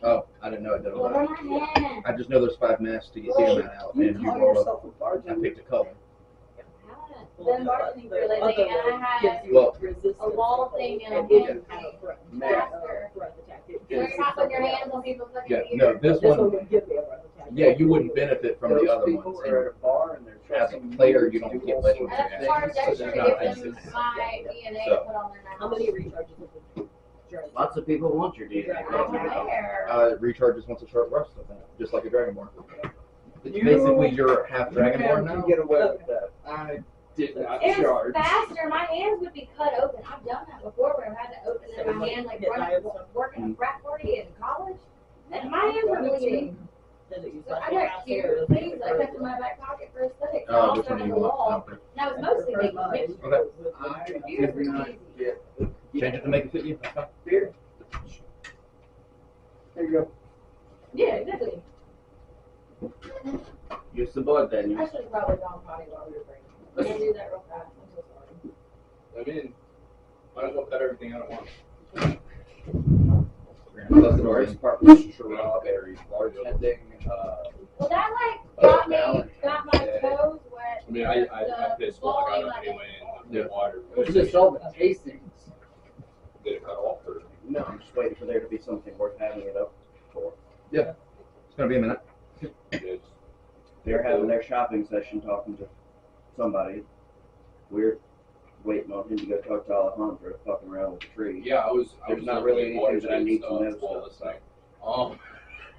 Oh, I didn't know it did all Over that. my hand. I just know there's 5 masks to get Tiamat out, and you roll up. I picked a color. Been bartending for a living, and I had Well, a wall thing and a hand thing. Master. So you're not putting your hands on people's fucking Yeah, ears. no, this This one one, would give me a breath attack. yeah, you wouldn't benefit from the other ones. Are at a bar and they're As a trusting you player, you to don't do get all legendary sorts of And as far as things, so extra, there's not give them basics. my DNA So- to put on their mouth. How many recharges of the dragon? Lots of people want your DNA. I don't care. Recharges once a short rest, I think, just like a Dragonborn. It's basically you're half Dragonborn now. Get away with that. I did not It was charge. faster. My hands would be cut open. I've done that before where I had to open it in my hand, like working a frat party in college. And my hands were bleeding. Does it use So I like got faster cute or things I or- kept in my back pocket for aesthetics. Oh, I'll which stuck one do on you the want? wall. Okay. And I was mostly making mixed. Okay. Yours were not easy. get Change it to make it fit you. That's fine. beer. There you go. Yeah, exactly. Use the blood then. I should have probably gone potty while we were drinking. We're gonna do that real fast. I'm so sorry. I mean, might as well cut everything out at once. Plus The the worst orange. part was strawberry bartending. Well, that like got my toes wet. I mean, I pissed water bowling, out like, anyway, and the Yeah. water. It was just all the tastings. Did it cut off or? No, I'm just waiting for there to be something worth having it up for. It's gonna be a minute. It's, They're having their shopping session talking to somebody. We're waiting on him to go talk to Alejandro, fucking around with the tree. yeah, I was. There's was not looking really at water anything that I shade need to stuff know while stuff, listening.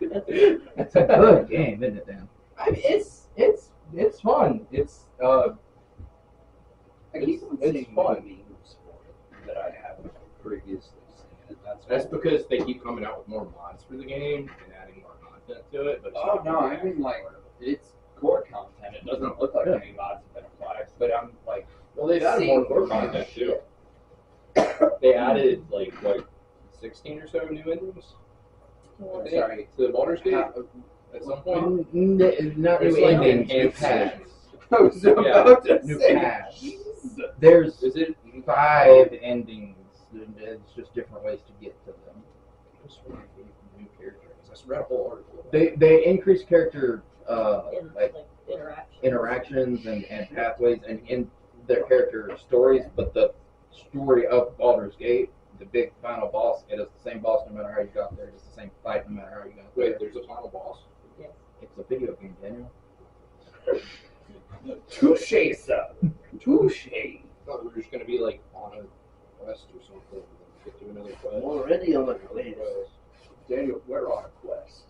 It's a good game, isn't it, Dan? I mean, it's fun. It's fun. Memes for it that I haven't previously seen. And That's because they keep coming out with more mods for the game and adding more content to it. But it's Oh not no, really I mean like part of it's core content. It doesn't look like any mods have been applied, but I'm like, it. Well, they've added more core content too. They added like what 16 or so new endings. I think, sorry, to the Baldur's Gate how- at some point. Not It's new like endings, new enhanced paths. editions. I was Yeah, about to new say, paths. Jesus. There's Is it 5 endings. It's just different ways to get to them. Just really new characters. I just read a whole article. About They increase character Like like interaction. interactions and pathways and in their character stories, but the story of Baldur's Gate, the big final boss, it is the same boss no matter how you got there. It's the same fight no matter how you got there. Wait, there's a final boss. It's a video game, Daniel. Touche, sir. Touche. I thought we were just gonna be like on a quest or something and then get to another quest. Already on the quest. Daniel, we're on a quest.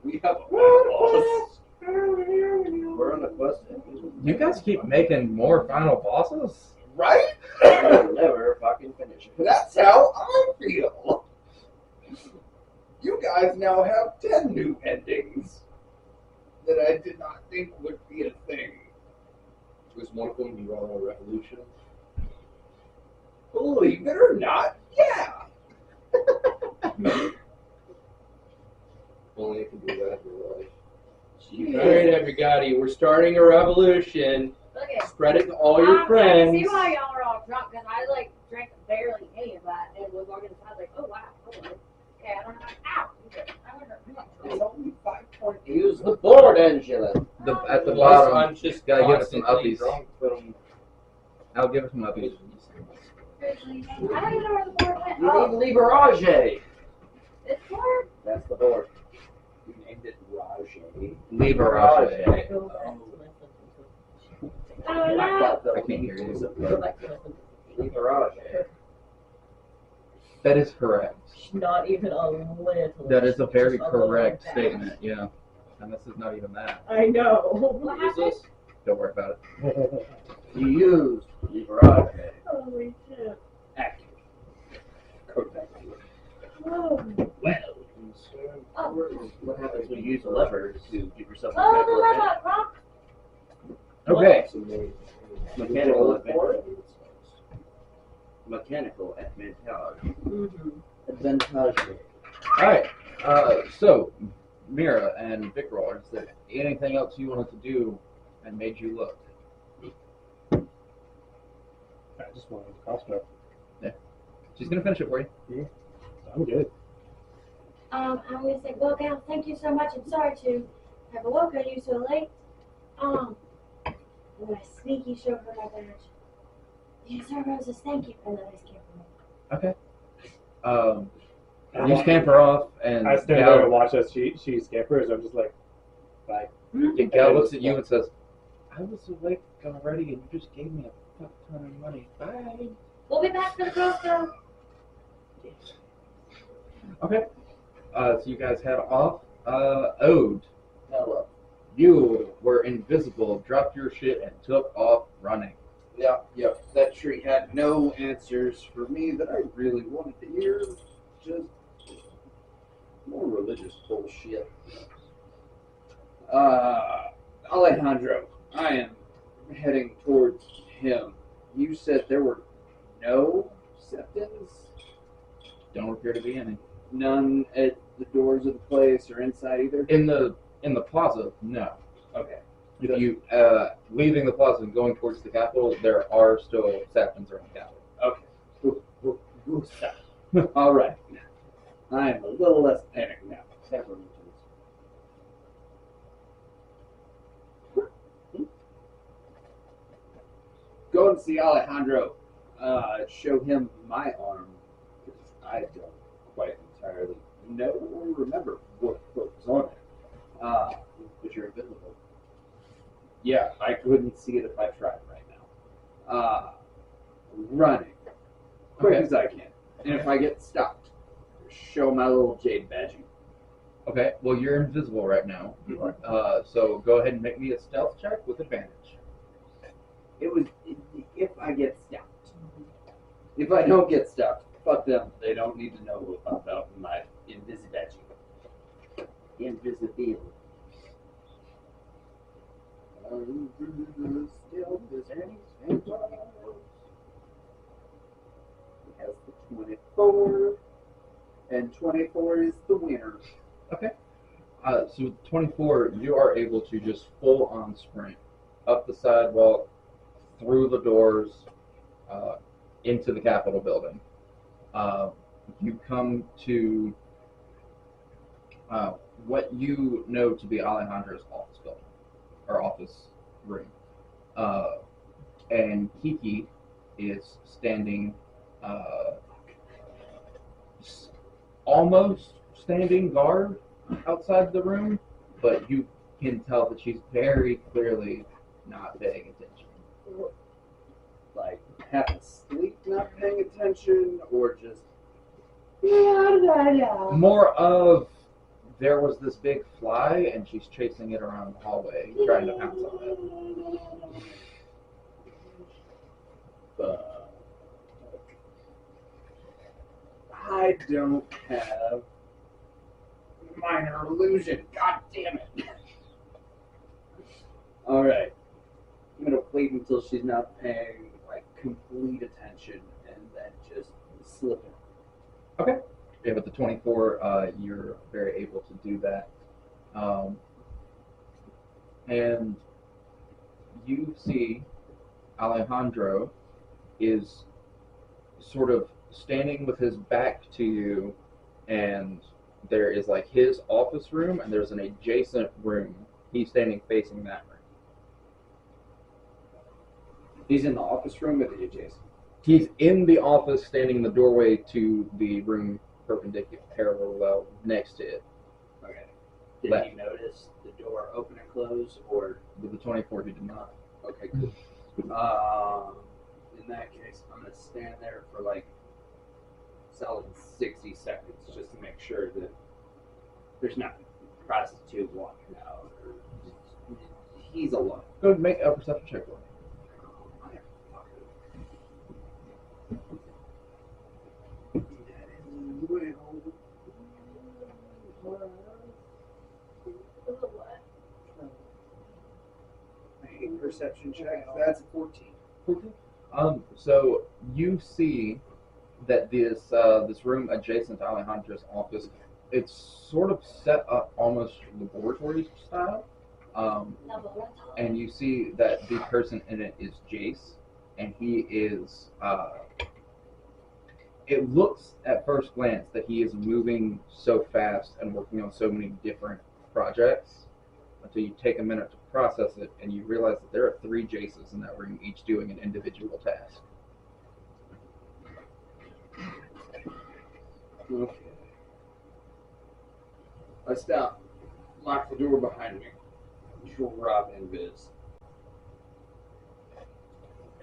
We have a boss. We're on a quest. You guys keep making more final bosses? Right? We'll never fucking finish it. That's how I feel. You guys now have 10 new endings that I did not think would be a thing. Was one of them you run a revolution? Believe it or not, yeah. Only you can do that in real life. Alright, everybody, we're starting a revolution. Look at Spread it to all your I friends. can see why y'all are all drunk because I like drank barely any of that and was walking inside like, oh wow, okay, I don't know. Ow! I wonder. It's only 5.8. Use the board, Angela. At the Unless bottom, I'm just gotta give it some constantly uppies. drunk from I'll give it some uppies. I don't even know where the board went. You Oh, need Liberage. it's board. That's the board. You named it Rajay. Liberage. Oh no. I can't hear you. Liberage. That is correct. Not even a little. That is a very Just a little correct bit. statement, yeah. And this is not even that. I know. What What is happened? this? Don't worry about it. You used Liberage. Holy shit. Active. Code back to it. Oh. Well, Oh. what happens when you use a lever to give yourself a Oh, mechanical no, no, advantage? no, no. Okay. Mechanical advantage. Mechanical advantage. Mm-hmm. Advantage. Alright. So, Mira and Victor, is there anything else you wanted to do and made you look? I just wanted to crossbow. She's gonna finish it for you. I'm good. I'm gonna say, well, gal, thank you so much. I'm sorry to have awoken you so late. I'm gonna sneaky show her my badge. Yes, sir, Roses, thank you. And then I scare her. You scamper off, and I stand there and Gal, watch as she scampers. I'm just like, bye. Gal looks at you and says, I was awake already, and you just gave me a fuck ton of money. Bye. We'll be back for the crossbow. Okay. So you guys head off. Ode, Hello. you were invisible, dropped your shit, and took off running. Yep. That tree had no answers for me that I really wanted to hear. Just more religious bullshit. Alejandro, I am heading towards him. You said there were no septons? Don't appear to be any. None at the doors of the place or inside either? In the plaza, no. Okay. If you leaving the plaza and going towards the Capitol, there are still saptons around the Capitol. Okay. All right. I am a little less panicked now. Go and see Alejandro. Show him my arm, because I don't quite entirely know or remember what was on it. But you're invisible. Yeah, I couldn't see it if I tried right now. Running. Quick Okay. as I can. And if I get stopped, show my little jade badging. Okay, well, you're invisible right now. You are. So go ahead and make me a stealth check with advantage. It was if I get stopped. If I don't get stopped, fuck them. They don't need to know about my invisibility. Invisibility. Still, is any It has the 24, and 24 is the winner. So with 24, you are able to just full on sprint up the sidewalk, through the doors, into the Capitol building. You come to what you know to be Alejandro's office building, or office room. And Kiki is standing, almost standing guard outside the room, but you can tell that she's very clearly not paying attention. Like half asleep, not paying attention, or just More of, there was this big fly and she's chasing it around the hallway, trying to pounce on it. I don't have minor illusion. God damn it. Alright. I'm gonna wait until she's not paying like complete attention and then just slip it. Yeah, with the 24, you're very able to do that. And you see Alejandro is sort of standing with his back to you, and there is like his office room, and there's an adjacent room. He's standing facing that room. He's in the office room or the adjacent? He's in the office, standing in the doorway to the room perpendicular, parallel next to it. Okay. Did Left. he notice the door open and close, or? With the 24, he did not. Okay, good. In that case, I'm gonna stand there for like solid 60 seconds just to make sure that there's not a prostitute walking out. Or he's alone. Go ahead and make a perception check for me. I hate perception checks. That's a 14. So you see that this room adjacent to Alejandro's office, it's sort of set up almost laboratory style. And you see that the person in it is Jace, and he is. It looks at first glance that he is moving so fast and working on so many different projects until you take a minute to process it, and you realize that there are 3 Jaces in that room, each doing an individual task. Okay. I stop, lock the door behind me, drop invis,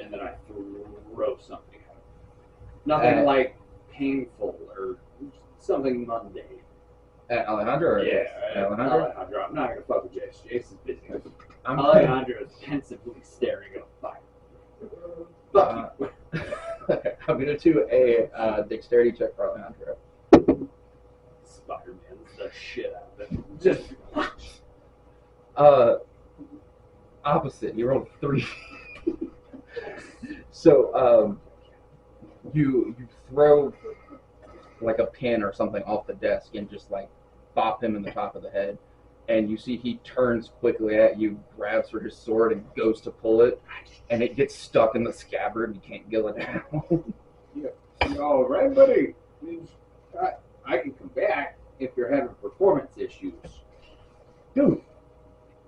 and then I throw something at him. Nothing like painful or something mundane. At Alejandro? Or Yeah, Alejandro? Alejandro. I'm not gonna fuck with Jace. Jace is busy. I'm Alejandro is pensively staring at a fire. Fuck you. I'm going to do a dexterity check for Alejandro. Spider-Man's the shit out of it. Just Opposite. You rolled 3. So you throw like a pin or something off the desk and just like bop him in the top of the head, and you see he turns quickly at you, grabs for his sword and goes to pull it, and it gets stuck in the scabbard and you can't get it down. all right, buddy. I can come back if you're having performance issues. Dude,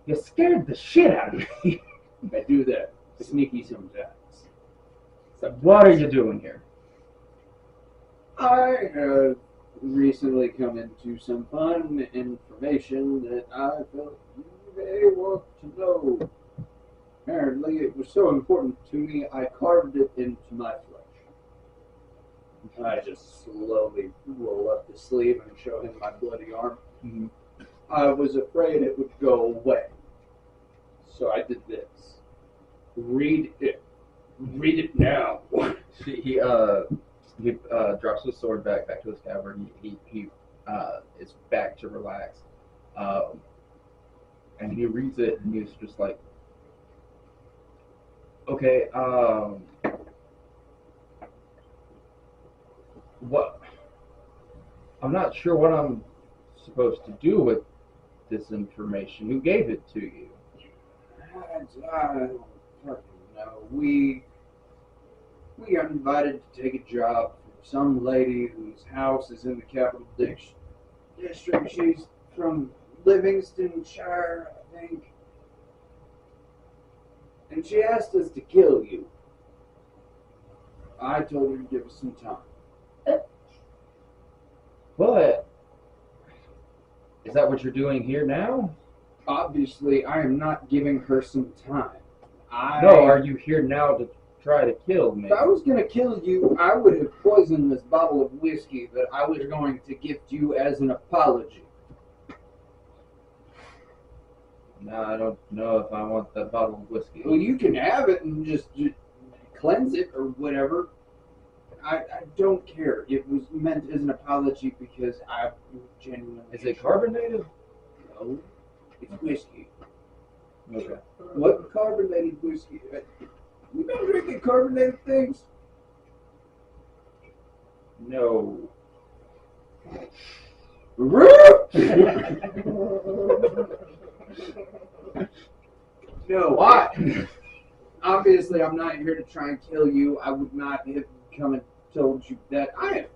you scared the shit out of me. I do that sneaky sometimes. What are you doing here? I have recently come into some fun information that I felt you may want to know. Apparently, it was so important to me, I carved it into my flesh. I just slowly roll up the sleeve and show him my bloody arm. Mm-hmm. I was afraid it would go away. So I did this. Read it. Read it now. He drops his sword back to his scabbard. He is back to relax, and he reads it, and he's just like, okay, what? I'm not sure what I'm supposed to do with this information. Who gave it to you? I don't fucking know. We got invited to take a job from some lady whose house is in the capital district. She's from Livingstonshire, I think. And she asked us to kill you. I told her to give us some time. But is that what you're doing here now? Obviously, I am not giving her some time. No, are you here now to try to kill me? If I was going to kill you, I would have poisoned this bottle of whiskey that I was going to gift you as an apology. No, I don't know if I want that bottle of whiskey. Well, you can have it and just cleanse it or whatever. I don't care. It was meant as an apology because I genuinely... Is it carbonated? No. It's whiskey. Okay. What carbonated whiskey? You been drinking carbonated things? No. No. Why? Obviously, I'm not here to try and kill you. I would not have come and told you that. I'm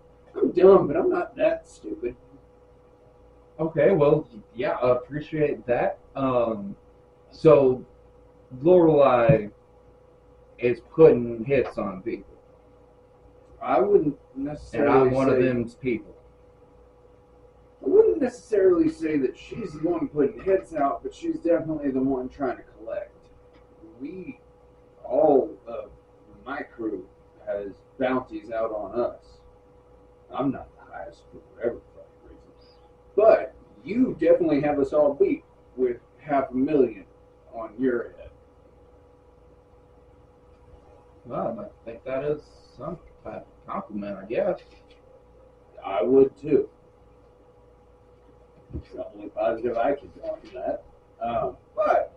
dumb, but I'm not that stupid. Okay, well, yeah, I appreciate that. So Lorelei is putting hits on people, I wouldn't and necessarily I'm one of say- them's people. I wouldn't necessarily say that she's the one putting hits out, but she's definitely the one trying to collect. All of my crew has bounties out on us. I'm not the highest for whatever fucking reason. But you definitely have us all beat with $500,000 on your head. Well, I think that is some type of compliment, I guess. I would too. It's the only positive I can draw from that. But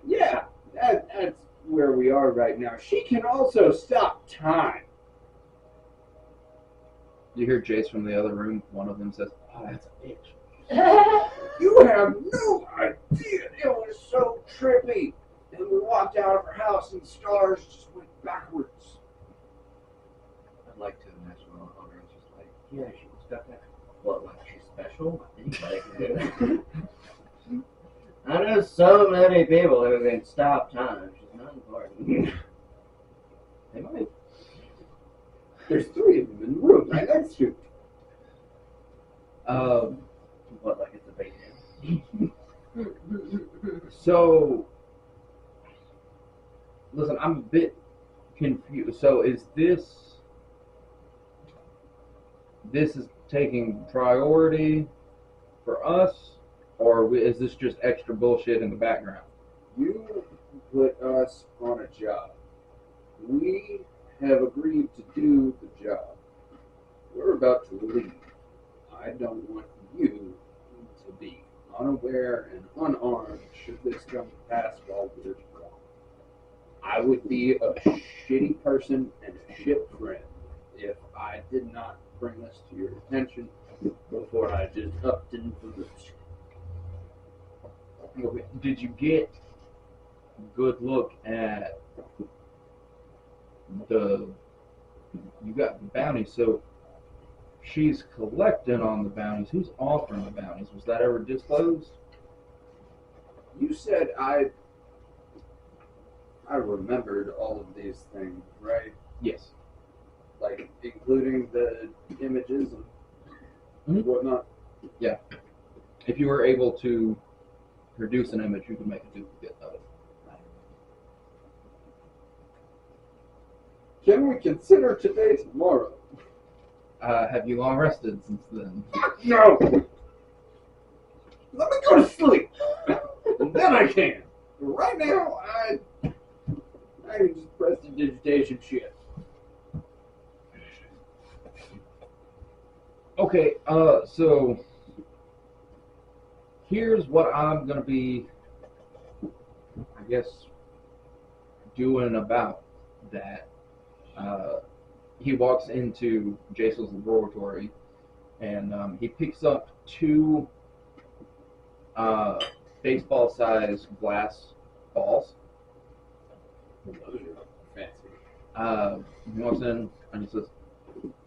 yeah, that's where we are right now. She can also stop time. You hear Jace from the other room. One of them says, "Oh, that's a bitch." You have no idea. It was so trippy. And we walked out of her house and stars just went backwards. I'd like to imagine Owlwife's just like, yeah, she was got that. What, like she's special? I think like. I know so many people who can stop time. She's not important. They might. There's 3 of them in the room right next to you. What, like it's a big deal? So, listen, I'm a bit confused. So, is this is taking priority for us, or is this just extra bullshit in the background? You put us on a job. We have agreed to do the job. We're about to leave. I don't want you to be unaware and unarmed should this come to pass while we're gone. I would be a shitty person and a shit friend if I did not bring this to your attention before I just upped and boost. Okay, did you get a good look at you got the bounty, so she's collecting on the bounties. Who's offering the bounties? Was that ever disclosed? You said I remembered all of these things, right? Yes. Like including the images and whatnot. Yeah. If you were able to produce an image, you could make a duplicate of it. Can we consider today tomorrow? Have you long rested since then? No! go to sleep. And then I can. Right now, I can just press the digitation shit. Okay, so here's what I'm gonna be, I guess, doing about that. He walks into Jason's laboratory and he picks up two baseball-sized glass balls. Those are fancy. He walks in and he says,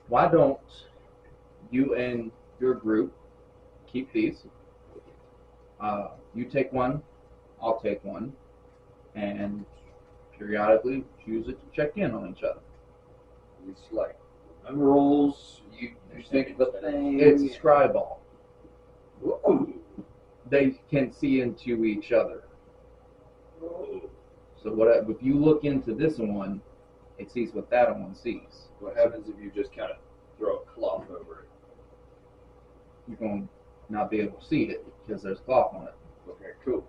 "Why don't you and your group keep these? You take one, I'll take one, and periodically use it to check in on each other." It's like rolls. You think of the thing. It's a scry ball. Ooh. They can see into each other. Ooh. So if you look into this one, it sees what that one sees. What happens if you just kind of throw a cloth over it? You're going to not be able to see it because there's cloth on it. Okay, cool.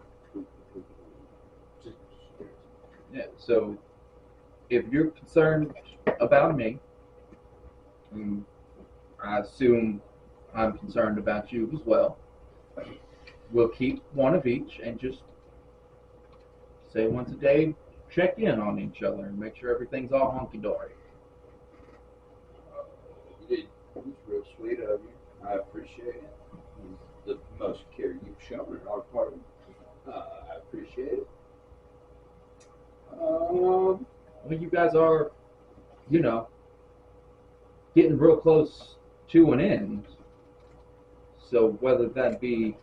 Yeah. So if you're concerned about me, I assume I'm concerned about you as well. We'll keep one of each and just say once a day, check in on each other and make sure everything's all hunky-dory. It's real sweet of you. I appreciate it. The most care you've shown in our part. I appreciate it. Well, you guys are, getting real close to an end. So whether that be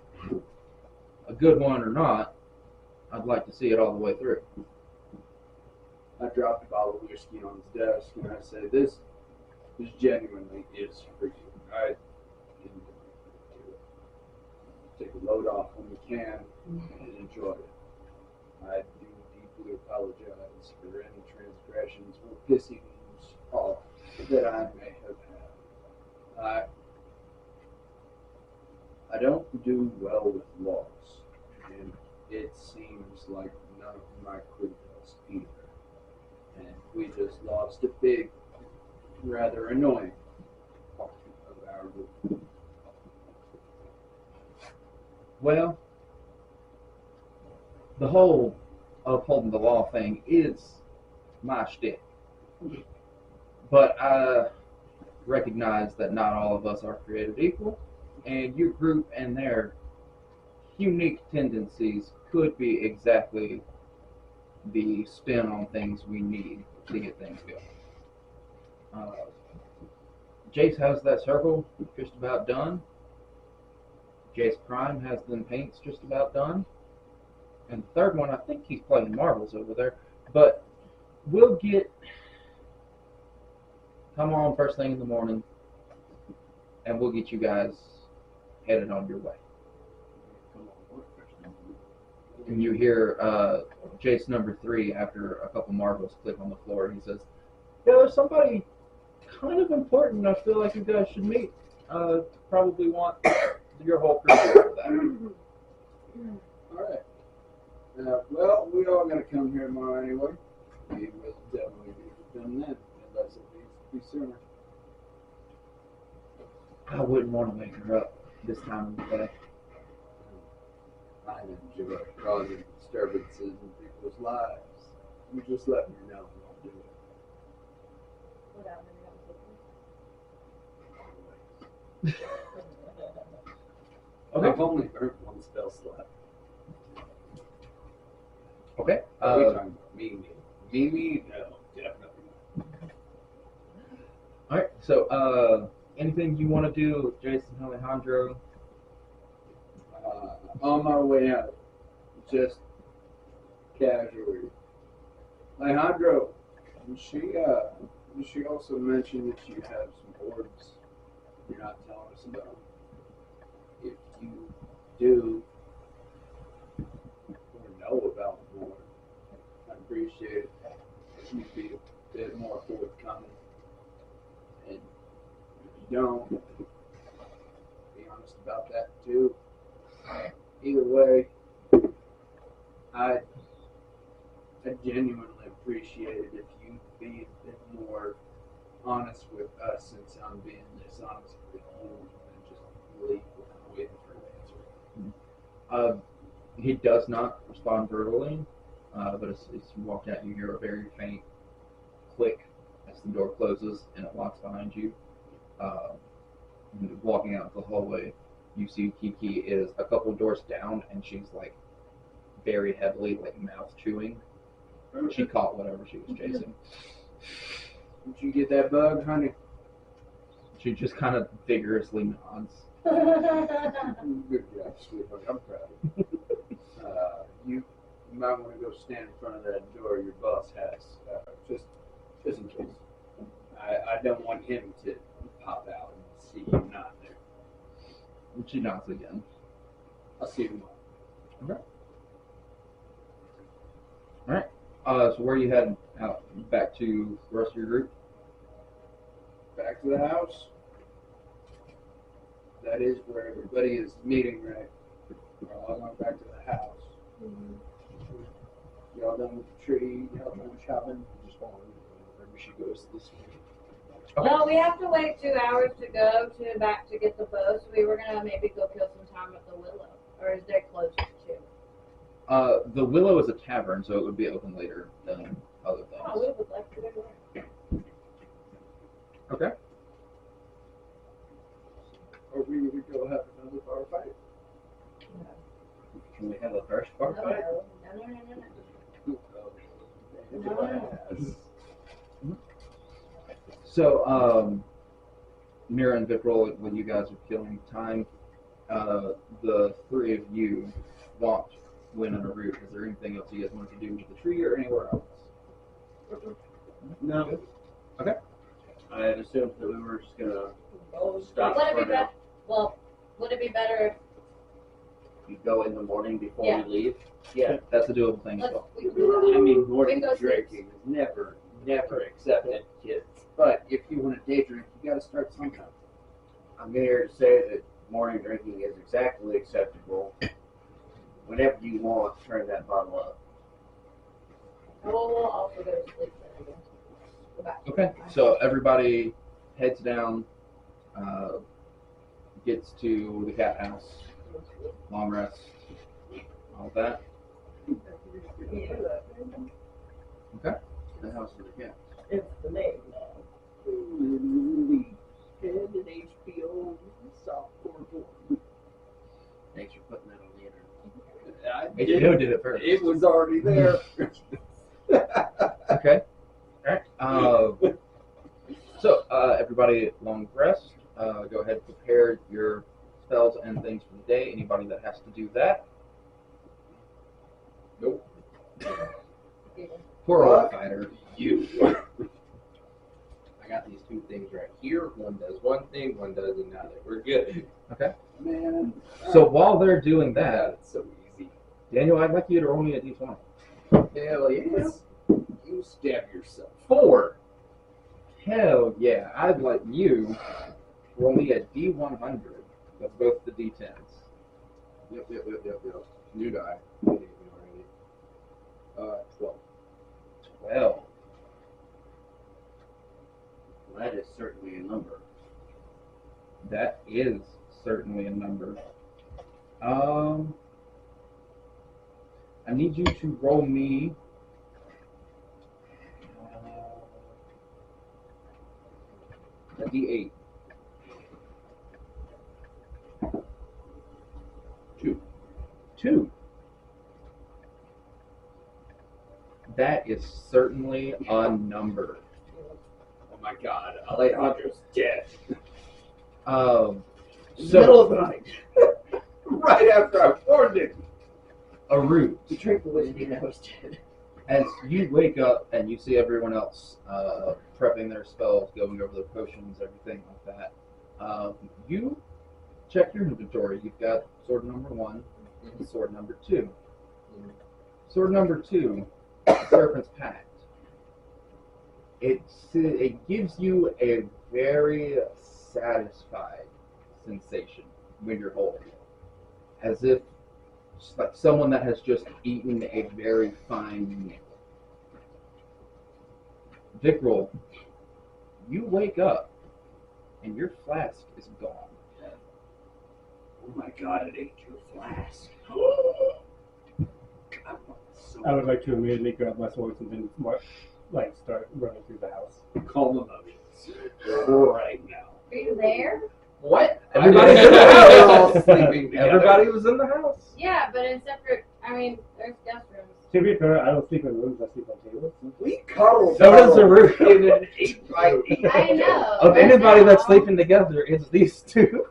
a good one or not, I'd like to see it all the way through. I dropped a bottle of whiskey on his desk and I say, this genuinely is for you. I take a load off when we can and enjoy it. I do deeply apologize for any transgressions or pissings off that I may have had. I don't do well with loss, and it seems like none of my crew does either. And we just lost a big, rather annoying part of our group. Well, the whole upholding the law thing is my shtick. But I recognize that not all of us are created equal, and your group and their unique tendencies could be exactly the spin on things we need to get things going. Jace has that circle just about done. Jace Prime has them paints just about done. And the third one, I think he's playing marbles over there. But we'll come on first thing in the morning, and we'll get you guys headed on your way. And you hear Jace number 3 after a couple marbles click on the floor. He says, "Yeah, there's somebody kind of important I feel like you guys should meet. Probably want your whole crew here for that." All right. Well, we all got to come here tomorrow anyway. We will definitely be done then, unless it needs to be sooner. I wouldn't want to wake her up this time of the day. I enjoy causing disturbances in people's lives. You just let me know and I'll do it. Without Okay. I've only earned one spell slot. Okay. Are we talking about Mimi? Mimi? No, definitely not. All right. So, anything you want to do, Jason, Alejandro? On my way out, just casually. Alejandro, did she also mention that you have some orbs you're not telling us about? If you do or know about more, I appreciate it. If you'd be a bit more forthcoming. And if you don't, be honest about that too. Either way, I genuinely appreciate it if you be a bit more honest with us, since I'm being dishonest with you, and just leave without waiting for an answer. He does not respond verbally, but as you walk out, you hear a very faint click as the door closes and it locks behind you. Walking out the hallway, you see Kiki is a couple doors down, and she's like very heavily like mouth chewing. She caught whatever she was chasing. Did you get that bug, honey? She just kind of vigorously nods. Good job, sweetheart. I'm proud of you. You might want to go stand in front of that door your boss has, just in case. I don't want him to pop out and see you not there. And she nods again. I'll see you tomorrow. Okay. Alright. So where are you heading out? Back to the rest of your group? Back to the house. That is where everybody is meeting, right? We're all going back to the house. Y'all done with the tree? Y'all done shopping? Just following wherever she goes this way. No, we have to wait 2 hours to go back to get the bow, so we were gonna maybe go kill some time at the Willow. Or is there closer to? The Willow is a tavern, so it would be open later than other things. Oh, we would like to go there. Okay. Or we would go have another bar fight? Can we have a first bar No, fight? no. So, Mira and Viprol, when you guys are killing time, the three of you walked Win on a route. Is there anything else you guys want to do with the tree or anywhere else? No. Okay. I had assumed that we were just gonna stop Would it for be now. better? Well, would it be better You go in the morning before Yeah. we leave. Yeah. That's a doable thing if as well. we can do that? I mean, We morning can go sleep. drinking is never accepted, kids. But if you want to day drink, you got to start sometime. I'm here to say that morning drinking is exactly acceptable. Whenever you want, turn that bottle up. We'll also go to sleep then, I guess. Go back. Okay. So everybody heads down, gets to the cat house, long rest, all of that. Okay. The house of the cat. It's the name now. Head and HBO softcore porn. Thanks for putting that on the internet. HBO did it first. It was already there. Okay. All right. So everybody, long rest. Go ahead and prepare your spells and things for the day. Anybody that has to do that. Nope. Poor old fighter. You. I got these two things right here. One does one thing, one does another. We're good. Okay. Man. So while they're doing that, That's so easy. Daniel, I'd like you to roll me a d20. Hell yes. You stab yourself. 4. Hell yeah. I'd like you to roll me a d100 of both the d10s. Yep. New die. You gave me already. 12. 12. Well, that is certainly a number. That is certainly a number. I need you to roll me a d8. 2. That is certainly a number. Oh my god. Alejandro's dead. So Middle of the night. Right after I warned him. a root. To drink the whiskey that was dead. As you wake up and you see everyone else prepping their spells, going over their potions, everything like that, you check your inventory. You've got sword number 1 and sword number 2. Sword number 2, Serpent's Pact. It gives you a very satisfied sensation when you're holding it, as if Just like someone that has just eaten a very fine meal. Vickrol, you wake up and your flask is gone. Oh my god, it ate your flask. I would like to immediately grab my swords and then start running through the house. Calm emotions. Right now. Are you there? What? Everybody's in the house. We're all sleeping together. Everybody was in the house. Yeah, but in separate. I mean, there's guest rooms. To be fair, I don't sleep in rooms, I sleep on tables. We cuddle. So does the room. In an 8x8. I know. Of right anybody now. that's sleeping together, it's these two.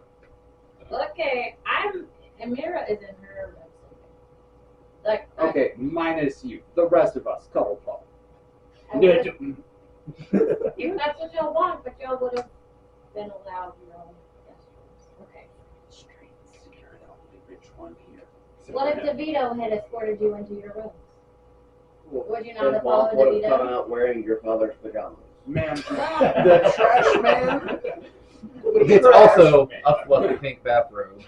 Okay, Amira is in her room. Like, Okay, minus you. The rest of us, cuddle puddle. if that's what y'all want, but y'all would have been allowed your own guest rooms. Okay. You're the only rich one here. What if DeVito had escorted you into your rooms? Would you not Then have Womp followed would have come DeVito? out wearing your father's pajamas. Man, No. the trash man. It's also a fluffy pink bathrobe.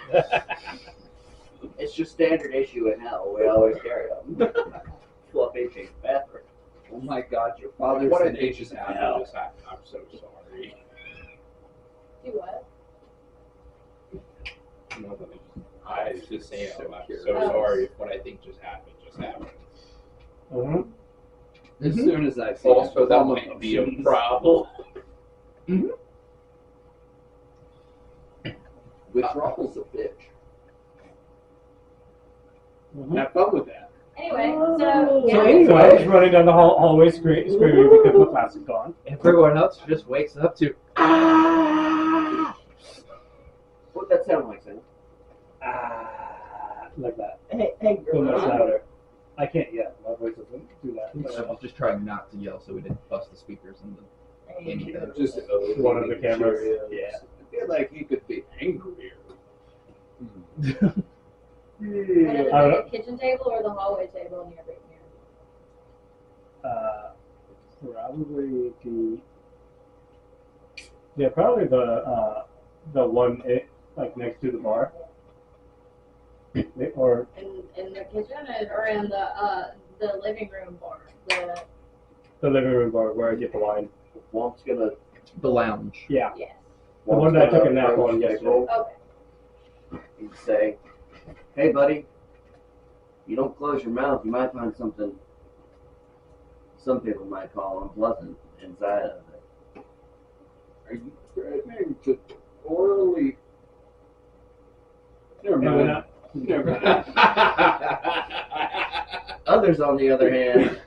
It's just standard issue in hell. We always carry them. Fluffy pink bathroom. Oh my god, your father's What an did just happen? hell. Just happened. I'm so sorry. Do what? I was just saying, So I'm curious. so sorry if what I think just happened just happened. Mm-hmm. As soon as I see Also, that calm might be a emotions. problem. Withdrawal's a bitch. Mm-hmm. Have fun with that. Anyway, So yeah. anyway, I was running down the hallway screaming because my class is gone. Everyone else just wakes up to What'd that sound like, Sam? Like that. Hey, Go much girl. louder. I can't yet. My voice doesn't do that. I was just trying not to yell so we didn't bust the speakers in the anything. Just One of the cameras. Yeah. I feel like he could be angrier. What is it, the kitchen table or the hallway table in your room here? Probably probably the one like next to the bar. Or In the kitchen or in the living room bar? the living room bar where I get the wine. Womp's gonna. The lounge. Yeah. Yes. The one that I took a Womp's nap gonna on approach yesterday. Pickle Okay. and say, "Hey, buddy, you don't close your mouth, you might find something. Some people might call unpleasant inside of it." Are you threatening to orally? Never And when mind. Never mind. Others, on the other hand,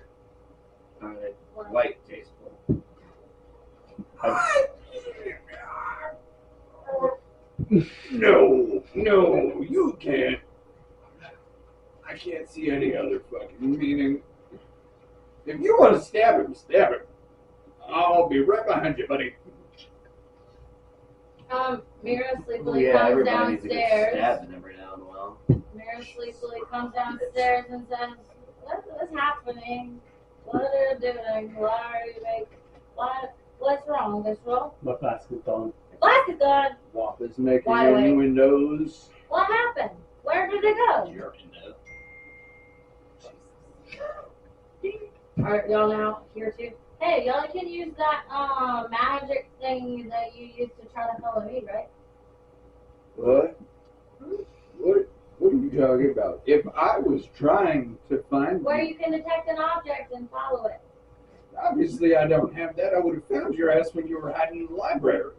are quite tasteful. No, you can't. I can't see any other fucking meaning. If you want to stab him, stab him. I'll be right behind you, buddy. Mira sleepily Yeah, comes everybody needs to get downstairs. stabbed every now and a while. Mira sleepily comes downstairs and says, "What is happening? What are you doing? Why are you making? What's wrong, Vickrol? My flask is gone. Flask is gone. Wop is making Wide awake. innuendos. What happened? Where did it go? You're in Are y'all now here too? Hey, y'all can use that magic thing that you used to try to follow me, right? What? What are you talking about? If I was trying to find Where you, you can detect an object and follow it. obviously I don't have that. I would have found your ass when you were hiding in the library.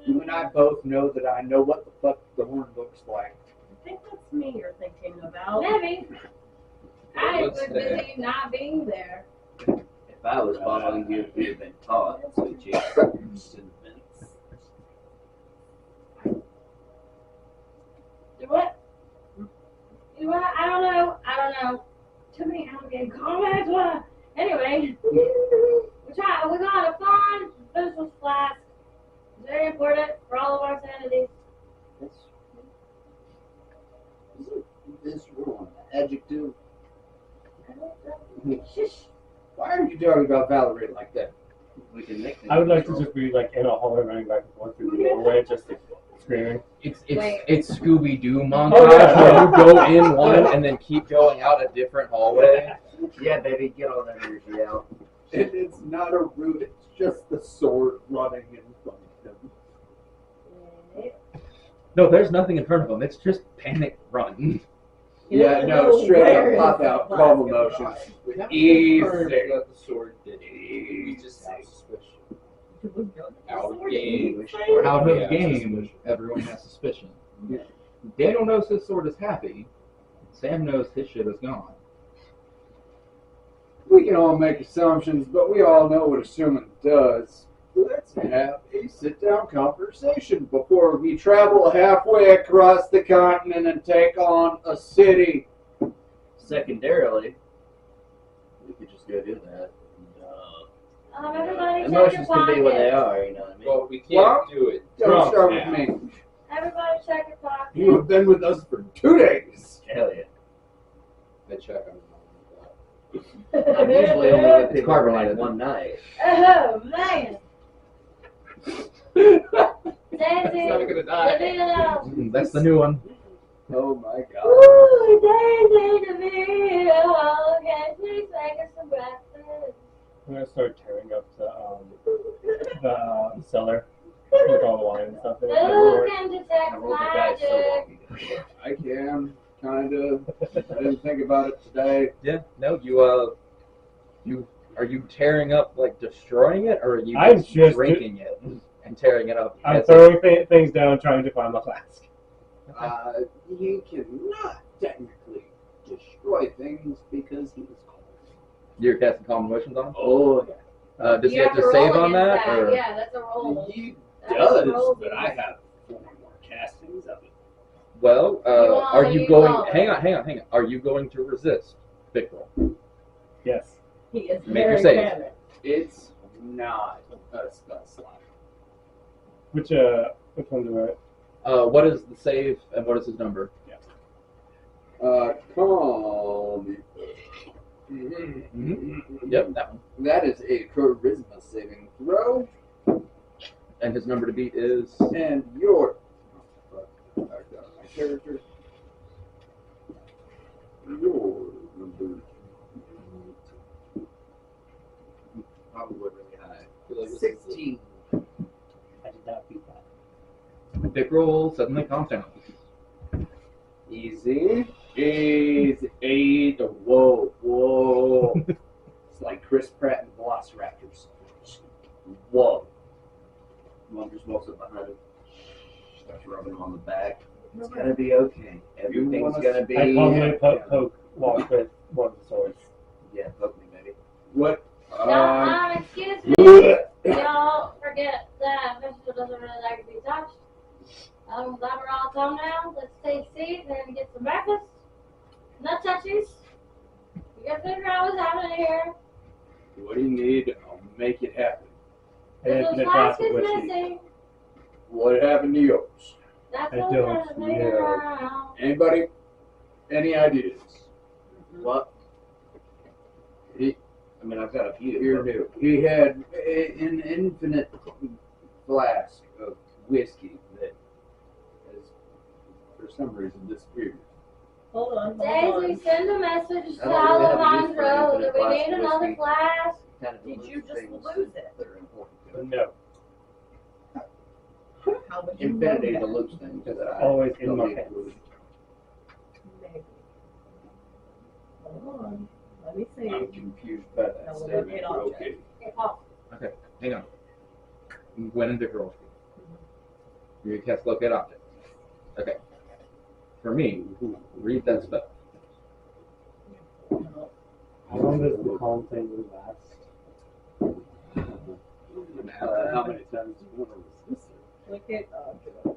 You and I both know that I know what the fuck the horn looks like. I think that's me you're thinking about. Maybe. I was What's busy not being there. If I was following you, you'd have been taught, sweet cheek. Do what? Do what? I don't know. Too many out-of-game comments. What? Anyway, we got a fun business class. It's very important for all of our sanities. Isn't this wrong? Adjective. Shush. Why are you talking about Valerie like that? We can make I would like to just be like in a hallway running back and forth through the doorway, just Screaming. It's Scooby Doo montage Oh, yeah. where you go in one and then keep going out a different hallway. Yeah, baby, get all that energy out. It's not a root, it's just the sword running in front of him. No, there's nothing in front of them. It's just panic run. Yeah, no, straight up pop out, calm emotions. Easy. That the sword did it. We just have suspicion. Out of game. Out of Yeah, game, suspicion. everyone has suspicion. Yeah. Daniel knows his sword is happy. Sam knows his shit is gone. We can all make assumptions, but we all know what assuming does. Let's have a sit-down conversation before we travel halfway across the continent and take on a city. Secondarily, we could just go do that. Everybody check Emotions your can be what they pockets. are, you know what I mean? Well, we can't Well, do it. Don't drunk start now. with me. Everybody check your pockets. You have been with us for 2 days. Hell yeah. I check on I'm usually only with people for like Carbonated. one night. Oh man. Daisy, It's not gonna die. leave me alone. That's the new one. Oh my god. Ooh, Daisy DeVito, can you please make us some breakfast? I'm gonna start tearing up the cellar with all the wine and stuff in it. Who can I detect rolled the dice so magic? long. I can, kind of. I didn't think about it today. Yeah, no, are you tearing up, like destroying it, or are you I'm just just- drinking it and tearing it up? I'm as throwing things down, trying to find my flask. You cannot technically destroy things because he was cold. You're casting calm emotions on him? Oh, Does he You have to roll save on against that? Or? Yeah, that's a roll. he That's a does, roll. but I have 4 more castings of it. Well, won't, are you you going? won't. Hang on. Are you going to resist Victor? Yes. He is Make your very save. panicked. It's not a spell slot. Which one do What is the save and what is his number? Calm. Yep, that one. That is a charisma saving throw, And his number to beat is. and your. I got my character. Your number. Probably really high. 16. I did not beat that. Dick roll suddenly calms down. Easy. Easy. 8. Whoa. It's like Chris Pratt and Velociraptors. Whoa. Mom just walks up behind him, starts rubbing him on the back. It's gonna be okay. Everything's gonna be. I calmly poke Walk with one of the swords. Yeah, poke me, baby. What? Excuse me. Y'all forget that Mr. doesn't really like to be touched. Glad we're all calm now. Let's take a seat and get some breakfast. No touchies. We gotta figure out what's happening here. What do you need? I'll make it happen. And This the flask glass of is whiskey. missing. What happened to yours? That's I what we're trying don't to figure know. out. Anybody? Any ideas? What? He, I mean, I've got a few. you're but- new. He had an infinite flask of whiskey that has, for some reason, disappeared. Hold on. Daisy, send a message to I don't really have a use for Alejandro infinite that we flask need of another whiskey. flask. Kind of Did lose you just things lose it? that are important to it. No, How would you Infinity know to that? lose things. it's that I always in don't my need. pants. Maybe. Hold on. Let me see. I'm confused by that Now we'll statement. locate but object. Okay. Okay, Paul. Hang on. Gwen and Victor roll. You cast locate object. Okay. For me, read that spell. how long does the calm thing last? How many times do you want to resist it? Locate object.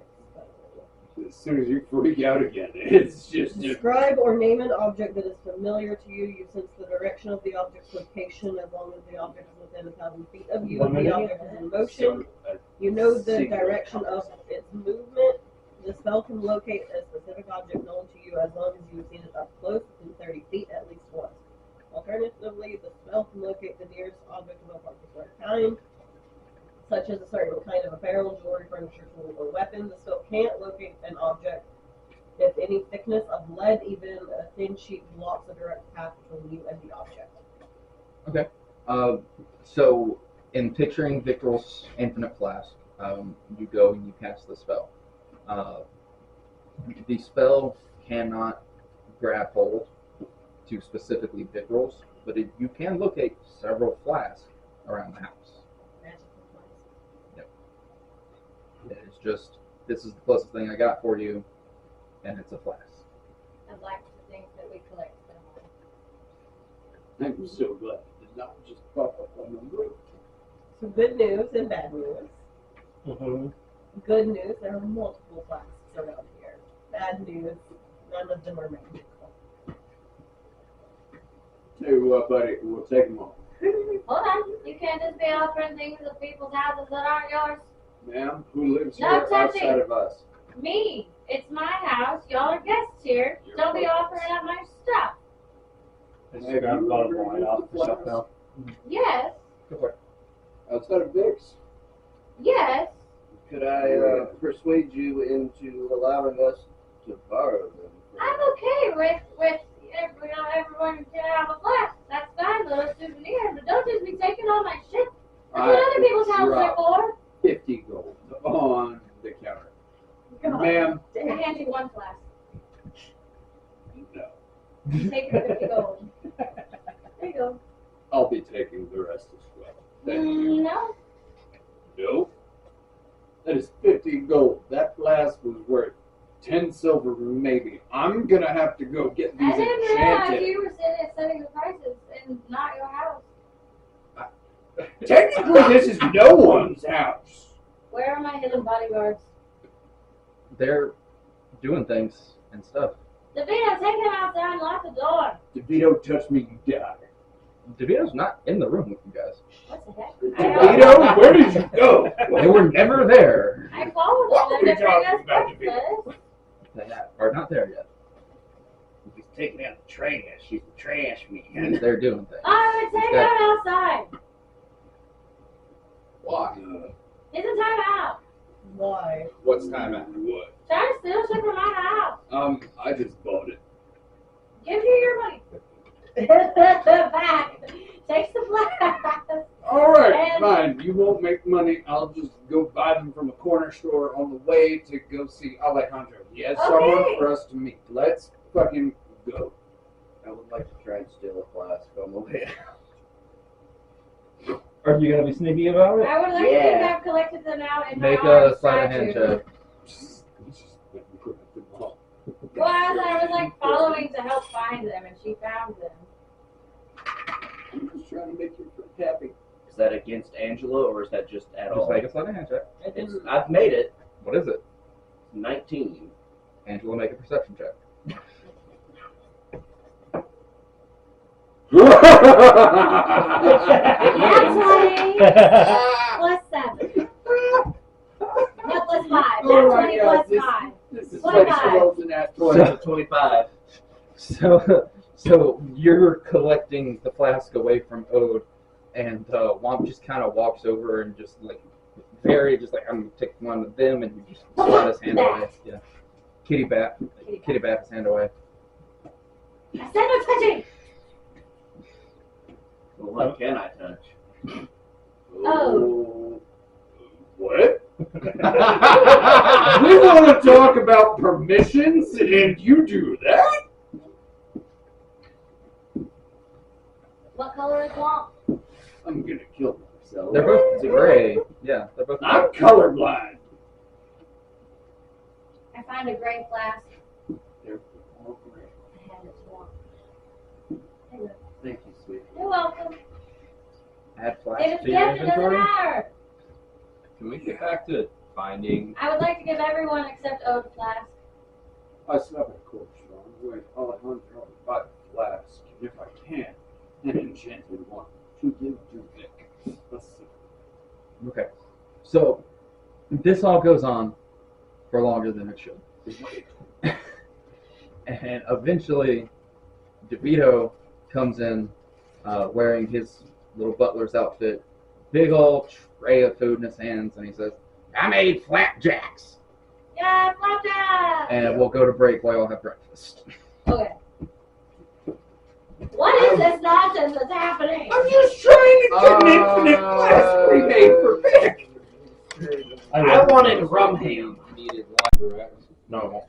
As soon as you freak out again, it's just Describe or name an object that is familiar to you. You sense the direction of the object's location as long as the object is within 1,000 feet of you. The object is in motion. You know the direction of its movement. The spell can locate a specific object known to you as long as you have seen it up close within 30 feet at least once. Alternatively, the spell can locate the nearest object of a particular kind. such as a certain kind of apparel, jewelry, furniture, tool, or weapon. The scope can't locate an object if any thickness of lead, even a thin sheet, blocks a direct path between you and the object. Okay. So, in picturing Victor's infinite flask, you go and you cast the spell. The spell cannot grab hold to specifically Victor's, but you can locate several flasks around the house. Yep. It's just, this is the closest thing I got for you, and it's a flask. I'd like to think that we collect them all. I'm so glad it did not just pop up on the roof. So good news and bad news. Mm-hmm. Good news, there are multiple flasks around here. Bad news, none of them are magical. Tell you what, buddy, we'll take them all. Hold on. You can't just be offering things at people's houses that aren't yours. Ma'am, who lives No here touching. outside of us? Me. It's my house. Y'all are guests here. You're Don't be folks. offering up my stuff. I just got a bottle of wine off the shelf now. Yes. Outside of Vic's? Yes. Could I persuade you into allowing us to borrow them? I'm okay with everyone can have a flask. That's fine, little souvenir. But don't just be taking all my shit. That's what other people's houses are for. 50 gold on the counter. God. Ma'am, I hand you one flask. no. Take your 50 gold. There you go. I'll be taking the rest as well. Thank you. No. No. That is 50 gold. That flask was worth 10 silver, maybe. I'm gonna have to go get these I didn't realize enchanted. you were setting the prices and not your house. Technically, this is no one's house. Where are my hidden bodyguards? They're doing things and stuff. DeVito, take him outside and lock the door. If you don't touch me, you die. DeVito's not in the room with you guys. What the heck? DeVito, where did you go? They were never there. I followed What them were you to bring us talking about, breakfast. They are not there yet. He's taking out the trash. He's the trash man. They're doing things. Oh, take him outside. Why? It's a time out. Why? What's time at? What? Trying to steal shit from my house. I just bought it. Give you your money. Back. Takes the flask. All right, And- fine. You won't make money. I'll just go buy them from a corner store on the way to go see Alejandro. He has someone Okay. for us to meet. Let's fucking go. I would like to try and steal a flask on the way out. Are you gonna be sneaky about it? I would like to think Yeah. I've collected them out in Make my a arms. sleight of Try hand to. check. Well, I was like following to help find them, and she found them. I'm just trying to make your friend happy. Is that against Angela or is that just at Just all? make a sleight of hand check. I didn't. I've made it. What is it? 19. Angela, make a perception check. That's 20 plus 7. No, plus 5. That's 20 plus 5. This is What like about? she rolls an at 20. So 25. So you're collecting the flask away from Ode, and Womp just kind of walks over and just like I'm gonna take one of them, and you just slide his hand away. Yeah, kitty bat his hand away. I said no touching. Well, what can I touch? Oh. What? We want to talk about permissions, and you do that? What color is Womp? I'm gonna kill myself. They're both gray. Yeah, they're both. I'm colorblind. I find a gray flask. They're all gray. I hand it to Womp. Thank you, sweet. You're welcome. Add If flask it's to your gift, it doesn't inventory. matter. Can we get back to finding? I would like to give everyone except Ode a flask. I slept at court, so I'm going Alejandro to buy the flask, and if I can, an enchanted one to give to Vic. Let's see. Okay, so this all goes on for longer than it should, and eventually, DeVito comes in wearing his little butler's outfit, big old tray of food in his hands, and he says, "I made flapjacks." Yeah, flapjack! And we'll go to break while y'all have breakfast. Okay. What is this nonsense that's happening? I'm just trying to get an infinite quest remade for Vic. I wanted rum ham. Needed correct? No.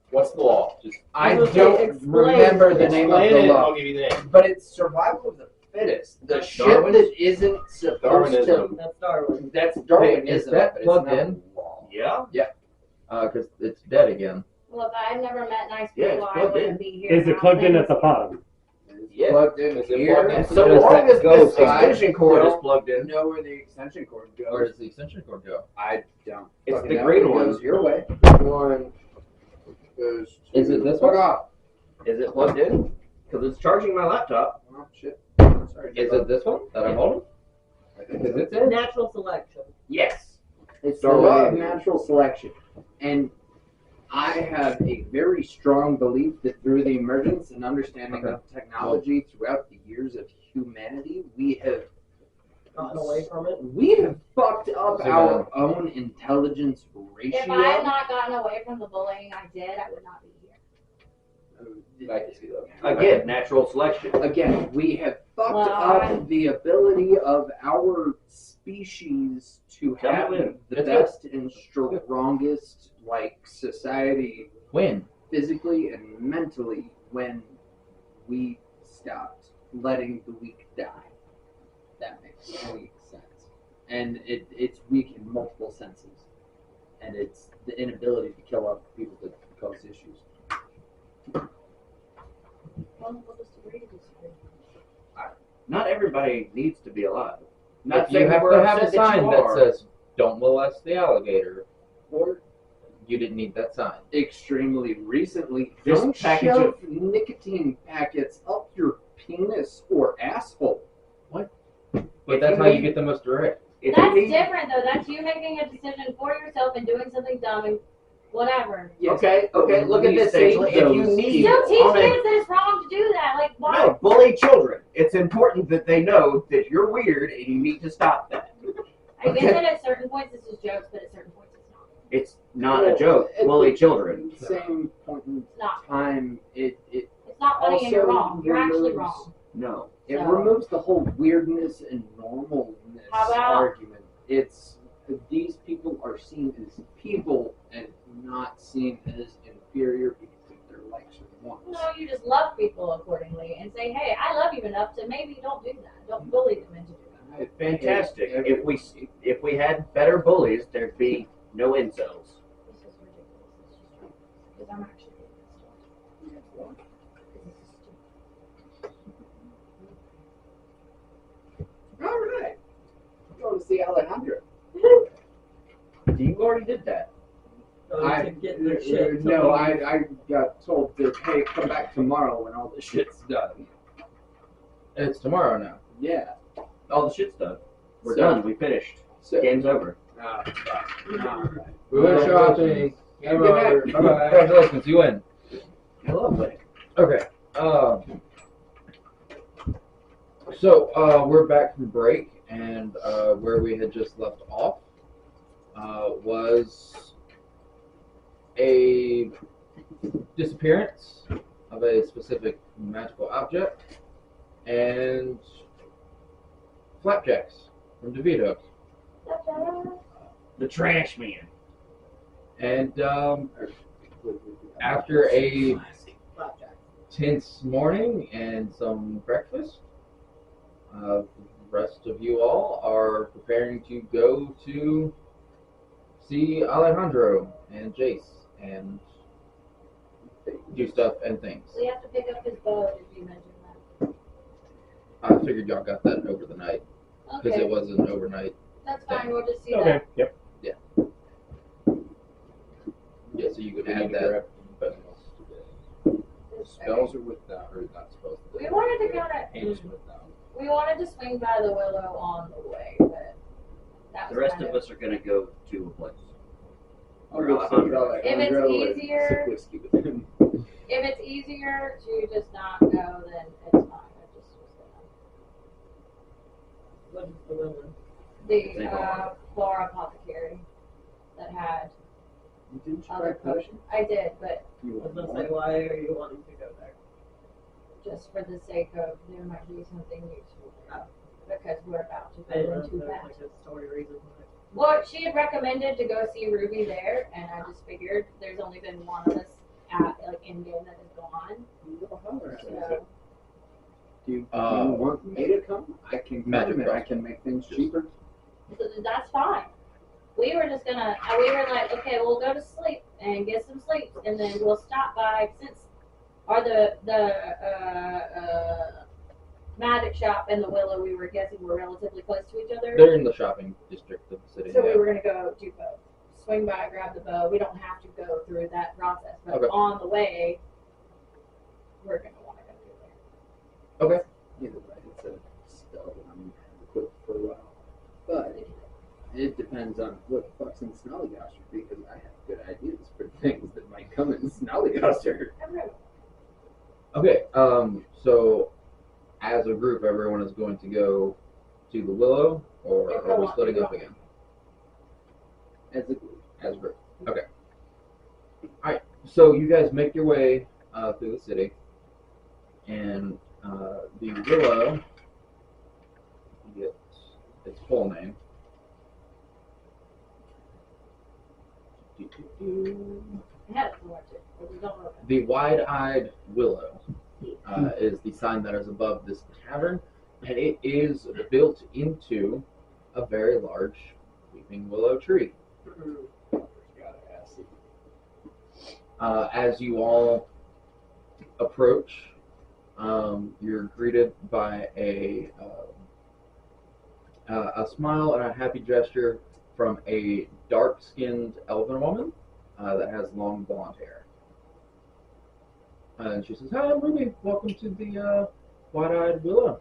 What's the law? Just I was don't gonna say, explain. remember the name of explain the it. law, I'll give you the name. but it's survival of the fittest. The shit Darwin? that isn't supposed Darwinism. to. That's Darwin. That's Hey, Darwinism. is that but it's plugged not in? law. Yeah? Because it's dead again. Well, if I had never met nice Yeah, people, it's I plugged wouldn't in. be here. Is it plugged in at the bottom? Yeah. Plugged in Is it here. plugged in? So Does long that as go this side? extension cord is Don't plugged in, know where the extension cord goes. Where does the extension cord go? I don't. it's fucking the know. green It one. goes your way. One goes to... Is it this Fuck one? off. Is it plugged in? Because it's charging my laptop. Oh, shit. Sorry. Is it this one that I'm holding? I think Is so. it this? Natural selection. Yes. It's the law of Darwinian. natural selection. And I have a very strong belief that through the emergence and understanding of technology throughout the years of humanity, we have Gotten away from it. fucked up So, our own intelligence ratio. If I had not gotten away from the bullying I did, I would not be here. I can see that. Again, natural selection. Again, we have fucked Well, up the ability of our species to Tell me have when. the It's best and strongest society When? physically and mentally when we stopped letting the weak die. That makes any sense. And it's weak in multiple senses. And it's the inability to kill other people that cause issues. Well, we'll just agree to disagree. Not everybody needs to be alive. Not If you saying have we're to have a upset that sign you that are. says, "Don't molest the alligator," Or you didn't need that sign. extremely recently, This don't package shove nicotine packets up your penis or asshole. But that's how you get the most direct. If That's you need, different, though. That's you making a decision for yourself and doing something dumb and whatever. Yes, okay, but look at we this, save Angela. If you those need Still teach on a- kids that it's wrong to do that. Like, why? no, bully children. It's important that they know that you're weird and you need to stop that. I get that at certain points it's just jokes, but at certain points it's not. It's not a Well, joke. at Bully the children. Same point in It's not. time, it It's not funny and you're also wrong. You're actually removes- wrong. No. It So- removes the whole weirdness and normalness How about- argument. It's these people are seen as people and not seen as inferior because of their likes or wants. No, you just love people accordingly and say, hey, I love you enough to maybe don't do that. Don't bully them into doing that. Fantastic. Every- If we had better bullies, there'd be no incels. This is ridiculous. This is just because I'm actually getting this stuff. This is stupid. All right, going to see Alejandro. You already did that. To get their shit. No, I got told that hey, come back tomorrow when all the shit's done. It's tomorrow now. Yeah. All the shit's done. We're So- done. We finished. So, Game's over. all right. We went shopping. Good night. Bye bye. Congratulations, you win. Lovely. Okay. So we're back from break, and where we had just left off was a disappearance of a specific magical object and flapjacks from DeVito. The trash man. And after a tense morning and some breakfast, the rest of you all are preparing to go to see Alejandro and Jace and do stuff and things. So you have to pick up his bow. Did you mention that? I figured y'all got that over the night because Okay, it was an overnight. that's fine. We'll just see Okay. that. Yep. Yeah, so you could Did add you that. grab anything else today? Spells are without, or not spells. We wanted to kind Hands of. without. We wanted to swing by the willow on the way, but that was The rest kind of us are going to go to a place. I'll go see Alejandro If it's and easier- sip whiskey with him. If it's easier to just not go, then it's fine. I just was What is the woman? The bar apothecary that had Didn't you other buy potions. I did, but You I was want gonna say, one? why are you wanting to go there? just for the sake of there might be something useful there. Because we're about to I didn't go know if into there that. was like a story reason why. Well, she had recommended to go see Ruby there, and I just figured there's only been one of us at in game that has gone. Well, holler at me. So Do you Uh, want me to come? I can come Magic and I Cross. can make things cheaper. So that's fine. We were just gonna, we were like, okay, we'll go to sleep and get some sleep, and then we'll stop by since, or the magic shop and the Willow, we were guessing were relatively close to each other. They're in the shopping district of the city. So yeah. we were gonna go do both. Swing by, grab the bow. We don't have to go through that process, but Okay. on the way, we're gonna want to go through there. Either way, it's a spell that I'm equipped for a while. But it depends on what the fuck's in Snollygoster, because I have good ideas for things that might come in Snollygoster. Okay, so as a group, everyone is going to go to the Willow, or are we splitting up again? As a group. As a group. Okay. Alright, so you guys make your way through the city, and the Willow, you get its full name. I had it somewhere too, but we don't know. The Wide-Eyed Willow is the sign that is above this tavern, and it is built into a very large weeping willow tree. As you all approach, you're greeted by a smile and a happy gesture from a dark-skinned elven woman that has long blonde hair. And she says, "Hi, I'm Ruby. Welcome to the Wide-Eyed Willow."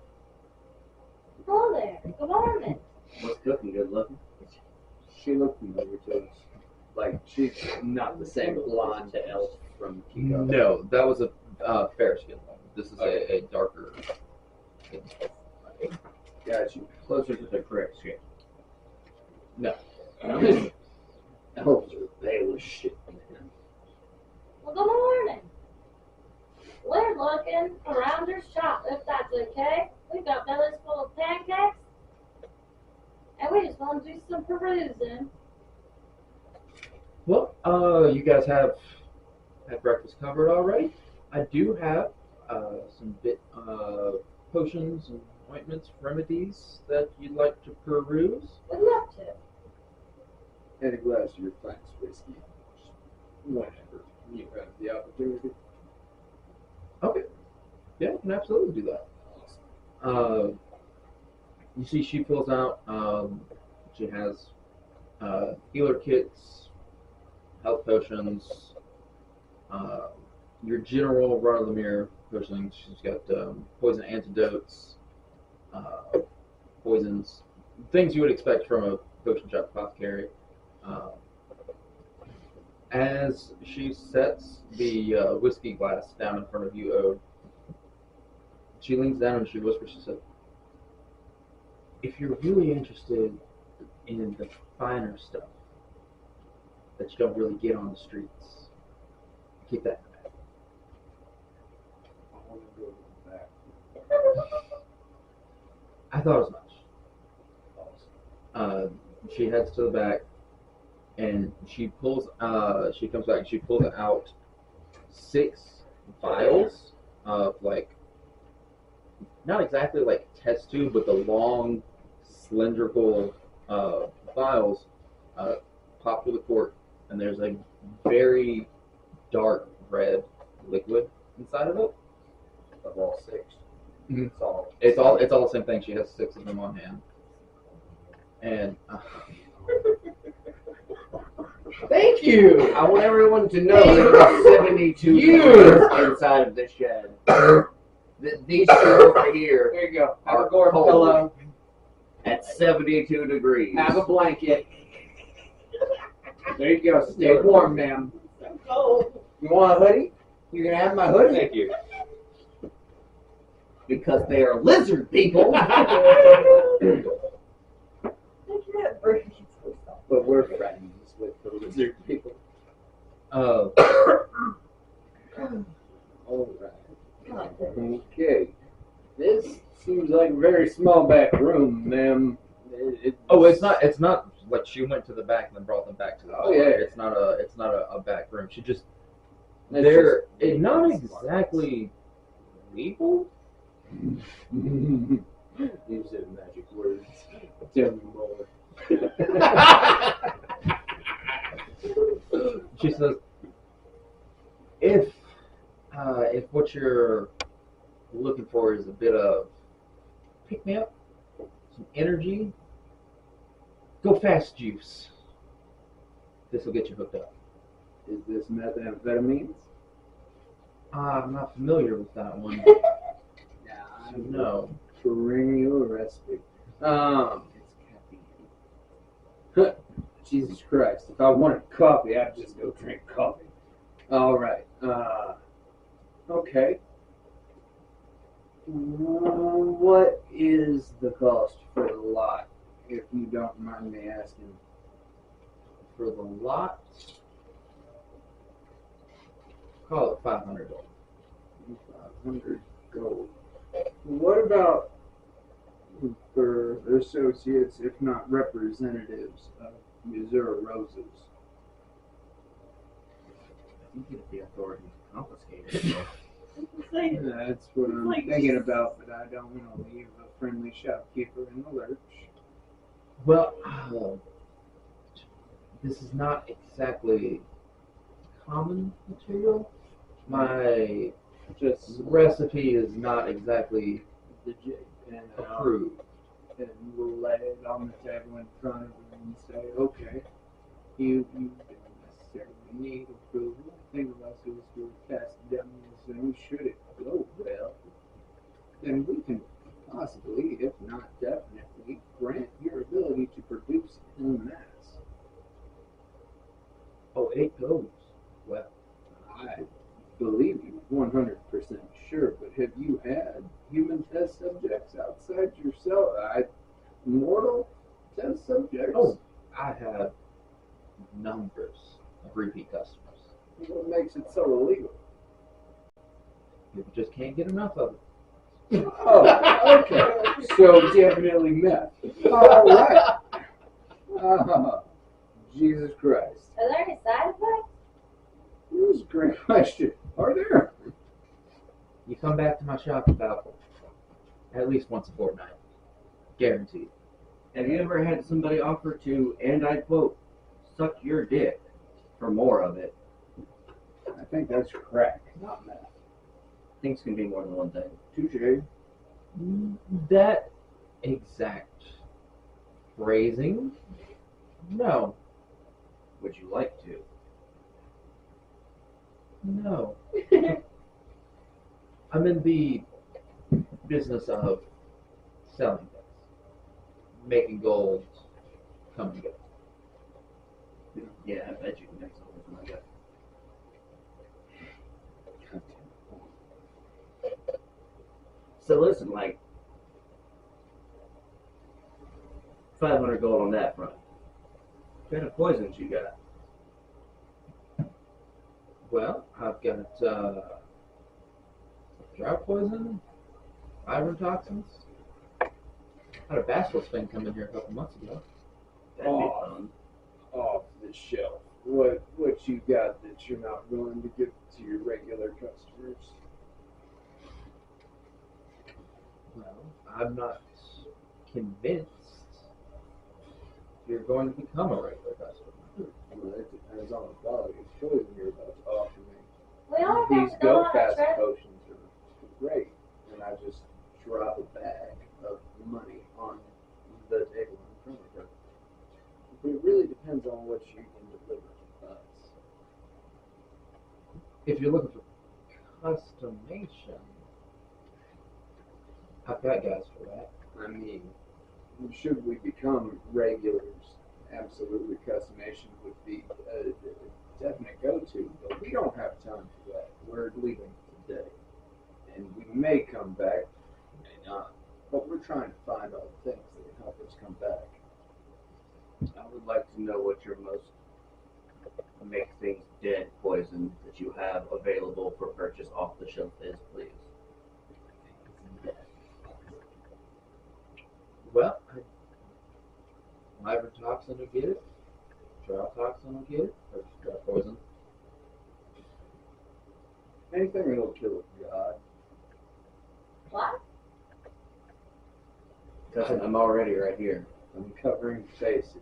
Hello there. Good morning. What's cooking? Good looking. She looked familiar to us. Like, she's not the same blonde elf from Kiko. No, that was a fair-skinned woman. This is a darker. Got you. Closer to the correct shape. No. Elves are pale as shit, man. Well, good morning. We're looking around your shop, if that's okay. We've got bellies full of pancakes, and we just want to do some perusing. Well, you guys have had breakfast covered already. I do have some potions and ointments, remedies that you'd like to peruse. We'd love to. And a glass of your finest whiskey. Whenever you have the opportunity. Okay. Yeah, you can absolutely do that. You see she pulls out, she has healer kits, health potions, your general run-of-the-mirror potions. She's got poison antidotes, poisons, things you would expect from a potion shop apothecary. As she sets the whiskey glass down in front of you, Ode, she leans down and she whispers, she said, "If you're really interested in the finer stuff that you don't really get on the streets, keep that in mind." I want to go to the back. I thought as much. She heads to the back, and she pulls. She comes back. And she pulls out 6 vials of not exactly like test tube, but the long, cylindrical vials popped with a cork, and there's a very dark red liquid inside of it. Of all 6. Mhm. It's all. It's all the same thing. She has 6 of them on hand, and thank you. I want everyone to know that there's 72 degrees inside of this shed. These two over here There you go. Have are a gourd cold pillow. at 72 degrees. Have a blanket. There you go. Stay warm, ma'am. Oh, You want a hoodie? You can have my hoodie. Thank you. Because they are lizard people. All right. Okay. This seems like a very small back room, ma'am. It's not like she went to the back and then brought them back to the Oh, bar. yeah. It's not a back room. She just It's they're just- not exactly legal. You said magic words. Tell me more. She says, if what you're looking for is a bit of pick me up, some energy, go fast juice. This will get you hooked up. Is this methamphetamines? I'm not familiar with that one. Yeah, No. Bring you a recipe. It's caffeine. Jesus Christ! If I wanted coffee, I'd just go drink coffee. All right. Okay. What is the cost for the lot, if you don't mind me asking? For the lot, call it $500. 500 gold. What about for associates, if not representatives, of Missouri Roses? You get the authority to confiscate it. That's what I'm thinking about, but I don't want to leave a friendly shopkeeper in the lurch. Well, this is not exactly common material. My Just recipe is not exactly the J pen out, approved. and we'll lay it on the table in front of her and say, okay, you don't necessarily need approval. Think of us as we're casting down this thing. Should it go well, then we can possibly, if not definitely, grant your ability to produce en masse. Oh, it goes well. I believe you 100% sure, but have you had human test subjects outside yourself? Mortal test subjects? Oh, I have numbers of repeat customers. What makes it so illegal? People just can't get enough of it. Oh, okay. So definitely meth. All right. Jesus Christ. Are there any side effects? That was a great question. Are there? You come back to my shop about at least once a fortnight. Guaranteed. Have you ever had somebody offer to, and I quote, suck your dick for more of it? I think that's crack, not meth. Things can be more than one thing. Touche. That exact phrasing? No. Would you like to? No. I'm in the business of selling things, making gold come together. Yeah, I bet you can make something like that. So listen, like 500 gold on that front. What kind of poisons you got? Well, I've got drought poison, iron toxins. Had a bacillus thing come in here a couple months ago. That'd be Oh. fun. Off the shelf. What you got that you're not willing to give to your regular customers? Well, I'm not convinced you're going to become a regular customer. Well, it depends on the quality of poison you're about to offer me. We all These have to go go on a fast trip. potions are great, and I just drop a bag of money on the table in front of her. But it really depends on what you can deliver to us. If you're looking for customation, I've got guys for that. I mean, should we become regulars, absolutely customation would be a definite go-to, but we don't have time for that. We're leaving today, and we may come back, may not, but we're trying to find all the things that can help us come back. I would like to know what your most make things dead poison that you have available for purchase off the shelf is, please? Well, Wyvern toxin will get it. Drow toxin will get it. Or drow poison. Anything that'll kill a god. What? Because I'm already right here. Uncovering faces.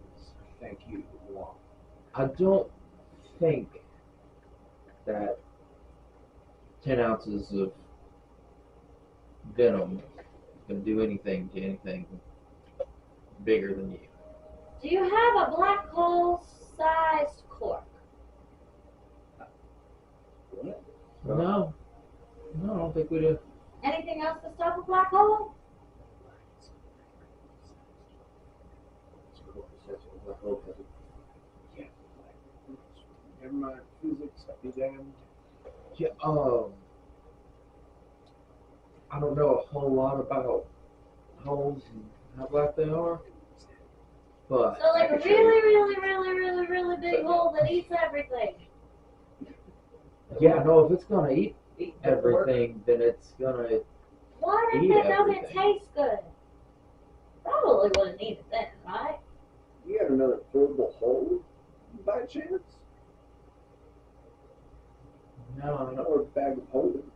Thank you, Juan. I don't think that 10 ounces of venom can do anything to anything bigger than you. Do you have a black hole sized cork? What? No. No, I don't think we do. Anything else to stop a black hole? Never mind physics, I'll be damned. Yeah, I don't know a whole lot about holes and how black they are, but So like a really big hole that eats everything. yeah, no, if it's gonna eat everything, then it's gonna. What if Eat it doesn't everything. taste good? Probably wouldn't eat it then, right? You got another portable hole by chance? No, no. Or a bag of holding?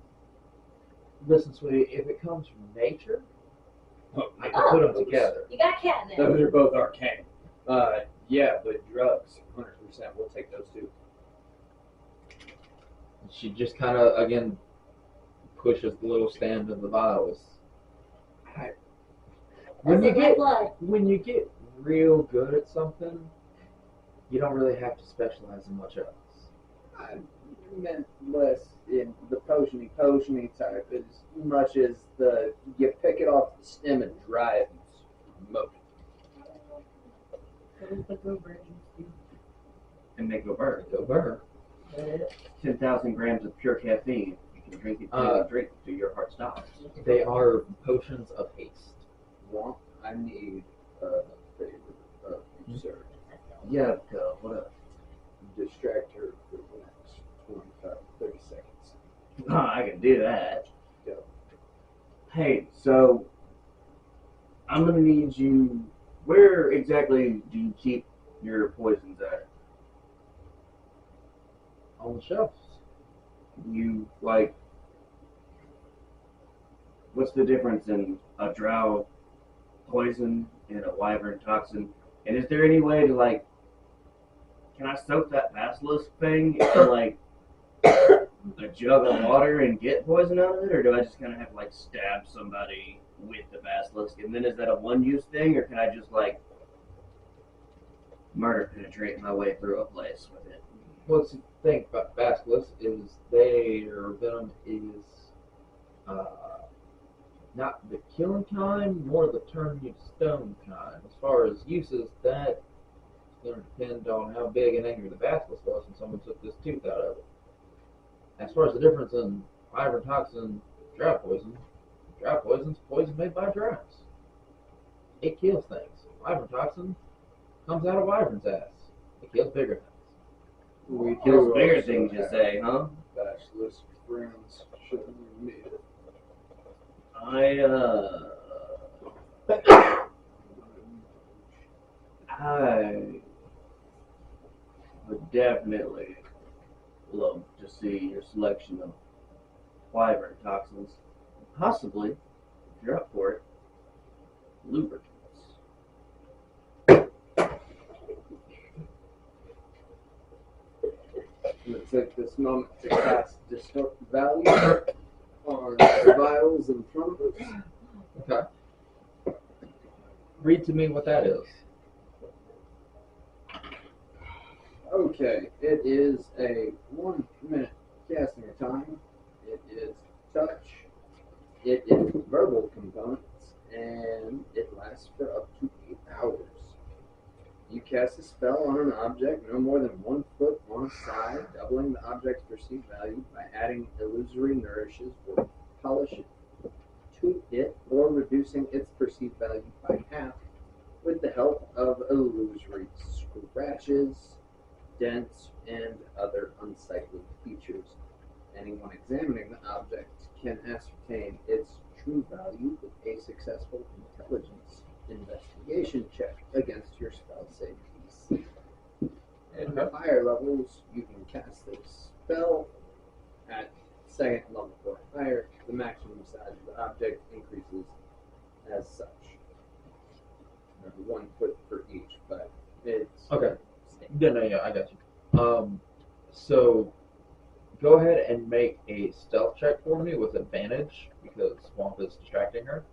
Listen, sweetie, if it comes from nature, I can Oh. put them together. You got catnip. Those are both arcane. Yeah, but drugs, 100%. We'll take those too. She just kind of again pushes the little stand of the vials. When That's you in my get blood. when you get real good at something, you don't really have to specialize in much else. I meant less in the potiony type as much as the you pick it off the stem and dry it and smoke And they go burn. Go burn. 10,000 grams of pure caffeine. You can drink it drink till your heart stops. They are potions of haste. Want? I need a favor of you, sir. Yeah, go. What up? Distract her for the next 25, 30 seconds. I can do that. Go. Hey, so I'm gonna need you. Where exactly do you keep your poisons at? On the shelves. You like? What's the difference in a drow poison and a wyvern toxin? And is there any way to like? Can I soak that basilisk thing in like a jug of water and get poison out of it, or do I just kind of have to like stab somebody with the basilisk? And then is that a one-use thing, or can I just like murder penetrate my way through a place with it? What's the thing about basilisks is their venom is not the killing kind, more the turn you to stone kind. As far as uses, that's going to depend on how big and angry the basilisk was when someone took this tooth out of it. As far as the difference in wyvern toxin, drow poison's poison made by drows. It kills things. Wyvern toxin comes out of wyvern's ass. It kills bigger things. We Kills do bigger also things, you have say, huh? Basilisk friends shouldn't we meet it? I would definitely love to see your selection of wyvern toxins. Possibly, if you're up for it, lubricants. Let's take this moment to cast Distort Value on the vials in front of us. Okay. Read to me what that is. Okay, it is a 1 minute casting time. It is touch. It is verbal components, and it lasts for up to 8 hours. You cast a spell on an object no more than 1 foot on a side, doubling the object's perceived value by adding illusory nourishes or polish to it, or reducing its perceived value by half with the help of illusory scratches dents, and other unsightly features. Anyone examining the object can ascertain its true value with a successful intelligence investigation check against your spell save DC. At higher levels, you can cast this spell at second level or higher. The maximum size of the object increases as such. 1 foot for each, but it's Okay. Yeah, I got you. So go ahead and make a stealth check for me with advantage because Swamp is distracting her,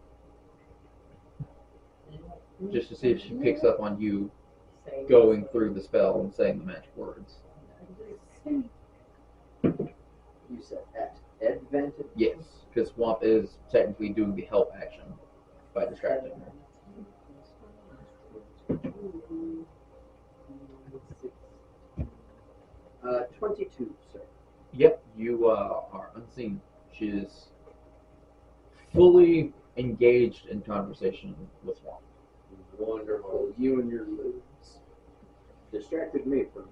just to see if she picks up on you going through the spell and saying the magic words. You said at advantage. Yes, because Swamp is technically doing the help action by distracting her. 22, sir. Yep, you are unseen. She is fully engaged in conversation with Swamp. Wonderful. You and your loops distracted me for a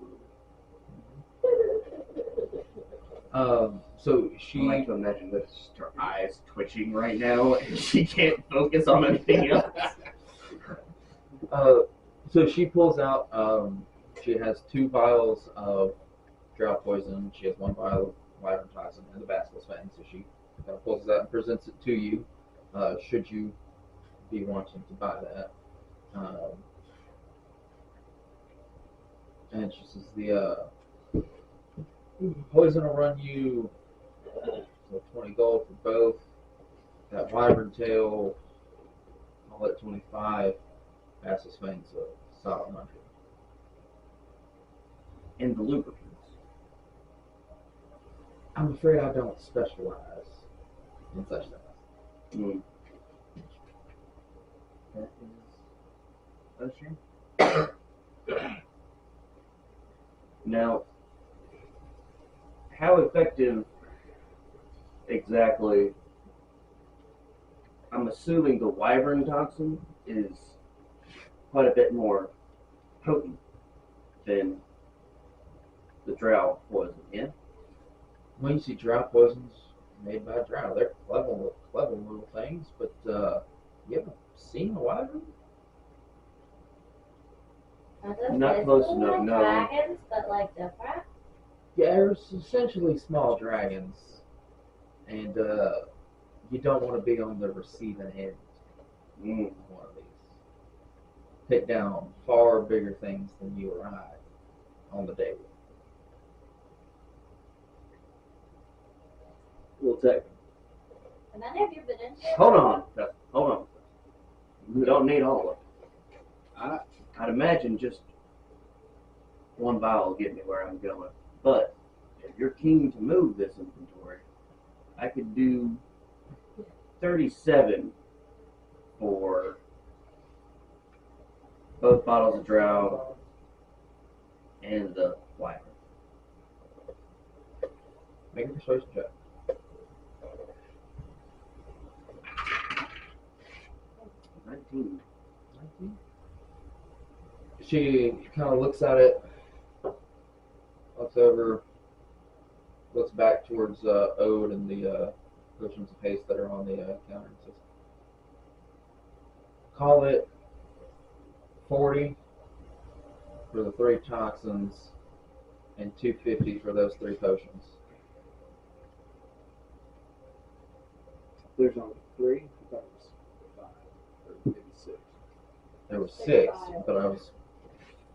moment. So I she like to imagine that just her eyes twitching right now, and she can't focus on anything else. So she pulls out. She has 2 vials of drought poison. She has 1 vial of wyvern toxin and the basilisk fang. So she kind of pulls it out and presents it to you. Should you be wanting to buy that? And she says the poison will run you 20 gold for both. That wyvern tail, I'll let 25. Basilisk fang, so solid 100. And the lubricants. I'm afraid I don't specialize in such things. That is a shame. Now, how effective exactly? I'm assuming the wyvern toxin is quite a bit more potent than the drow poison, yeah? When you see drought poisons made by drow, they're clever little things, but you haven't seen a wyvern? Not close enough, no. Dragons, but like different. Yeah, they're essentially small dragons, and you don't want to be on the receiving end of one of these. Take down far bigger things than you or I on the day. We'll take them. And then have you been in here? Hold on. You don't need all of it. I I'd imagine just 1 vial will get me where I'm going. But if you're keen to move this inventory, I could do 37 for both bottles of drow and the wyvern. Make a persuasion check. 19. She kind of looks at it, looks over, looks back towards Ode and the potions of haste that are on the counter and says, call it 40 for the 3 toxins and 250 for those 3 potions. there's only 3. I thought it was 5 or maybe 6. There were 6, but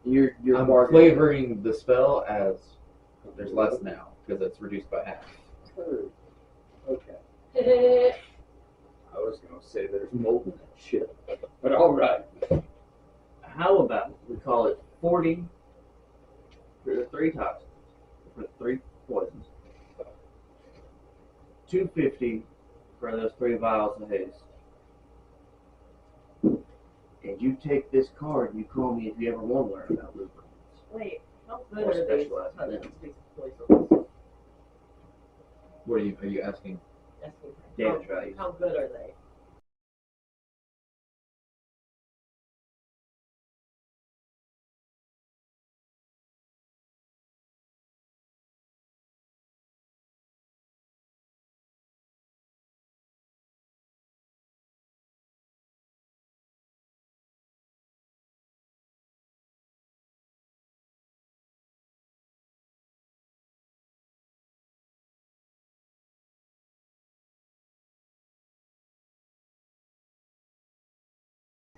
You're I'm bargaining. flavoring the spell as there's less now because it's reduced by half. Okay. I was gonna say there's mold in that shit, but all right. How about we call it 40 for the 3 toxins, for the 3 poisons, 250 for those 3 vials of haste. And you take this card and you call me if you ever want to learn about lubricants. Wait, how good Or are these specialized in them. these poisons? What are you asking? Damage values. How good are they?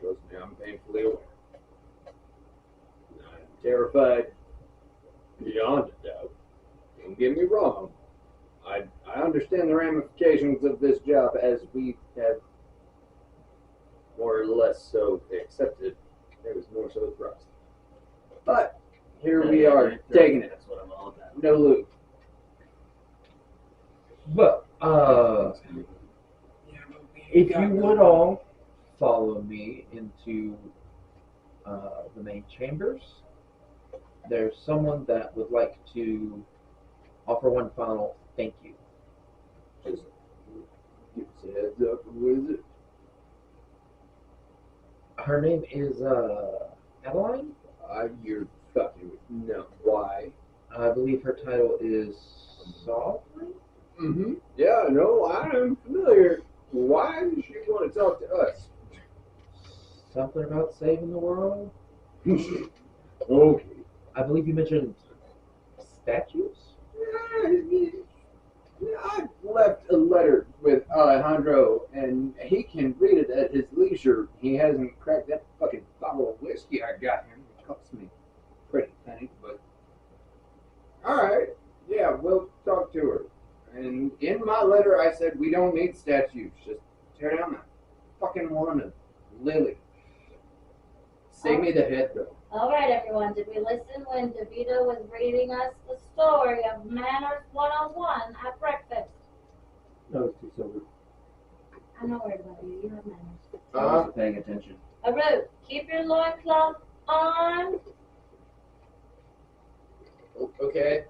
Trust me, I'm painfully aware. I'm Terrified. beyond a doubt. Don't get me wrong. I understand the ramifications of this job as we have more or less so accepted. It was more so thrust. But here we are, taking it. That's what I'm all about. No loot. But, if you would all follow me into the main chambers, there's someone that would like to offer one final thank you. Just give us a heads up. What is it? Her name is Adeline. You're fucking with no. Why? I believe her title is Sovereign. Mm-hmm. Yeah, no, I'm familiar. Why does she want to talk to us? Something about saving the world. Okay. I believe you mentioned statues. I left a letter with Alejandro, and he can read it at his leisure. He hasn't cracked that fucking bottle of whiskey I got him. It cost me a pretty penny, but alright. Yeah, we'll talk to her. And in my letter, I said we don't need statues. Just tear down that fucking one of Lily. Save me the head, though. All right, everyone. Did we listen when DeVito was reading us the story of Manners 101 at breakfast? That was too sober. I'm not worried about you. You have manners. I wasn't paying attention. Aru, keep your loincloth on. Okay.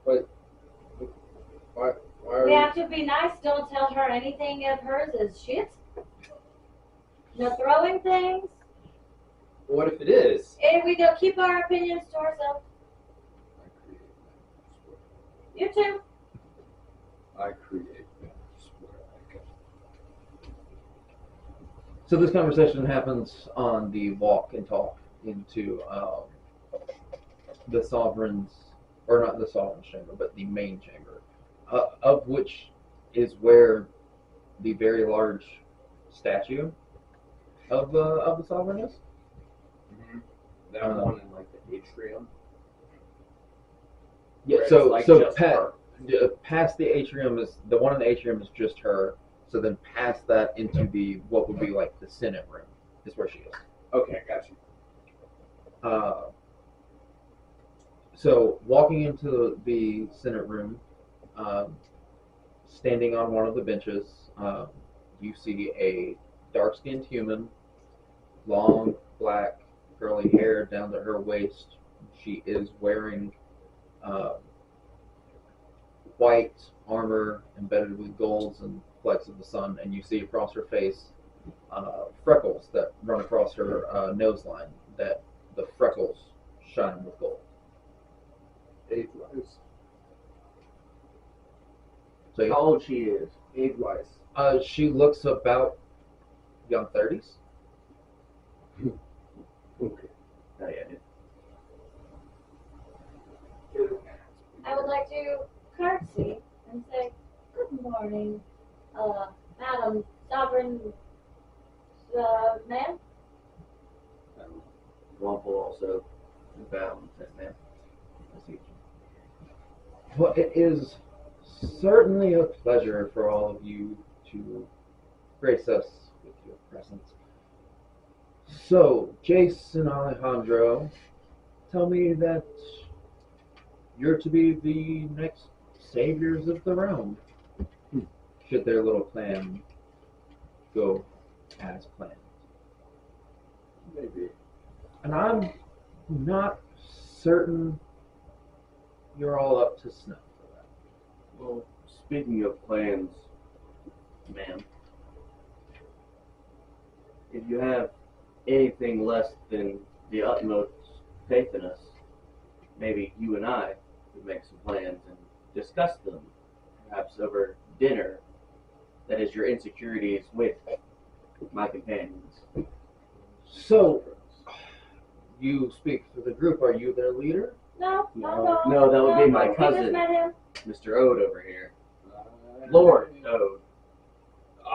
But why are We have to be nice. Don't tell her anything of hers is shit. No throwing things. What if it is? And we don't keep our opinions to ourselves. You too. I create. So this conversation happens on the walk and talk into the Sovereign's, or not the Sovereign's chamber, but the main chamber, of which is where the very large statue of the Sovereign is. Mm-hmm. That one in like the atrium. Yeah. Where So it's like so just her. past the atrium is the one in the atrium is just her. So then past that into the what would be like the Senate room is where she is. Okay, got you. So walking into the Senate room, standing on one of the benches, you see a dark-skinned human, long black curly hair down to her waist. She is wearing white armor embedded with golds and flecks of the sun, and you see across her face freckles that run across her nose line. That the freckles shine with gold. Age-wise. So How old she is? Age-wise. she looks about young 30s. Okay. Oh yeah, dude. I would like to curtsy and say, good morning, Madam Sovereign, ma'am. Wample also bound and says, "Man, I see you." Well, it is certainly a pleasure for all of you to grace us with your presence. So, Jason Alejandro, tell me that you're to be the next saviors of the realm. Should their little plan go as planned. Maybe. And I'm not certain you're all up to snuff for that. Well, speaking of plans, ma'am, if you have anything less than the utmost faith in us, maybe you and I could make some plans and discuss them, perhaps over dinner. That is your insecurities with my companions. So, you speak for the group. Are you their leader? No, not at all. No, that would be my We cousin. just met him. Mr. Ode over here. Lord Ode.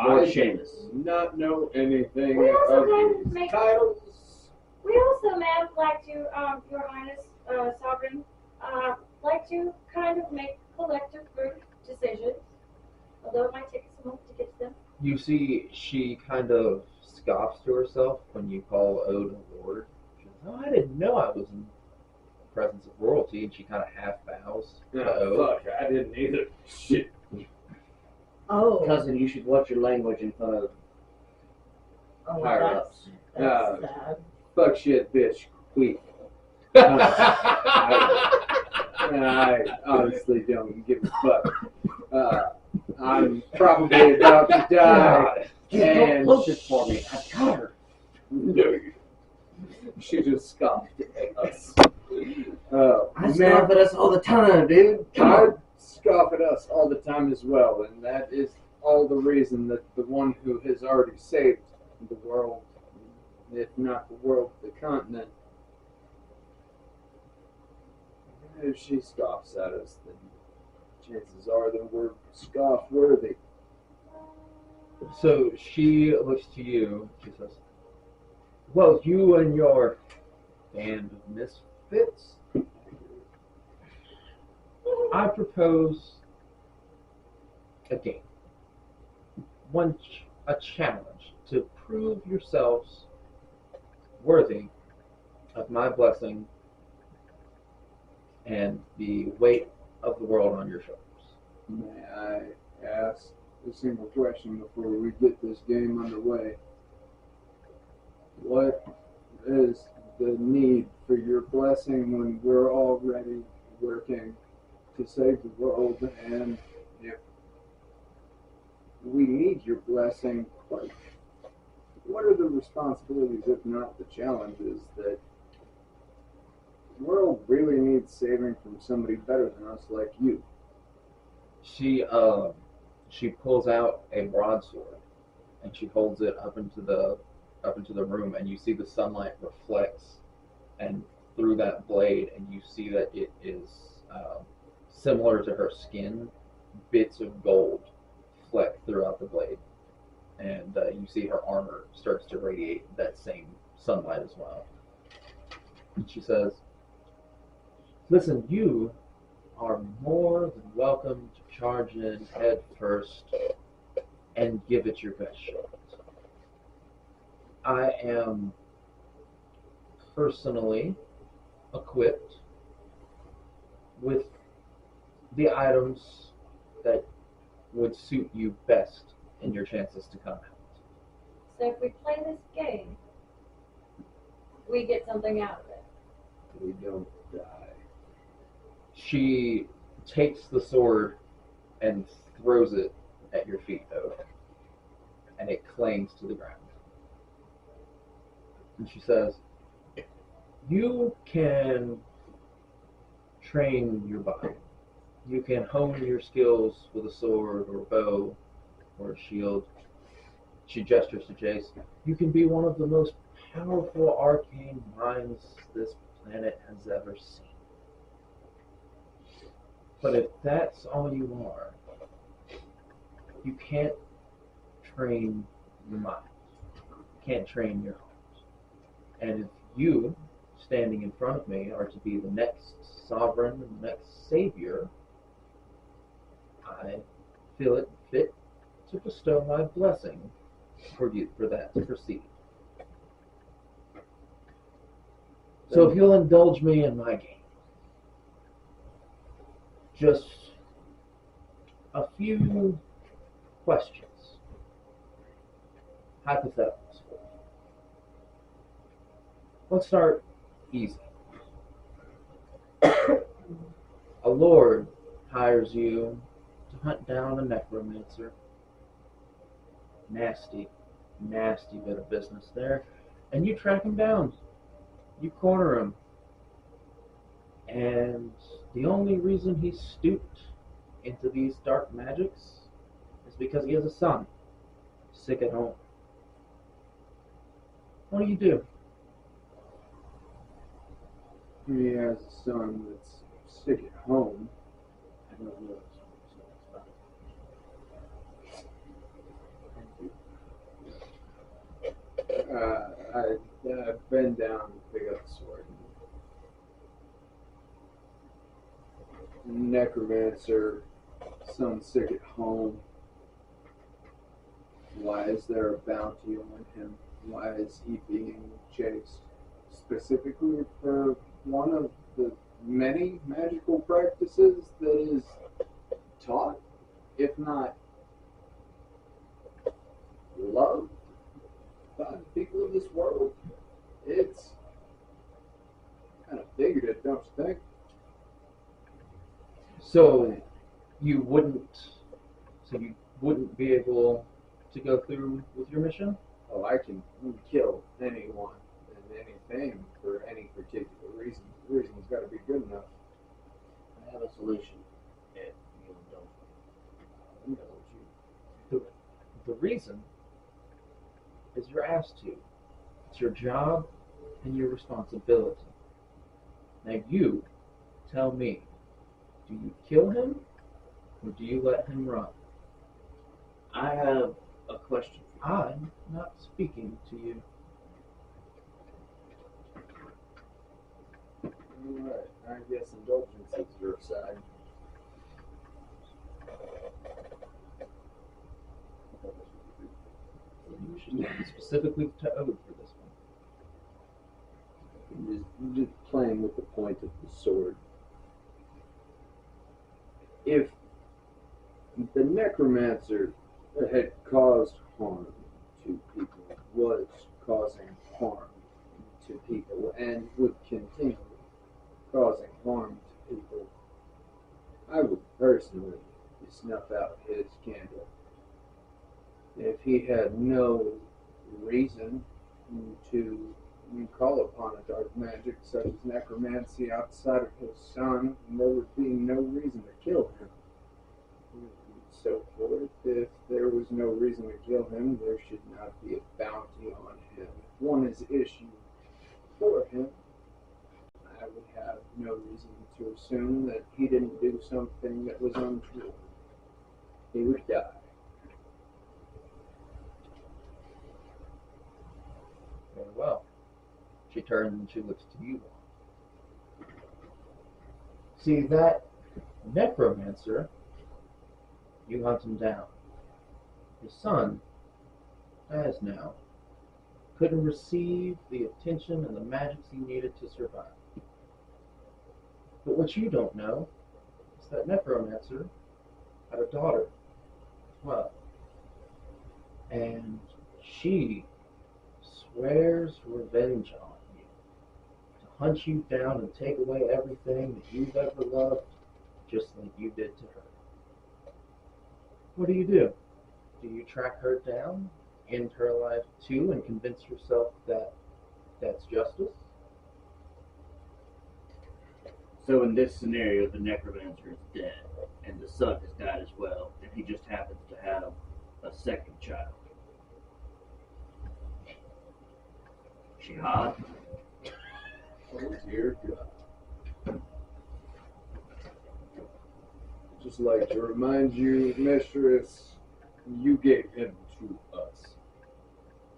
Lord I Seamus. do not know anything We also of kind of these make- titles. We also, ma'am, like to, Your Highness, Sovereign, like to kind of make collective group decisions. Although it might take us a moment to get to them. You see, she kind of scoffs to herself when you call Ode a lord. She goes, "Oh, I didn't know I was in the presence of royalty," and she kind of half bows to Ode. Fuck, I didn't either. Shit. Oh. Cousin, you should watch your language in front of Oh, higher that's, ups. that's sad. Fuck shit, bitch. Queef. I honestly don't give a fuck. I'm probably about to die. Just don't And close this for me. I got her. No. She just scoffed at us. I scoff at us all the time, dude. I scoff at us all the time as well, and that is all the reason that the one who has already saved the world, if not the world, the continent, if she scoffs at us, then chances are that we're scoff worthy. So she looks to you. She says, "Well, you and your band of misfits, I propose a game. A challenge to prove yourselves worthy of my blessing and the weight of the world on your shoulders." May I ask a single question before we get this game underway? What is the need for your blessing when we're already working to save the world? And if we need your blessing, what are the responsibilities, if not the challenges, that the world really needs saving from somebody better than us like you? She pulls out a broadsword and she holds it up into the room, and you see the sunlight reflects and through that blade, and you see that it is similar to her skin. Bits of gold fleck throughout the blade, and you see her armor starts to radiate that same sunlight as well. And she says, "Listen, you are more than welcome to charge in head first and give it your best shot. I am personally equipped with the items that would suit you best in your chances to come out." So if we play this game, we get something out of it. We don't die. She takes the sword and throws it at your feet, though, and it clangs to the ground. And she says, "You can train your body. You can hone your skills with a sword or a bow or a shield." She gestures to Jace. "You can be one of the most powerful arcane minds this planet has ever seen. But if that's all you are, you can't train your mind. You can't train your heart. And if you, standing in front of me, are to be the next sovereign and the next savior, I feel it fit to bestow my blessing for you for that to proceed. So if you'll indulge me in my game, just a few questions, hypotheticals for you. Let's start easy. A lord hires you to hunt down a necromancer. Nasty bit of business there. And you track him down. You corner him. And the only reason he stooped into these dark magics is because he has a son sick at home. What do? He has a son that's sick at home. I don't know. I bend down and pick up the sword. Necromancer, son sick at home. Why is there a bounty on him? Why is he being chased? Specifically for one of the many magical practices that is taught, if not loved by the people of this world. It's kind of figured, don't you think? So you wouldn't be able to go through with your mission? Oh, I can kill anyone and anything for any particular reason. The reason's got to be good enough. I have a solution. If you don't indulge you. The reason is you're asked to. It's your job and your responsibility. Now you tell me, do you kill him or do you let him run? I have a question. I'm not speaking to you. Alright, I guess indulgence is your side. You should look specifically to Ode for this one. I'm just playing with the point of the sword. If the necromancer had caused harm to people, was causing harm to people, and would continue causing harm to people, I would personally snuff out his candle. If he had no reason to call upon a dark magic such as necromancy outside of his son, there would be no reason to kill him. So forth, if there was no reason to kill him, there should not be a bounty on him. If one is issued for him, I would have no reason to assume that he didn't do something that was untoward. He would die. Very well. She turns and she looks to you. See, that necromancer, you hunt him down. His son, as now, couldn't receive the attention and the magics he needed to survive. But what you don't know is that necromancer had a daughter as well. And she swears revenge on you. To hunt you down and take away everything that you've ever loved, just like you did to her. What do? Do you track her down, end her life too, and convince yourself that that's justice? So in this scenario, the necromancer is dead, and the son has died as well, and he just happens to have a second child. She hot? Oh dear God. Just like to remind you, mistress, you gave him to us.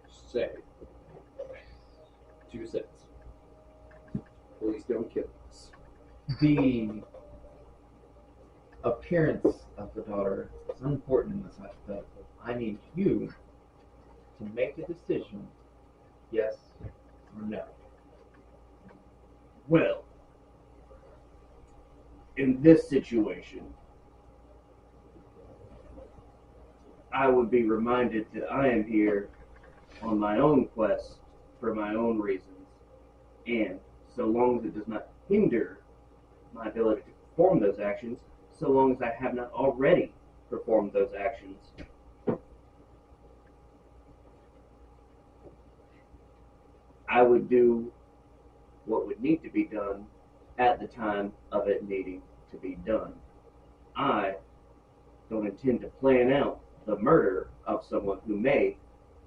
Say. 2 cents. Please don't kill us. The appearance of the daughter is unimportant in this hypothetical. I need you to make a decision, yes or no. Well, in this situation, I would be reminded that I am here on my own quest for my own reasons, and so long as it does not hinder my ability to perform those actions, so long as I have not already performed those actions, I would do what would need to be done at the time of it needing to be done. I don't intend to plan out the murder of someone who may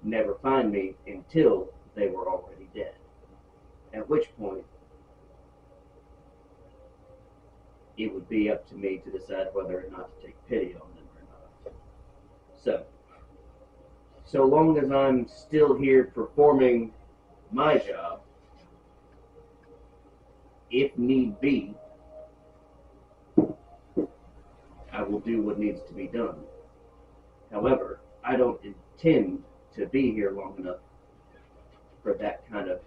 never find me until they were already dead. At which point, it would be up to me to decide whether or not to take pity on them or not. So, so long as I'm still here performing my job, if need be, I will do what needs to be done. However, I don't intend to be here long enough for that kind of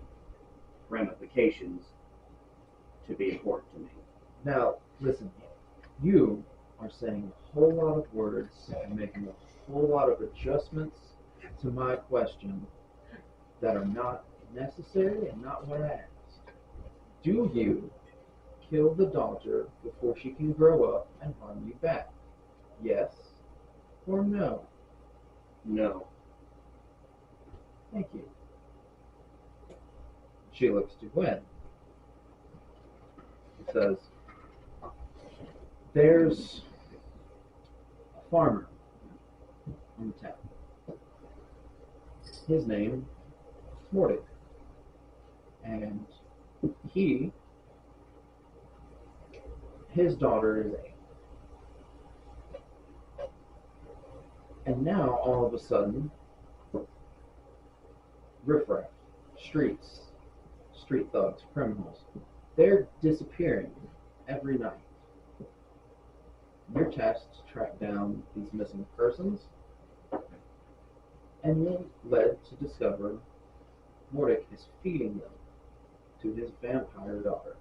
ramifications to be important to me. Now, listen, you are saying a whole lot of words and making a whole lot of adjustments to my question that are not necessary and not what I asked. Do you kill the daughter before she can grow up and harm you back? Yes or no? No. Thank you. She looks to Gwen. She says, there's a farmer in town. His name is Morty. And his daughter is 8. And now, all of a sudden, riffraff, street thugs, criminals, they're disappearing every night. Your tasked to track down these missing persons, and you're led to discover Mordic is feeding them to his vampire daughter.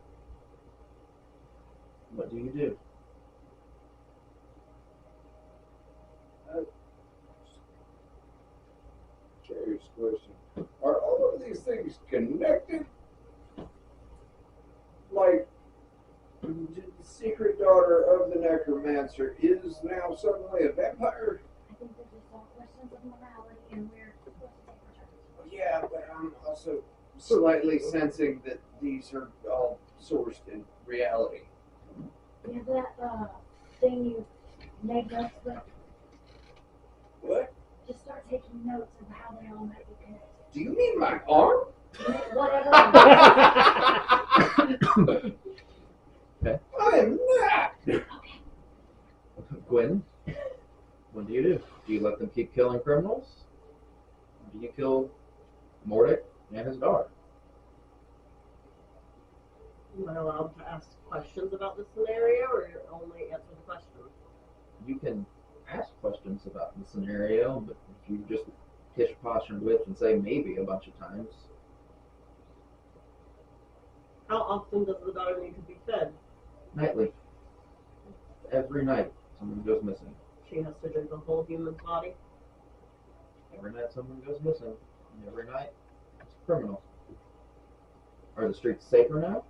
What do you do? Curious question. Are all of these things connected? Like, the secret daughter of the necromancer is now suddenly a vampire? I think they're just all questions of morality, and we're supposed to take our turns. Yeah, but I'm also slightly sensing that these are all sourced in reality. You have that thing you made notes with? What? Just start taking notes of how they all might be connected. Do you mean my arm? Whatever. Okay. I am not! Gwen, what do you do? Do you let them keep killing criminals? Or do you kill Mordic and his daughter? Am I allowed to ask questions about the scenario, or you only answer the questions? You can ask questions about the scenario, but if you just pish posh and witch and say maybe a bunch of times, How often does the daughter need to be fed? nightly. Every night someone goes missing. She has to drink a whole human's body. Every night someone goes missing. And every night it's a criminal. Are the streets safer now?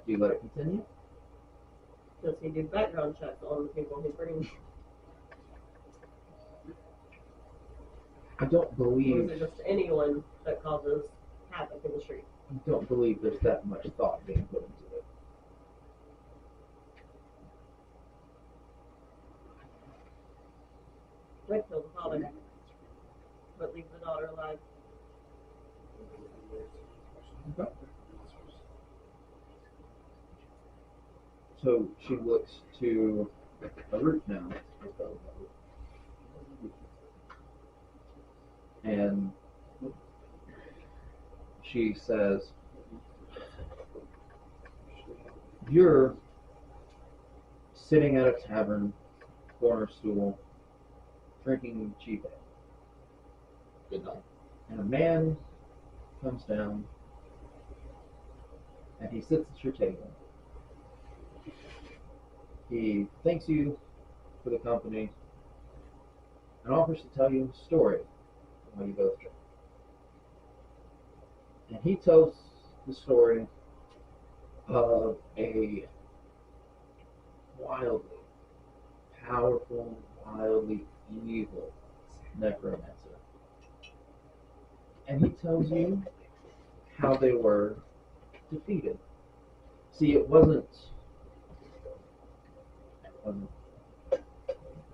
Do you let it continue? Does he do background checks on the people he brings? I don't Or believe is it just anyone that causes havoc in the street? I don't believe there's that much thought being put into it. I'd kill the father, but leave the daughter alive. Okay. So she looks to a roof now. And she says, you're sitting at a tavern, corner stool, drinking cheap ale. Good night. And a man comes down and he sits at your table. He thanks you for the company and offers to tell you a story while you both drink. And he tells the story of a wildly powerful, wildly evil necromancer. And he tells you how they were defeated. See, it wasn't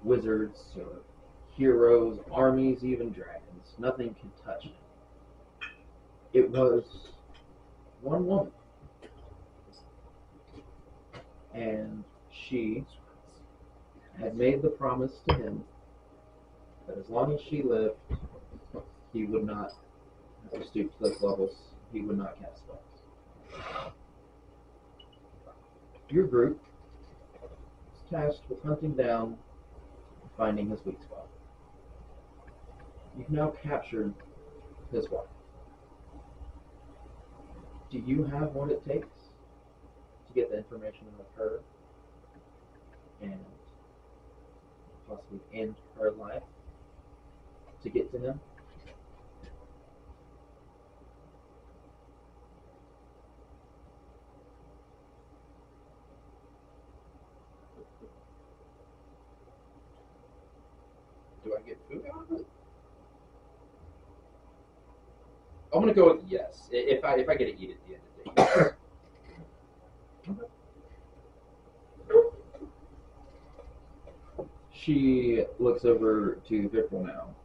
wizards or heroes, armies, even dragons. Nothing could touch him. It was one woman. And she had made the promise to him that as long as she lived, he would not have to stoop to those levels. He would not cast spells. Your group is tasked with hunting down and finding his weak spot. You've now captured his wife. Do you have what it takes to get the information out of her and possibly end her life to get to him? Do I get food out of it? I'm gonna go with yes. If I get to eat at the end of the day. She looks over to Victor now,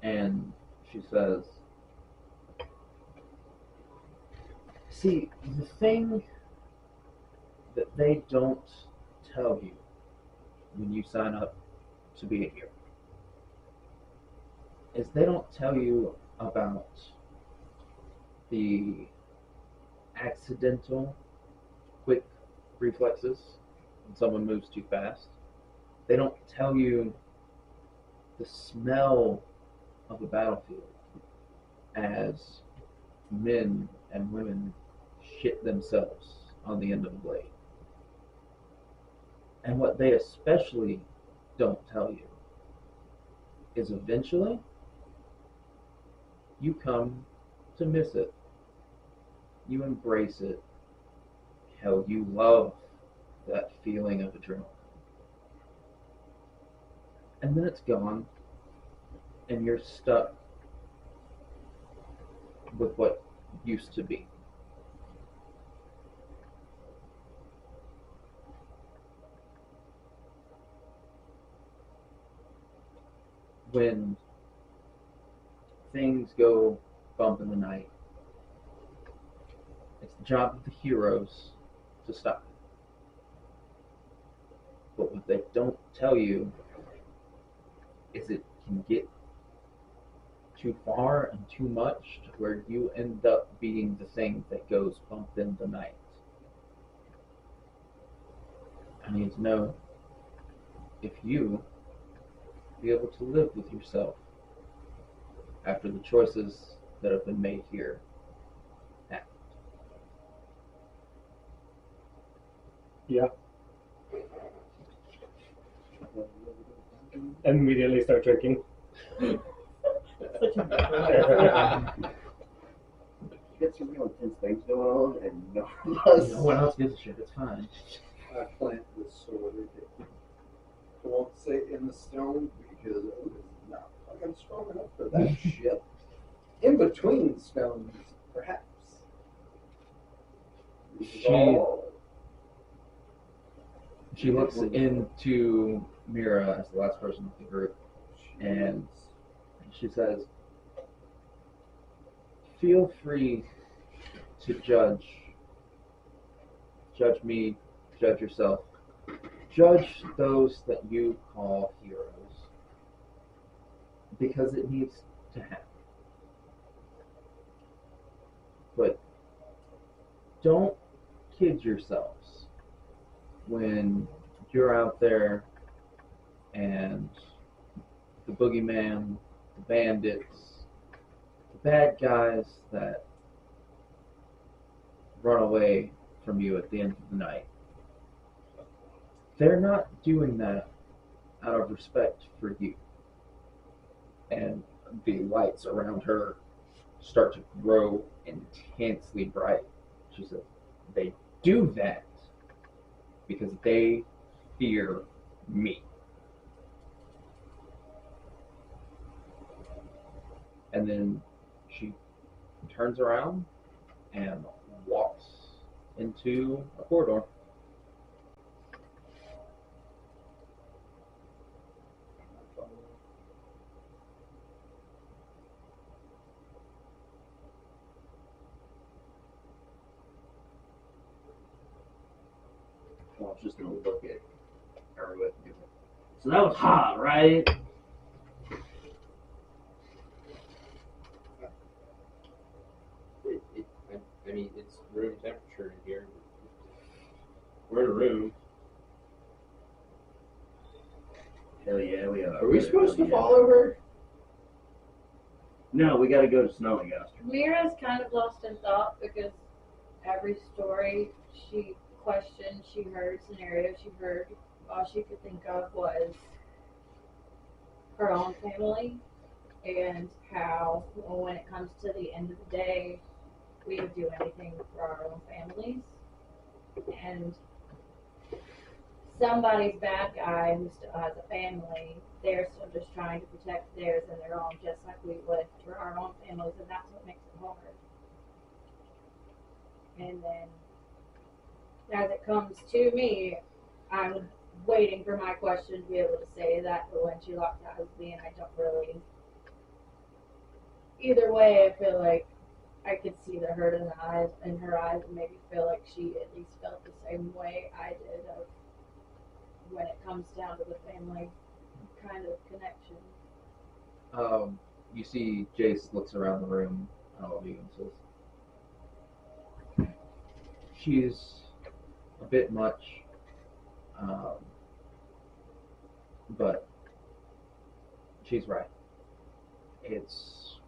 and she says, see, the thing that they don't tell you when you sign up to be a hero is they don't tell you about the accidental quick reflexes when someone moves too fast. They don't tell you the smell of a battlefield as men and women shit themselves on the end of a blade. And what they especially don't tell you is eventually you come to miss it. You embrace it. Hell, you love that feeling of adrenaline. And then it's gone, and you're stuck with what used to be. When things go bump in the night, it's the job of the heroes to stop it. But what they don't tell you is it can get too far and too much to where you end up being the thing that goes bump in the night. I need to know if you be able to live with yourself after the choices that have been made here happen. Yeah. Immediately start drinking. Such a Get some real intense things going on, and no one else gives a shit. It's fine. I plant this sword. I won't say in the stone because it is not fucking strong enough for that shit. In between stones, perhaps. She looks into Mira as the last person of the group, and she says, feel free to judge me, judge yourself, judge those that you call heroes, because it needs to happen. But don't kid yourselves when you're out there and the boogeyman, the bandits, the bad guys that run away from you at the end of the night, they're not doing that out of respect for you. And the lights around her start to grow intensely bright. She says, they do that because they fear me. And then she turns around and walks into a corridor. I was just gonna look at her with you. So that was hot, right? It's room temperature in here. We're in a room. Hell yeah, we are. Are we supposed to Yeah. follow her? No, we gotta go to Snollygoster. Mira's kind of lost in thought because every story she questioned, she heard, scenario she heard, all she could think of was her own family and how when it comes to the end of the day, we would do anything for our own families. And somebody's bad guy who still has a family, they're still just trying to protect theirs and their own, just like we would for our own families, and that's what makes it hard. And then, as it comes to me, I'm waiting for my question to be able to say that, but when she locked eyes with me, and I don't really. Either way, I feel like I could see the hurt in her eyes, and maybe feel like she at least felt the same way I did of when it comes down to the family kind of connection. You see Jace looks around the room at all of you and says, she's a bit much, but she's right. It's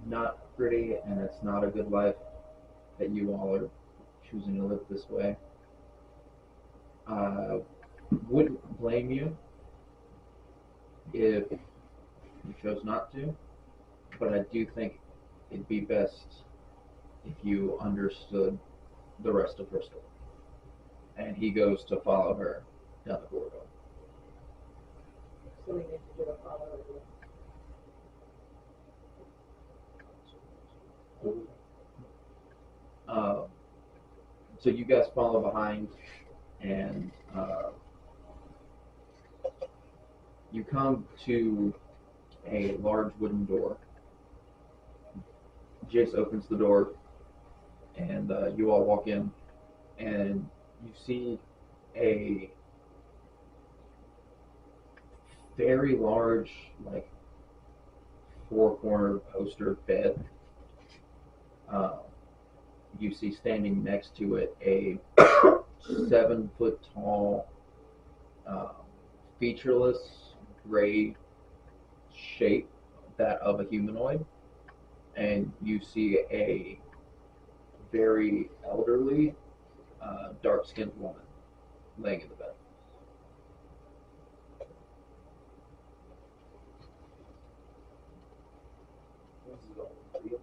not pretty and it's not a good life that you all are choosing to live this way. I wouldn't blame you if you chose not to, but I do think it'd be best if you understood the rest of her story. And he goes to follow her down the corridor. So we need to do a follow-up. So you guys follow behind, and you come to a large wooden door. Jace opens the door, and you all walk in, and you see a very large, like, four-corner poster bed. You see standing next to it a 7-foot-tall, featureless, gray shape, that of a humanoid, and you see a very elderly, dark-skinned woman laying in the bed. This is all real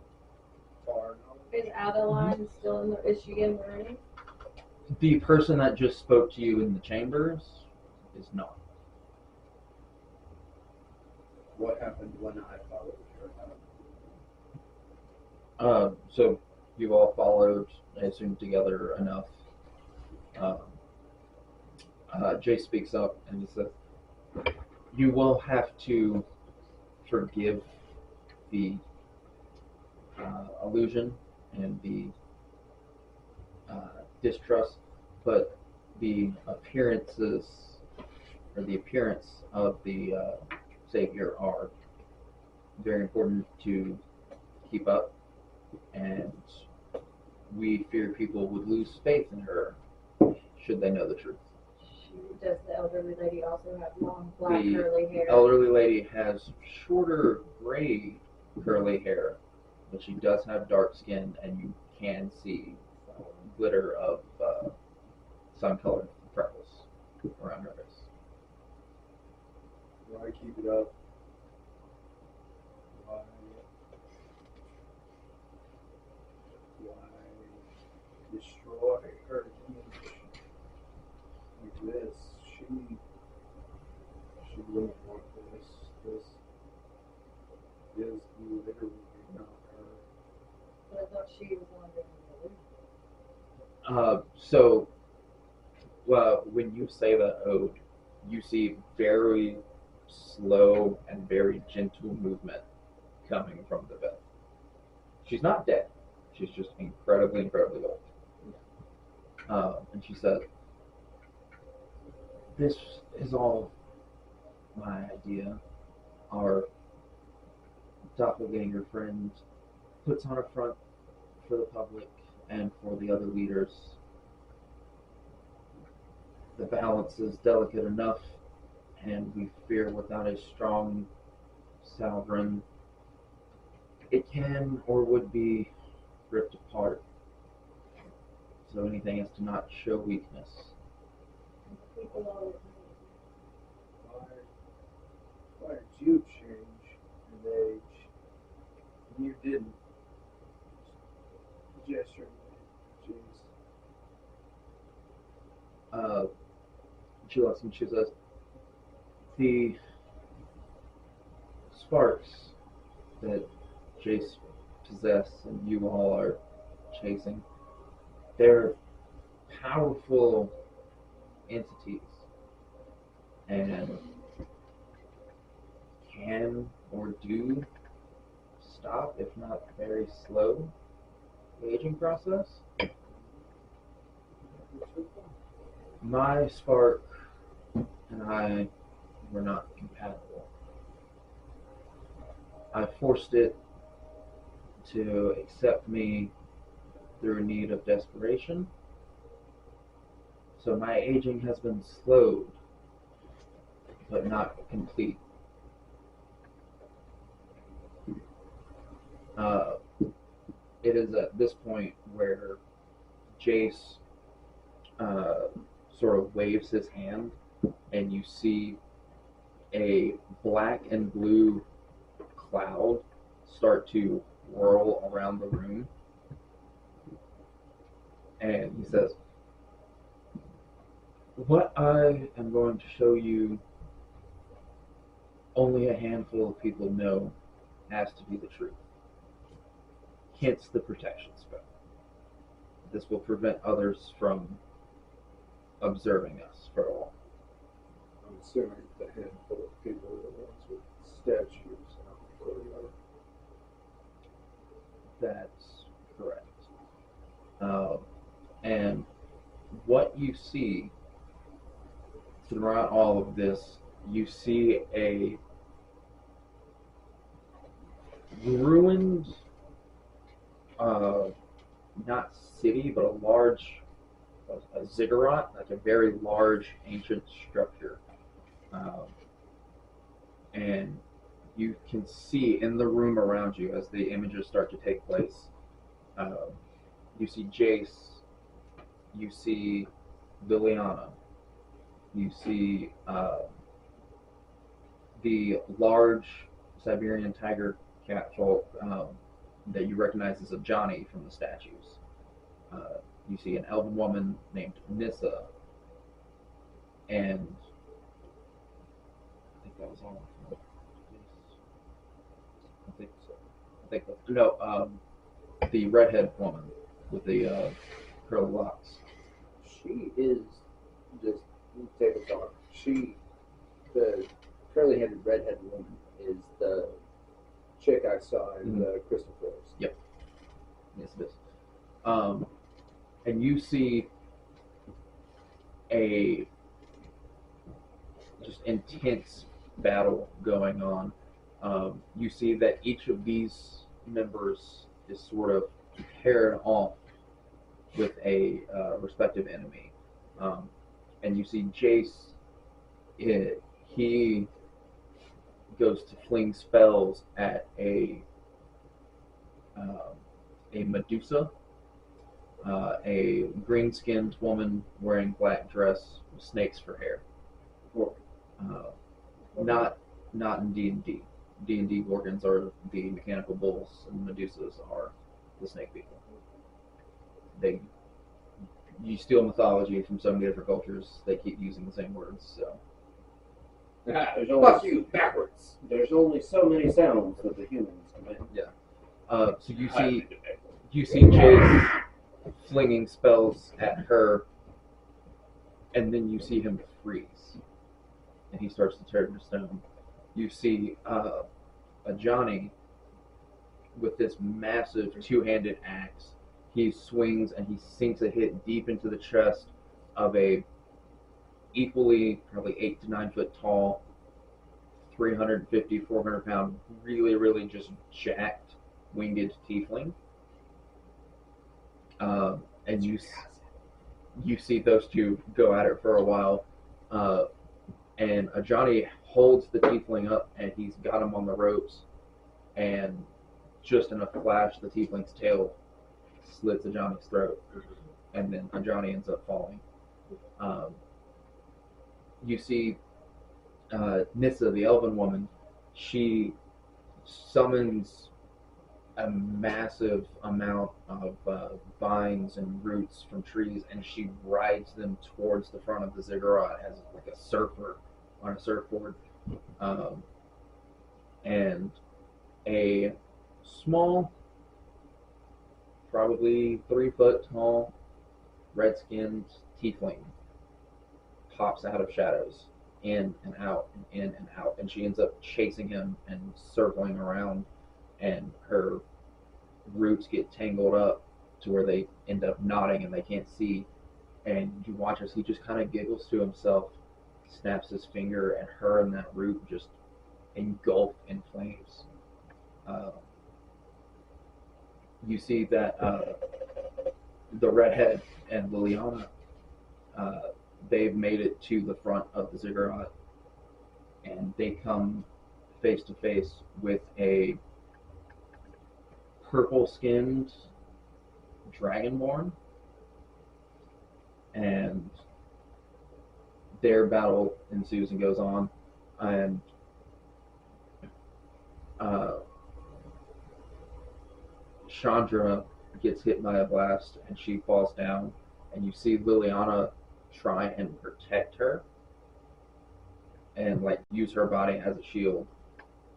far now. Is Adeline still in the? Is she in the room? The person that just spoke to you in the chambers is not. What happened when I followed her? So you all followed, I assume, together enough. Jay speaks up and he says, "You will have to forgive the illusion and the distrust, but the appearances or the appearance of the Savior are very important to keep up, and we fear people would lose faith in her should they know the truth." Does the elderly lady also have long black The curly hair? elderly lady has shorter gray curly hair, but she does have dark skin, and you can see glitter of sun-colored freckles around her face. Why keep it up? Why destroy her image like this? She wouldn't want this. This is literally not her. But I thought she was the one doing So, when you say that ode, you see very slow and very gentle movement coming from the bed. She's not dead. She's just incredibly, incredibly old. And she said, "This is all my idea. Our doppelganger friend puts on a front for the public and for the other leaders, the balance is delicate enough, and we fear without a strong sovereign, it can or would be ripped apart. So anything is to not show weakness. Why did you change in age? And you didn't. Gesture. Jeez. She lets him. She says, the sparks that Jace possess and you all are chasing, they're powerful entities and can or do stop, if not very slow, the aging process. My spark and I were not compatible. I forced it to accept me through a need of desperation. So my aging has been slowed, but not complete. It is at this point where Jace sort of waves his hand, and you see a black and blue cloud start to whirl around the room. And he says, what I am going to show you, only a handful of people know has to be the truth. Hence the protection spell. This will prevent others from observing us for all. I'm assuming the handful of people are the ones with statues out in the courtyard. That's correct. And what you see throughout all of this, you see a ruined, not city, but a large, a ziggurat, like a very large ancient structure. And you can see in the room around you as the images start to take place. You see Jace, you see Liliana, you see the large Siberian tiger cat folk that you recognize as a Johnny from the statues. You see an elven woman named Nissa, and I think that was all. I think so. I think that's, no, the redhead woman with the curly locks. She is just take a talk. The curly-headed redheaded woman is the chick I saw in the Crystal Forest. Yep. Yes, it is. And you see a just intense battle going on. You see that each of these members is sort of paired off with a respective enemy. And you see Jace, he goes to fling spells at a Medusa, a green-skinned woman wearing black dress with snakes for hair. Not in D&D. D&D Gorgons are the mechanical bulls, and Medusas are the snake people. You steal mythology from so many different cultures, they keep using the same words, so. There's only Fuck you, backwards. There's only so many sounds that the humans can make. Yeah. So you see Jace flinging spells at her, and then you see him freeze, and he starts to turn to stone. You see a Johnny with this massive two-handed axe. He swings and he sinks a hit deep into the chest of a equally probably 8 to 9 foot tall, 350, 400 pound, really just jacked winged tiefling. and you see those two go at it for a while, and Johnny holds the tiefling up, and he's got him on the ropes, and just in a flash, the tiefling's tail slits Johnny's throat, and then Johnny ends up falling. You see Nissa, the elven woman, she summons a massive amount of vines and roots from trees, and she rides them towards the front of the ziggurat as like a surfer on a surfboard. And a small, probably 3 foot tall, red-skinned tiefling pops out of shadows, in and out, and in and out, and she ends up chasing him and circling around, and her roots get tangled up to where they end up knotting and they can't see, and you watch as he just kind of giggles to himself, snaps his finger, and her and that root just engulf in flames. You see that the redhead and Liliana, they've made it to the front of the ziggurat, and they come face to face with a purple-skinned dragonborn, and their battle ensues and goes on, and Chandra gets hit by a blast and she falls down, and you see Liliana try and protect her and like use her body as a shield,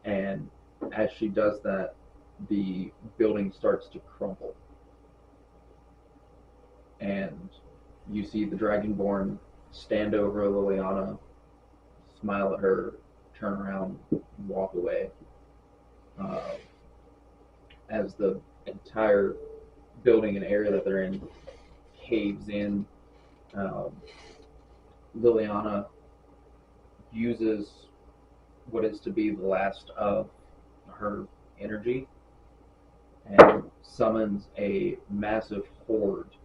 and as she does that, the building starts to crumble, and you see the Dragonborn stand over Liliana, smile at her, turn around, and walk away. As the entire building and area that they're in caves in, Liliana uses what is to be the last of her energy and summons a massive horde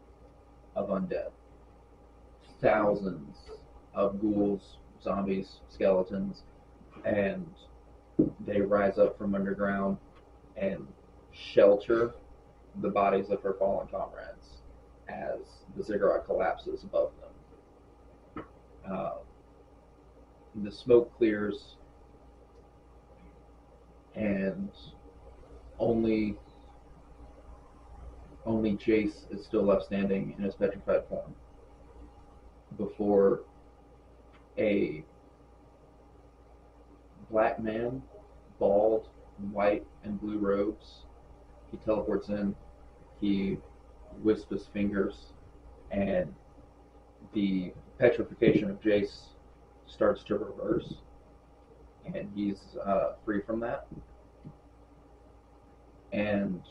of undead. Thousands of ghouls, zombies, skeletons, and they rise up from underground and shelter the bodies of her fallen comrades as the ziggurat collapses above them. The smoke clears, and only Jace is still left standing in his petrified form before a black man, bald, white and blue robes. He teleports in, he wisps his fingers, and the petrification of Jace starts to reverse, and he's free from that. And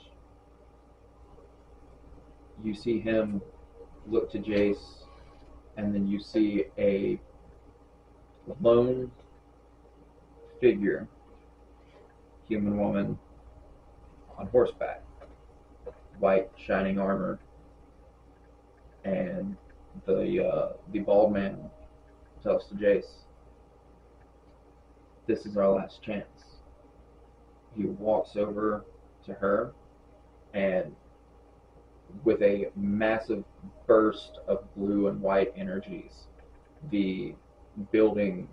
you see him look to Jace, and then you see a lone figure, human woman, on horseback, white shining armor, and the bald man tells to Jace, "This is our last chance." He walks over to her, and with a massive burst of blue and white energies, the building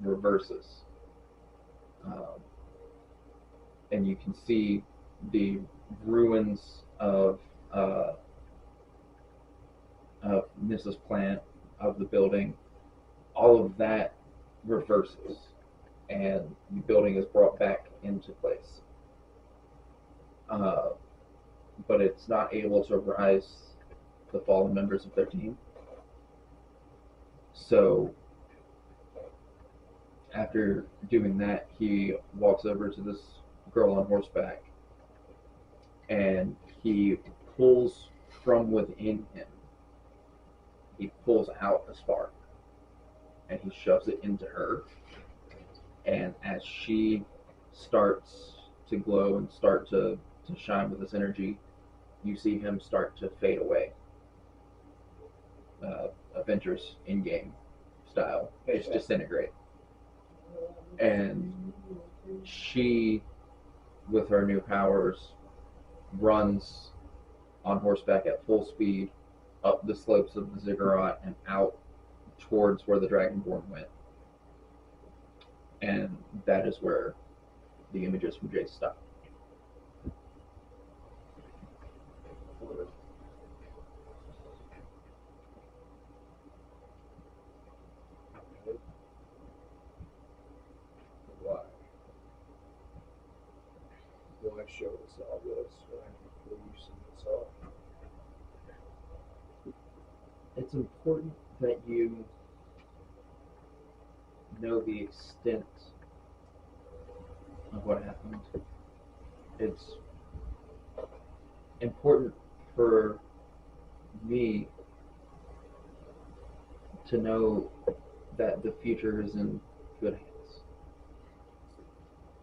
reverses. And you can see the ruins of Nissa's plant, of the building. All of that reverses, and the building is brought back into place. But it's not able to rise the fallen members of their team. So after doing that, he walks over to this girl on horseback, and he pulls from within him. He pulls out a spark, and he shoves it into her. And as she starts to glow and start to shine with this energy, you see him start to fade away Avengers in-game style. Just disintegrate. And she, with her new powers, runs on horseback at full speed up the slopes of the ziggurat and out towards where the Dragonborn went. And that is where the images from Jace stop. Why show us all this? Why before you see this all? It's important that you know the extent of what happened. It's important for me to know that the future is in good hands.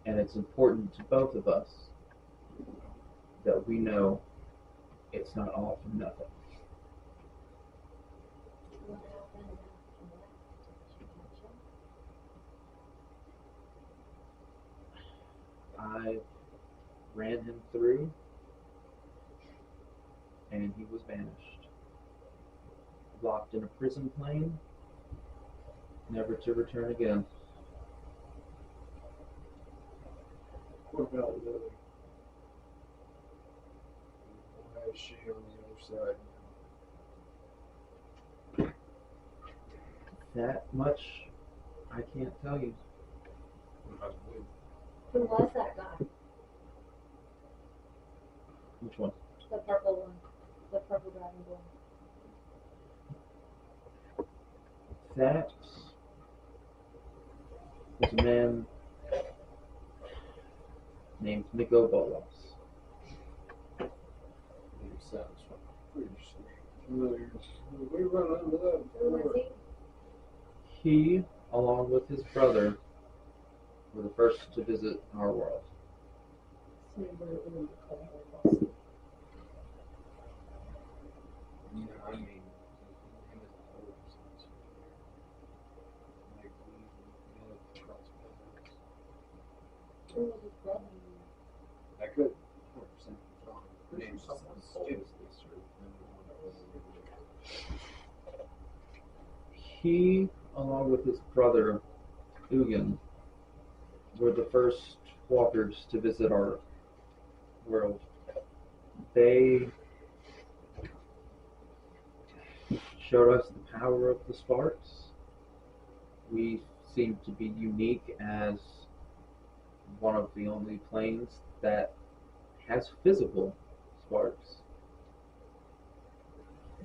And it's important to both of us that we know it's not all for nothing. What happened after that? I ran him through, and he was banished. Locked in a prison plane, never to return again. What about Lily? Why is she on the other side? That much I can't tell you. Who was that guy? Which one? The purple one. The purple dragonborn. That was a man named Nico Bolos. It sounds pretty familiar. We run into that. Who was he? He, along with his brother, were the first to visit our world. Yeah, I mean, Who was his brother? I could 100% wrong. Name someone stupid. He, along with his brother, Ugin, were the first walkers to visit our world. They showed us the power of the sparks. We seem to be unique as one of the only planes that has physical sparks.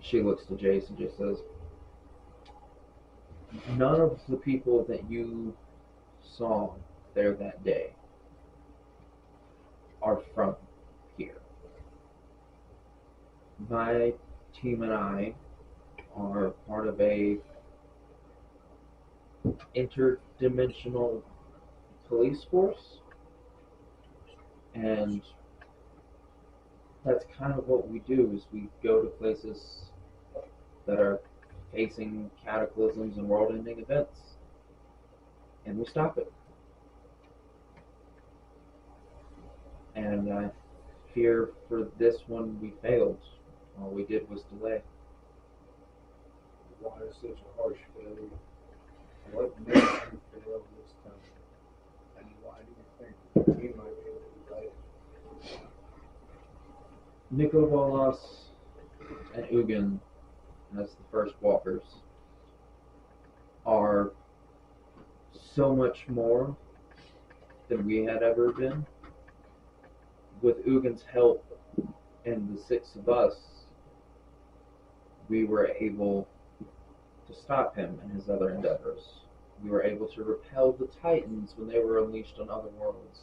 She looks to Jace and just says, none of the people that you saw there that day are from here. My team and I are part of a interdimensional police force, and that's kind of what we do. Is we go to places that are facing cataclysms and world-ending events, and we stop it. And I fear for this one we failed. All we did was delay. Why is such a harsh failure? What made you fail this time? And why do you think we might be able to write it? Nico Bolas and Ugin, as the first walkers, are so much more than we had ever been. With Ugin's help and the six of us, we were able to stop him in his other endeavors. We were able to repel the Titans when they were unleashed on other worlds.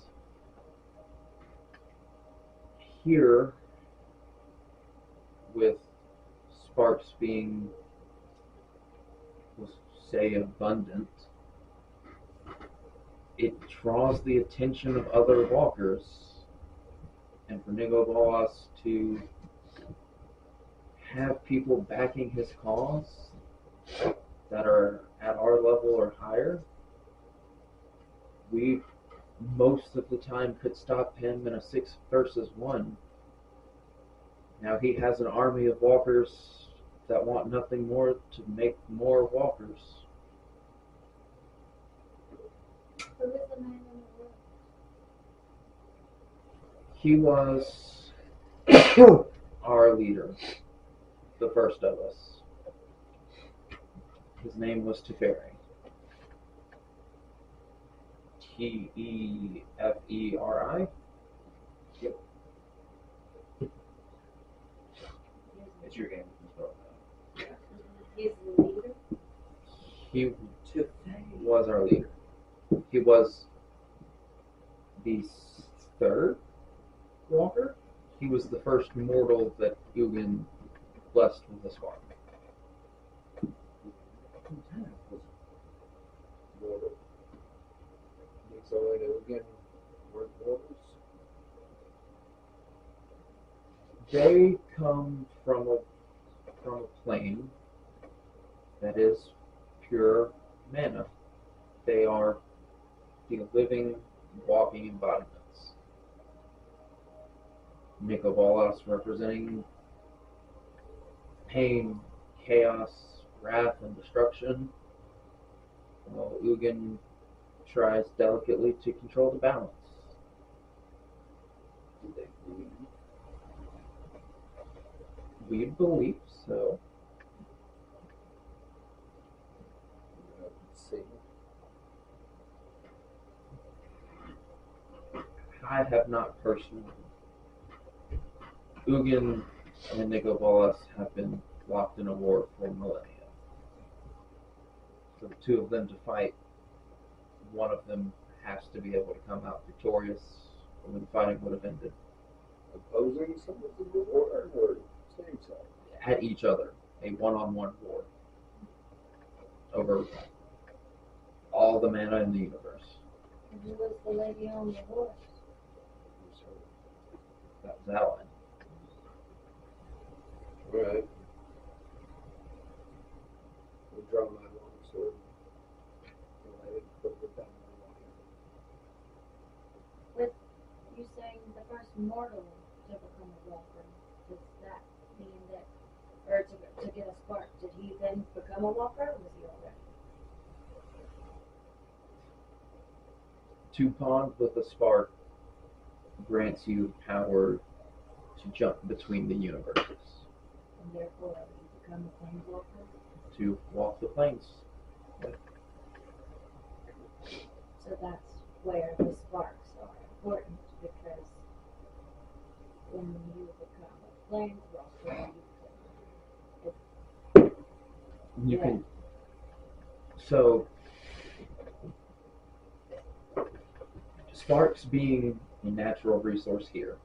Here, with sparks being, we'll say, abundant, it draws the attention of other walkers. And for Nico Bolas to have people backing his cause that are at our level or higher, we most of the time could stop him in a 6 versus 1. Now he has an army of walkers that want nothing more to make more walkers. Who is the man in the room? He was our leader, the first of us. His name was Teferi. Teferi. It's your game. He's the leader. He was our leader. He was the third walker. He was the first mortal that Ugin blessed with a spark. Mortal. So like again, we're mortals. They come from a plane that is pure mana. They are the living, walking embodiments. Nicobolas representing pain, chaos, wrath, and destruction, while Ugin tries delicately to control the balance. Do they bleed? We believe so. See. I have not personally. Ugin and Nicobolas have been locked in a war for millennia. For the two of them to fight, one of them has to be able to come out victorious, or the fighting would have ended. Opposing someone to the war or same side? At each other, a one-on-one war over all the mana in the universe. And who was the lady on the horse? That was Adeline. Alright. I'll draw my long sword. And I put it down my With you saying the first mortal to become a walker, does that mean that, or to get a spark, did he then become a walker, or was he already? To bond with a spark grants you power to jump between the universes, And therefore, he become a planeswalker? to walk the planes. So that's where the sparks are important, because when you become a planeswalker, You Yeah. can. So, sparks being a natural resource here,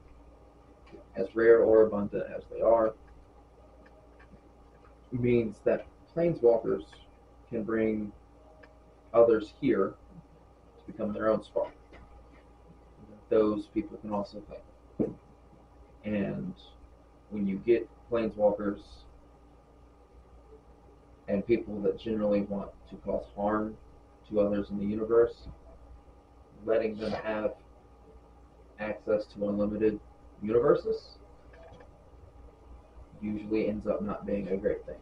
as rare or abundant as they are, means that planeswalkers can bring others here to become their own spark. Those people can also play. And when you get planeswalkers and people that generally want to cause harm to others in the universe, letting them have access to unlimited universes usually ends up not being a great thing.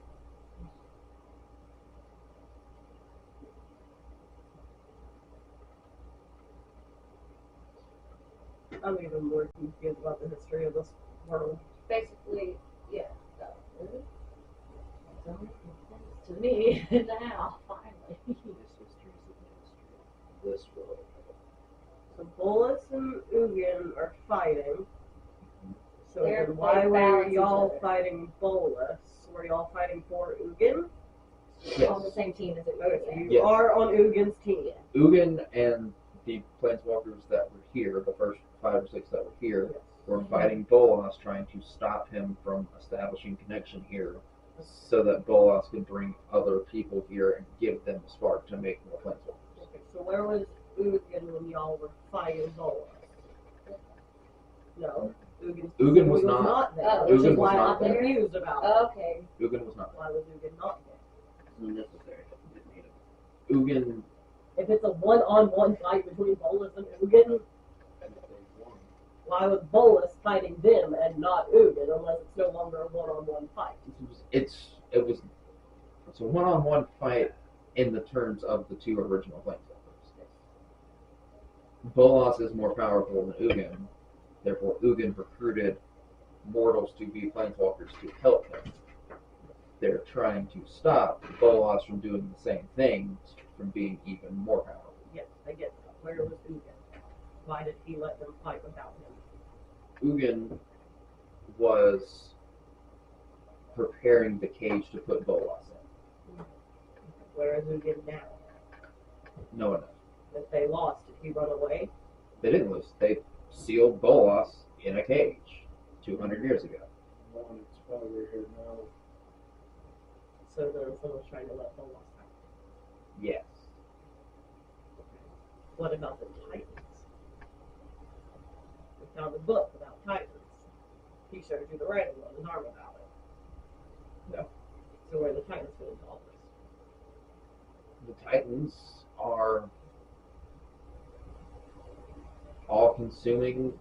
I'm even more confused about the history of this world. basically, yeah, that really doesn't make sense to me now, finally. This history is the history of this world. So Bolus and Ugin are fighting. So They're- then why they were balance each y'all other. fighting Bolus? Were y'all fighting for Ugin? On the same team as it Okay, was. so you Yes. are on Ugin's team. Ugin and the planeswalkers that were here, the first 5 or 6 that were here, were fighting Bolas, trying to stop him from establishing connection here, so that Bolas could bring other people here and give them a spark to make more planeswalkers. Okay, so where was Ugin when y'all were fighting Bolus? No. Ugin was not. there, Oh, which Ugin is was why not I'm there. confused about it. Okay. Ugin was not Why was Ugin not there? Unnecessary. Didn't need it. there. Ugin, If it's a one-on-one fight between Bolus and Ugin, why was Bolus fighting them and not Ugin unless it's no longer a one-on-one fight? it's a one-on-one fight in the terms of the two original Planeswalkers. Bolas is more powerful than Ugin, therefore Ugin recruited mortals to be Planeswalkers to help him. They're trying to stop Bolas from doing the same things, from being even more powerful. Yes, I get that. Where was Ugin? Why did he let them fight without him? Ugin was preparing the cage to put Bolas in. Where is Ugin now? No one knows. If they lost, did he run away? They didn't lose. They sealed Bolas in a cage 200 years ago. One, it's probably here now. So then someone's trying to let Bolas out. Yes. What about the Titans? We found a book about Titans. He showed you the writing on his arm about it. No. So where the Titans fit into all this? The Titans are all-consuming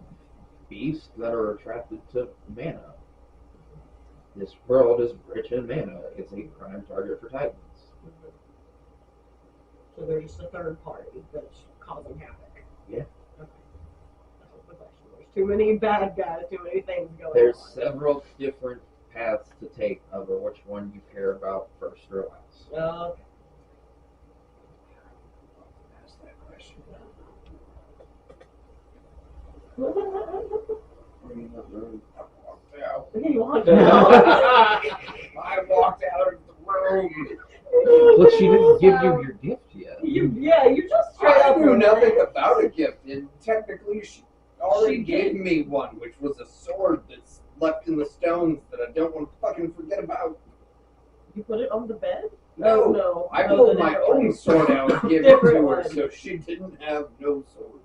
beasts that are attracted to mana. This world is rich in mana. It's a prime target for Titans. So they're just a third party that's causing havoc. Yeah. Okay. That was the question. There's too many bad guys, too many things going There's on. several different paths to take over which one you care about first or last. Okay. Ask that question. I walked out. He walked out. I walked out of the room. But she didn't give you your gift yet. You just straight I up knew were nothing mad. about a gift, and technically she already She gave did. me one, which was a sword that's left in the stones that I don't want to fucking forget about. You put it on the bed? No, Oh, no. I That was pulled a my different own one. sword out and gave it Different to her, one. so she didn't have no sword.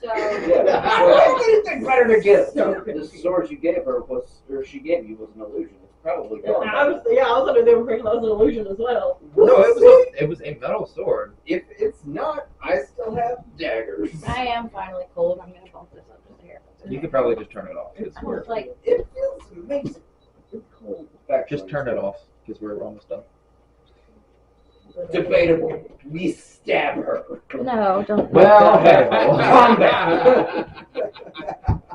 So, Yeah. Well, anything better to give. So The sword you gave her was, or she gave you, was an illusion. It's probably Yeah, gone. I was under the impression that was an illusion as well. No, it was a metal sword. If it's not, I still have daggers. I am finally cold. I'm gonna bump this up just a hair. You could probably just turn it off. It's I weird. was like, It feels amazing. It's cold. Just turn it off because we're almost done. Debatable. We stab her. no, don't. Well, Combat.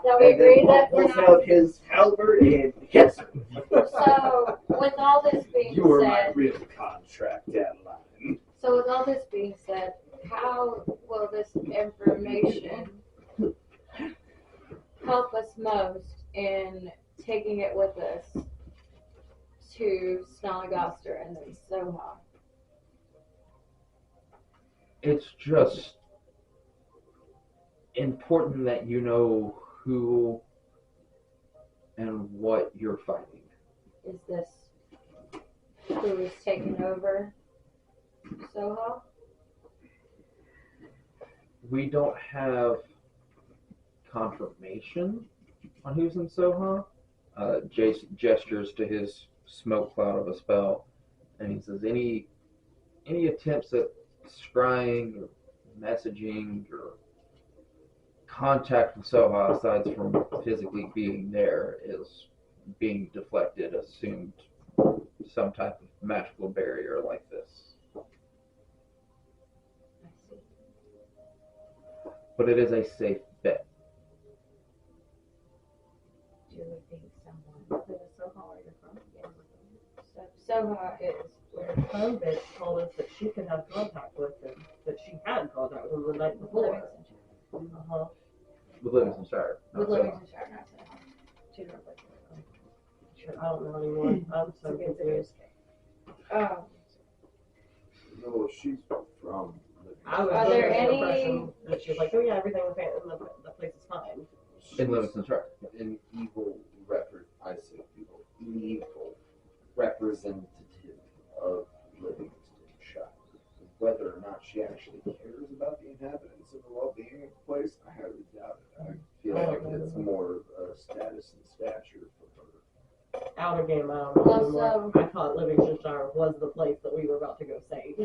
So we agree that we're pulls not. out his halberd and hits her. So with all this being You are my said, real contract deadline. so with all this being said, how will this information help us most in taking it with us to Snalagaster and then Soha? It's just important that you know who and what you're fighting. Is this who is taking over Soha? We don't have confirmation on who's in Soha. Jace gestures to his smoke cloud of a spell, and he says, "Any attempts at scrying or messaging or contact with Soha, aside from physically being there, is being deflected, assumed some type of magical barrier like this. I see. But it is a safe bet." Do we think someone? Where is Soha where you're from? So Soha is where Home bitch told us that she could have contact with him, that she had contact with him the night before. Uh-huh. With Livingston with Livingston, not Soha. Two different places. Shit, I don't know anymore. I'm so confused. Oh, No, she's from. I was Are under there the any- impression that she was like, oh yeah, everything in the place is fine. in Livingston Shire. An evil evil representative of Livingston. Whether or not she actually cares about the inhabitants and the well-being of the place, I highly doubt it. the stature for her. Out of game, I don't know Well, anymore. I thought Livingstonshire was the place that we were about to go save.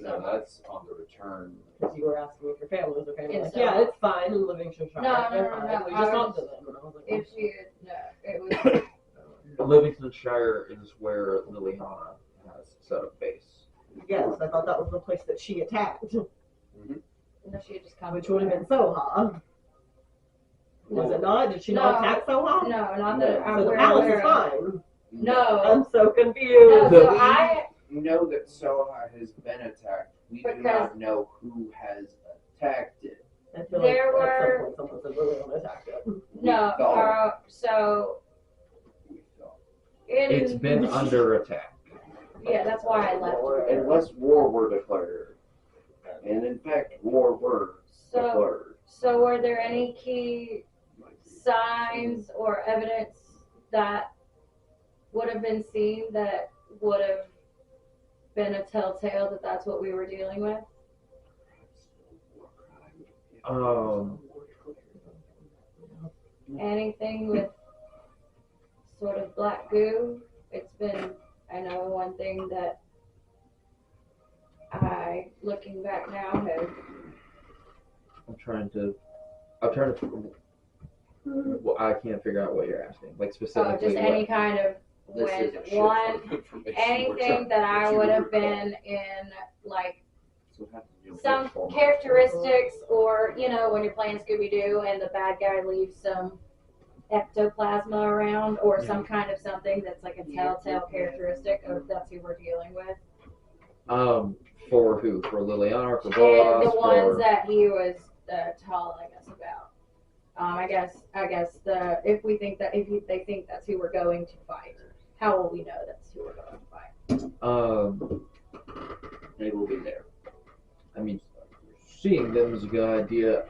No, that's on the return. Because you were asking if your family was okay. It's Like, yeah, it's fine in Livingstonshire. No, They're fine. no. We I just was- talked to them. And I was like, If she had, no, it was. Livingstonshire is where Liliana has set up base. yes, I thought that was the place that she attacked, No, she had just come. which would have been Soha. Was it not? Did she not No. attack Soha? No, not that I'm So the aware palace is of. fine. No. I'm so No, confused. so I. We know that Soha has been attacked. We do Because- not know who has attacked it. I feel There like at were- some point someone said Liliana attacked it. No, thought. so. We thought. It's been under attack. Yeah, that's why I left. Unless war were declared. And in fact, war were So, declared. so were there any key signs or evidence that would have been seen that would have been a telltale that that's what we were dealing with? Anything with sort of black goo? It's been, I know one thing that I, looking back now, have. I'm trying to. Well, I can't figure out what you're asking. Like specifically. Just any kind of This when is a shit one ton of information we're anything trying that to I get you would to have recall. been in, like So have to deal with some this form. characteristics, or you know, when you're playing Scooby Doo and the bad guy leaves some ectoplasma around, or some kind of something that's like a telltale characteristic of that's who we're dealing with. For who? For Liliana or for And Boaz? the ones For that he was telling us about. I guess if they think that's who we're going to fight, how will we know that's who we're going to fight? They will be there. I mean, seeing them is a good idea.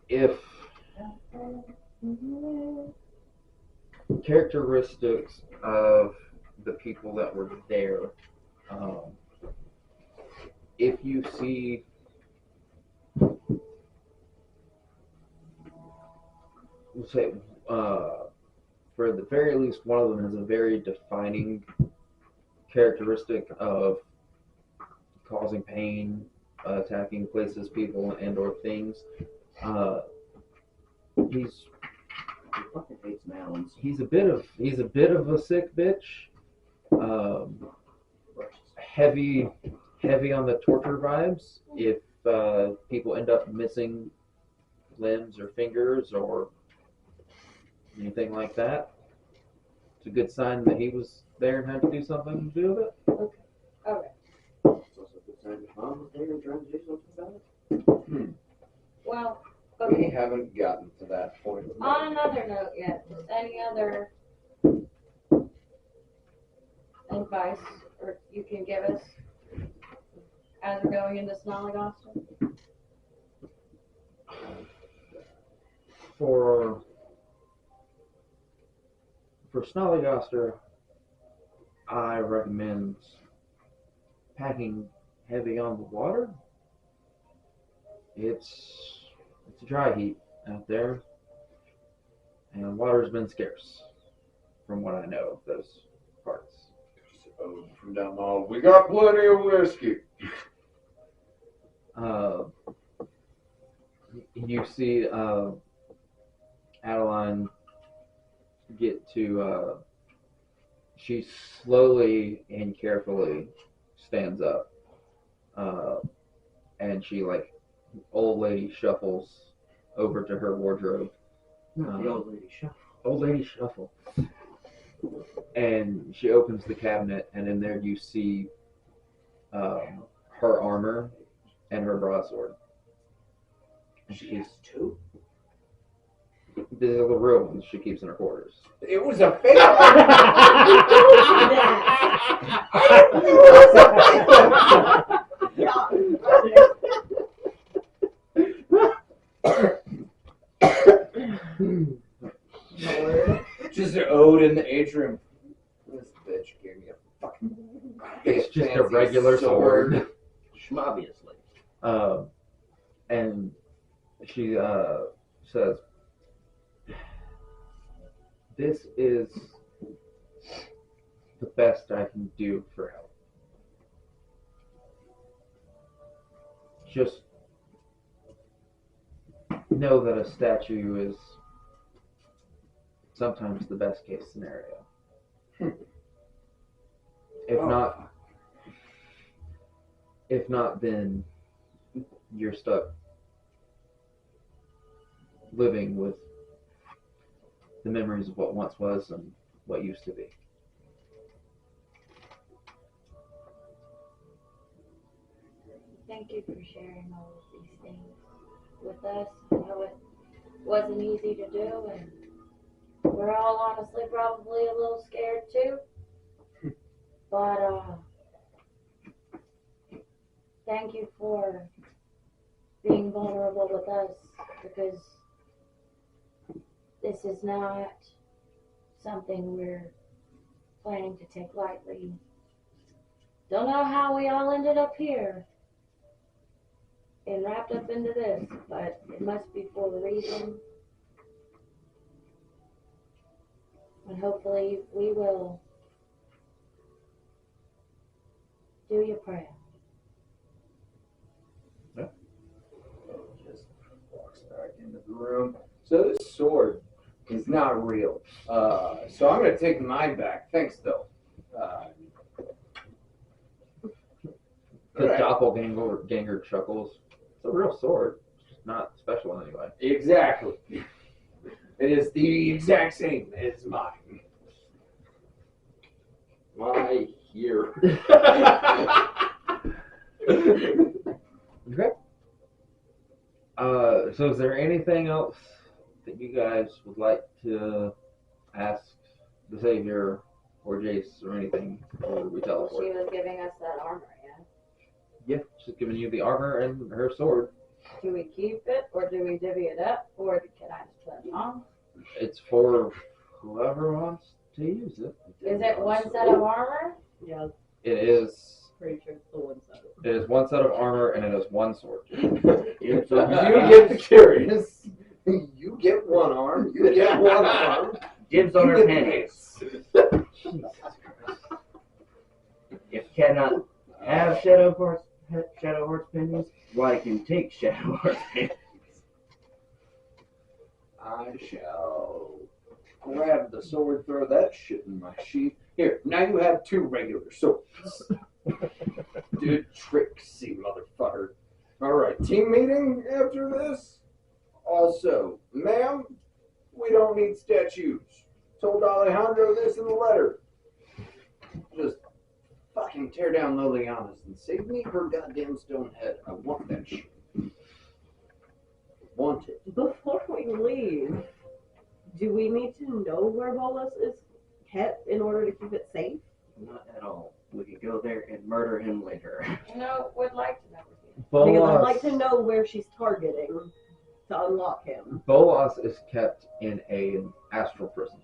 If characteristics of the people that were there, if you see we'll say for the very least one of them has a very defining characteristic of causing pain, attacking places, people, and or things. He's He fucking hates mounds. he's a bit of a sick bitch. Heavy on the torture vibes. If people end up missing limbs or fingers or anything like that, it's a good sign that he was there and had to do something to do with it. Okay. It's also a good sign that Mom was there and trying to do something about it. Well, We okay. haven't gotten to that point. On another note yet, any other advice or you can give us as we're going into Snollygoster? For Snollygoster, I recommend packing heavy on the water. It's a dry heat out there, and water's been scarce, from what I know of those parts. Oh, from down the hall, we got plenty of whiskey. You see Adeline get to, she slowly and carefully stands up, and she old lady shuffles over to her wardrobe. The old lady shot. Old lady shuffle. And she opens the cabinet, and in there you see her armor and her broadsword. And She has two. These are the real ones she keeps in her quarters. It was a fake. Just an ode in the atrium. This bitch gave me a fucking. It's just a fancy regular sword. Obviously. And she says, this is the best I can do for help. Just know that a statue is sometimes the best case scenario. If not, then you're stuck living with the memories of what once was and what used to be. Thank you for sharing all of these things with us. I know it wasn't easy to do, and we're all honestly probably a little scared too. But thank you for being vulnerable with us, because this is not something we're planning to take lightly. Don't know how we all ended up here and wrapped up into this, but it must be for a reason. And hopefully we will do your prayer. Just walks back into the room. So this sword is not real. So I'm gonna take mine back. Thanks, though. The Right. doppelganger chuckles. It's a real sword. It's just not special anyway. Exactly. It is the exact same as mine. My here. Okay. So is there anything else that you guys would like to ask the Savior or Jace or anything before we She teleport? was giving us that armor, yeah. Yeah, she's giving you the armor and her sword. Do we keep it, or do we divvy it up, or can I just put it on? It's for whoever wants to use it. Is it one set of armor? Yeah, It is. pretty sure it's the one side. It is one set of armor and it is one sword. You get the curious. You get one arm. You get one arm. Dibs on You her get the panties. pants. If you cannot have Shadow Horse panties, why can take Shadow Horse panties? I shall grab the sword, throw that shit in my sheath. Here, now you have two regular swords. Dude, tricksy motherfucker. Alright, team meeting after this? Also, ma'am, we don't need statues. Told Alejandro this in the letter. Just fucking tear down Liliana's and save me her goddamn stone head. I want that shit. Want it. Before we leave, do we need to know where Bolus is kept in order to keep it safe? Not at all. We could go there and murder him later. Would like to know. Because I'd like to know where she's targeting to unlock him. Bolas is kept in an astral prison.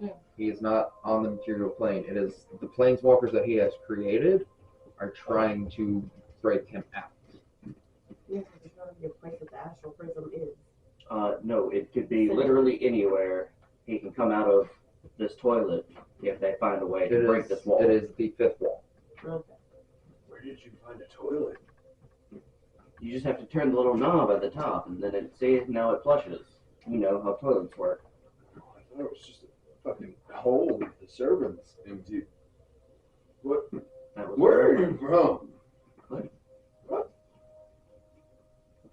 Mm. He is not on the material plane. It is the planeswalkers that he has created are trying to break him out. Yeah, there's gotta be a place that the astral prism is. No, it could be literally anywhere. He can come out of this toilet if they find a way to break this wall. It is the fifth wall. Okay. Where did you find a toilet? You just have to turn the little knob at the top, and then now it flushes. You know how toilets work. Oh, I thought it was just a fucking hole with the servants into. What? That was Where are you from?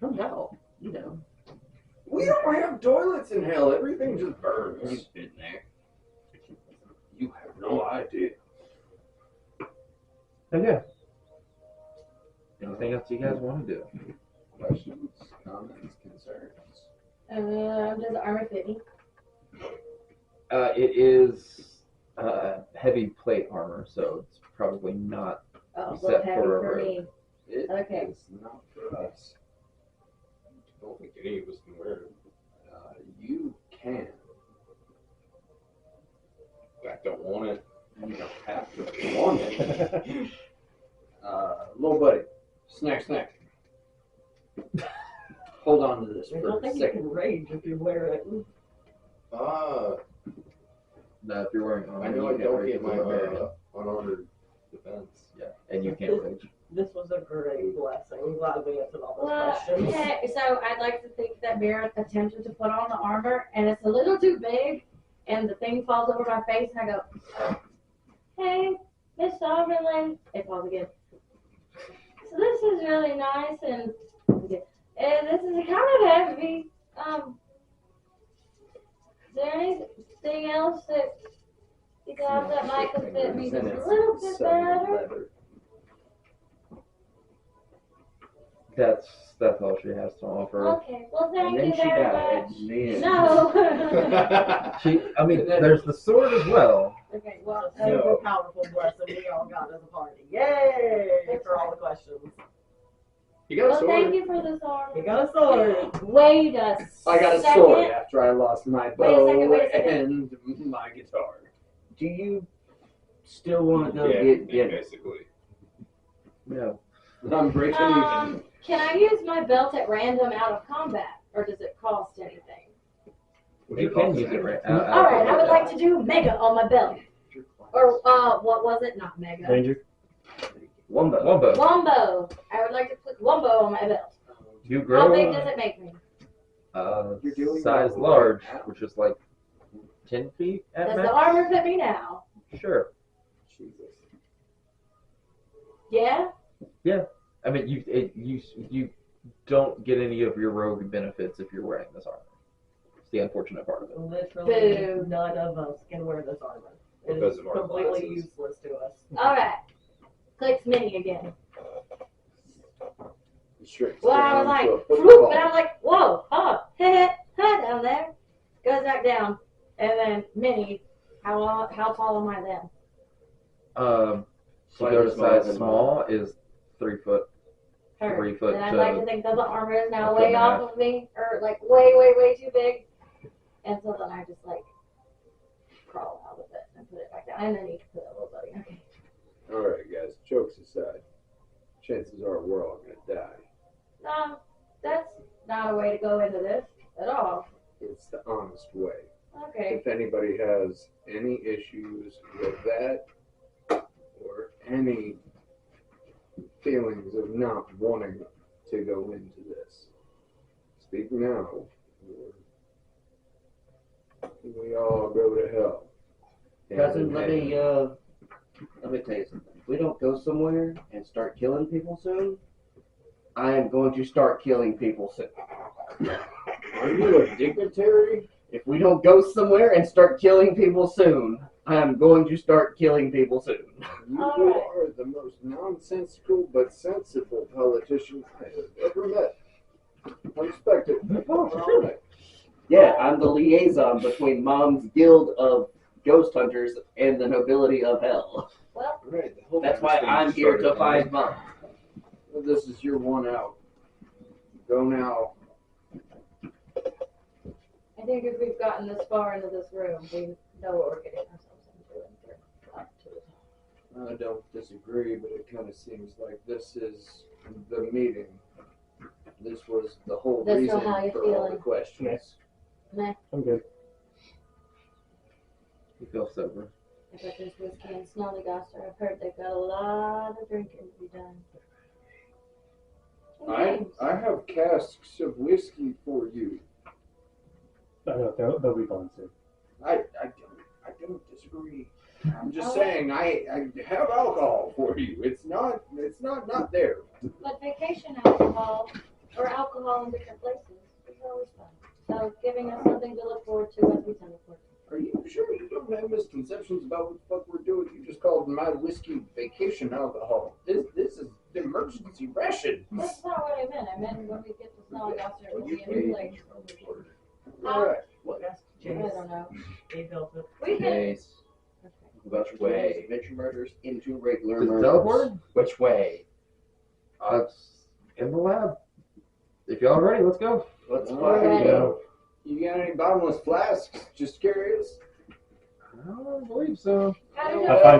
From hell, you know. We don't have toilets in hell. Everything just burns. You've been there. You have no idea. Okay. Anything else you guys want to do? Questions, comments, concerns? Does the armor fit me? It is heavy plate armor, so it's probably not Oh, Except well, heavy for for a- me. It Okay. is not for us. I don't think any of us can wear it. You can. I don't want it. You don't have to want it. Little buddy, snack. Hold on to this I for don't a think you second. can rage if you wear it. No, if you're wearing armor, I know you I can't don't rage get as a my barbarian. unarmored defense. Yeah, and you can't rage. This was a great blessing. I'm glad we answered all those Well, questions. okay, so I'd like to think that Bear attempted to put on the armor, and it's a little too big, and the thing falls over my face, and I go, hey, Miss Sovereignland. It falls again. So this is really nice, and this is kind of heavy. Is there anything else that you got that might fit me just a little bit better? That's all she has to offer. Okay, well, And thank then you she very died. much. in the end. No. I mean, there's the sword as well. Okay, well, Super powerful blessing we all got as a party. Yay! For all the questions. You got a well, sword? thank you for the sword. You got a sword. Wait a I got a second. sword after I lost my bow Wait a second. and my guitar. Do you still want to go Yeah, get dinner? basically. Yeah. I'm breaking even. Can I use my belt at random out of combat, or does it cost anything? You can use it right. All right, I would like to do mega on my belt, or what was it? Not mega. Ranger. Wumbo. Wumbo. Wombo. I would like to put wombo on my belt. You grow. How big does it make me? You're doing Size that large, right now. which is like 10 feet at Does max. the armor fit me now? Sure. Jesus. Yeah. I mean, you don't get any of your rogue benefits if you're wearing this armor. It's the unfortunate part of it. Literally, Boo. none of us can wear this armor. It Because is of our completely glasses. useless to us. All right. Clicks mini again. Strips Well, I down was like, to a whoop, football. and I was like, whoa, oh, down there. Goes back down, and then mini. How tall am I then? To Slightly go to smaller size than small is 3 foot. Her. 3 foot And I'd to like to think that the armor is now a foot way and a off half. of me, or like way too big. And so then I just like crawl out of it and put it back down, and then you can put a little buddy. Okay. Alright, guys, jokes aside, chances are we're all gonna die. No, that's not a way to go into this at all. It's the honest way. Okay. If anybody has any issues with that, or any feelings of not wanting to go into this, speak now, or we all go to hell. Cousin, let me tell you something. If we don't go somewhere and start killing people soon, I am going to start killing people soon. Are you a dignitary? If we don't go somewhere and start killing people soon, I am going to start killing people soon. You Alright. are the most nonsensical but sensible politician I have ever met. I respect it. Alright. Yeah, I'm the liaison between Mom's guild of ghost hunters and the nobility of hell. Well, Alright, the whole That's why thing I'm here to started. find Mom. Well, this is your one out. Go now. I think if we've gotten this far into this room, we know what we're getting ourselves into, and we're up to it. I don't disagree, but it kind of seems like this is the meeting. This was the whole That's reason not how you're for all the feeling. questions. Meh. I'm good. You feel sober. I got this whiskey and Snollygoster. I've heard they've got a lot of drinking to be done. I have casks of whiskey for you. I know they'll be gone soon. I don't disagree. I'm just saying I have alcohol for you. It's not there. But vacation alcohol, or alcohol in different places, is always fun. So giving us something to look forward to as we teleport. Are you sure you don't have misconceptions about what the fuck we're doing? You just called my whiskey vacation alcohol. This is the emergency ration. That's not what I meant. I meant when we get to Snollygoster, it will be a new place. All right. What? I don't know. They built it. We can. Jace, which way? Adventure murders into regular Just murders. teleport? Which way? It's in the lab. If y'all ready, let's go. Let's All fucking right. go. You got any bottomless flasks? Just curious. I don't believe so. How did I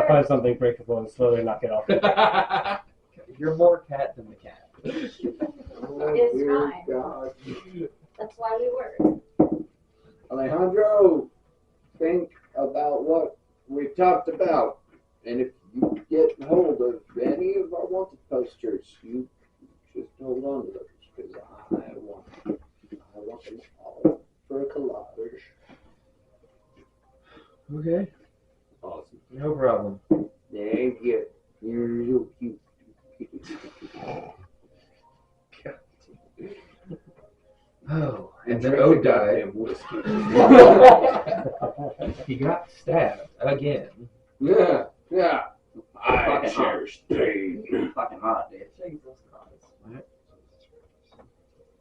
find something breakable and slowly knock it off. You're more cat than the cat. Oh, It's dear fine. God. That's why we work. Alejandro, think about about what we talked about. And if you get hold of any of our wanted posters, you just hold on to those, because I want them all for a collage. Okay, Awesome. no problem. Thank you. You're so cute. Oh, and then Drink Ode the died. goddamn whiskey. He got stabbed again. Yeah, yeah. I Fucking hot. cherish pain. It's fucking hot, dude. Jesus Christ.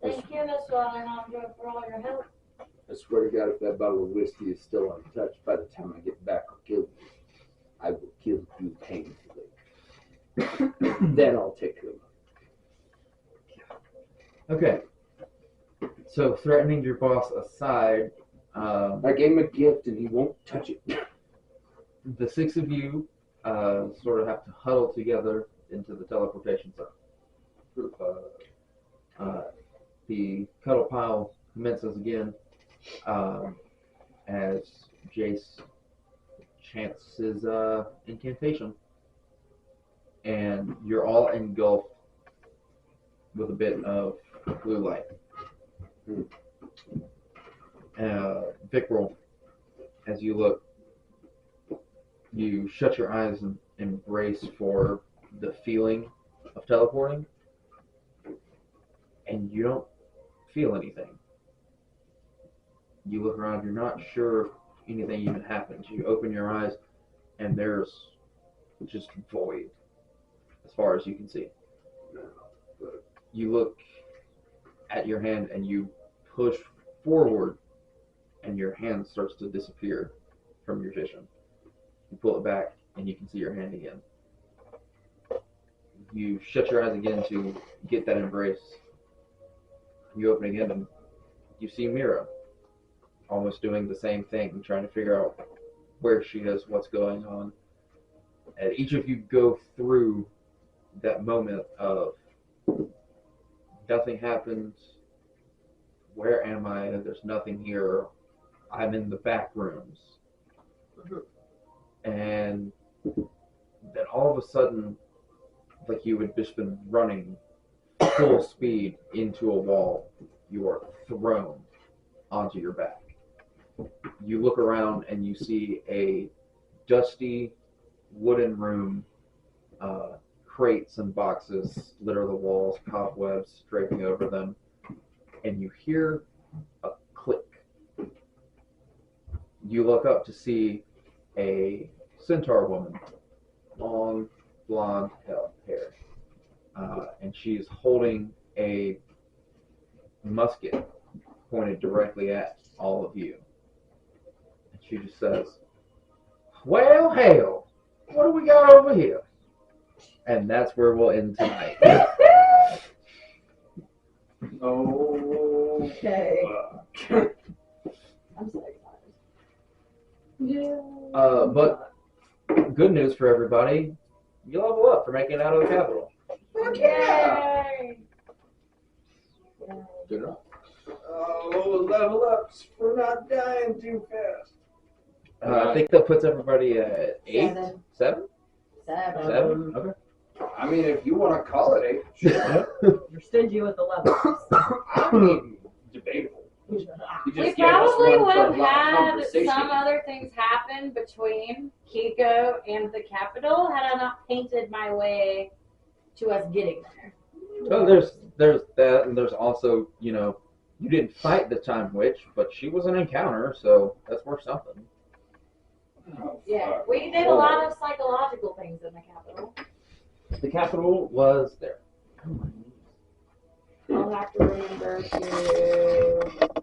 Thank you, Miss Alejandro, for all your help. I swear to God, if that bottle of whiskey is still untouched by the time I get back, I'll kill you. I will kill you painfully. Then I'll take your life. Okay. So threatening your boss aside, I gave him a gift and he won't touch it. the six of you sort of have to huddle together into the teleportation zone. The cuddle pile commences again as Jace chants his incantation, and you're all engulfed with a bit of blue light. Vickrel, as you look, you shut your eyes and brace for the feeling of teleporting, and you don't feel anything. You look around, you're not sure if anything even happens. You open your eyes, and there's just void as far as you can see. You look at your hand, and you push forward, and your hand starts to disappear from your vision. You pull it back, and you can see your hand again. You shut your eyes again to get that embrace. You open again, and you see Mira almost doing the same thing, trying to figure out where she is, what's going on. And each of you go through that moment of nothing happens. Where am I? There's nothing here. I'm in the back rooms. And then all of a sudden, like you had just been running full speed into a wall, you are thrown onto your back. You look around and you see a dusty wooden room, crates and boxes litter the walls, cobwebs draping over them, and you hear a click. You look up to see a centaur woman, long blonde hair, and she is holding a musket pointed directly at all of you. And she just says, "Well, hell, what do we got over here?" And that's where we'll end tonight. Okay. I'm so excited. Yeah. But good news for everybody, you level up for making it out of the capital. Okay. Good enough. Oh, level ups for not dying too fast. I think that puts everybody at 8? 7? 7? Okay. I mean, if you want to call it 8, sure. You're stingy with the levels. I mean, debatable. You just We gave us probably one would for a have lot of had conversation. some other things happen between Kiko and the capital had I not painted my way to us getting there. Well, there's that, and there's also, you didn't fight the Time Witch, but she was an encounter, so that's worth something. Oh, Yeah, fuck. we did a lot of psychological things in the capital. The capital was there. I'll have to remember to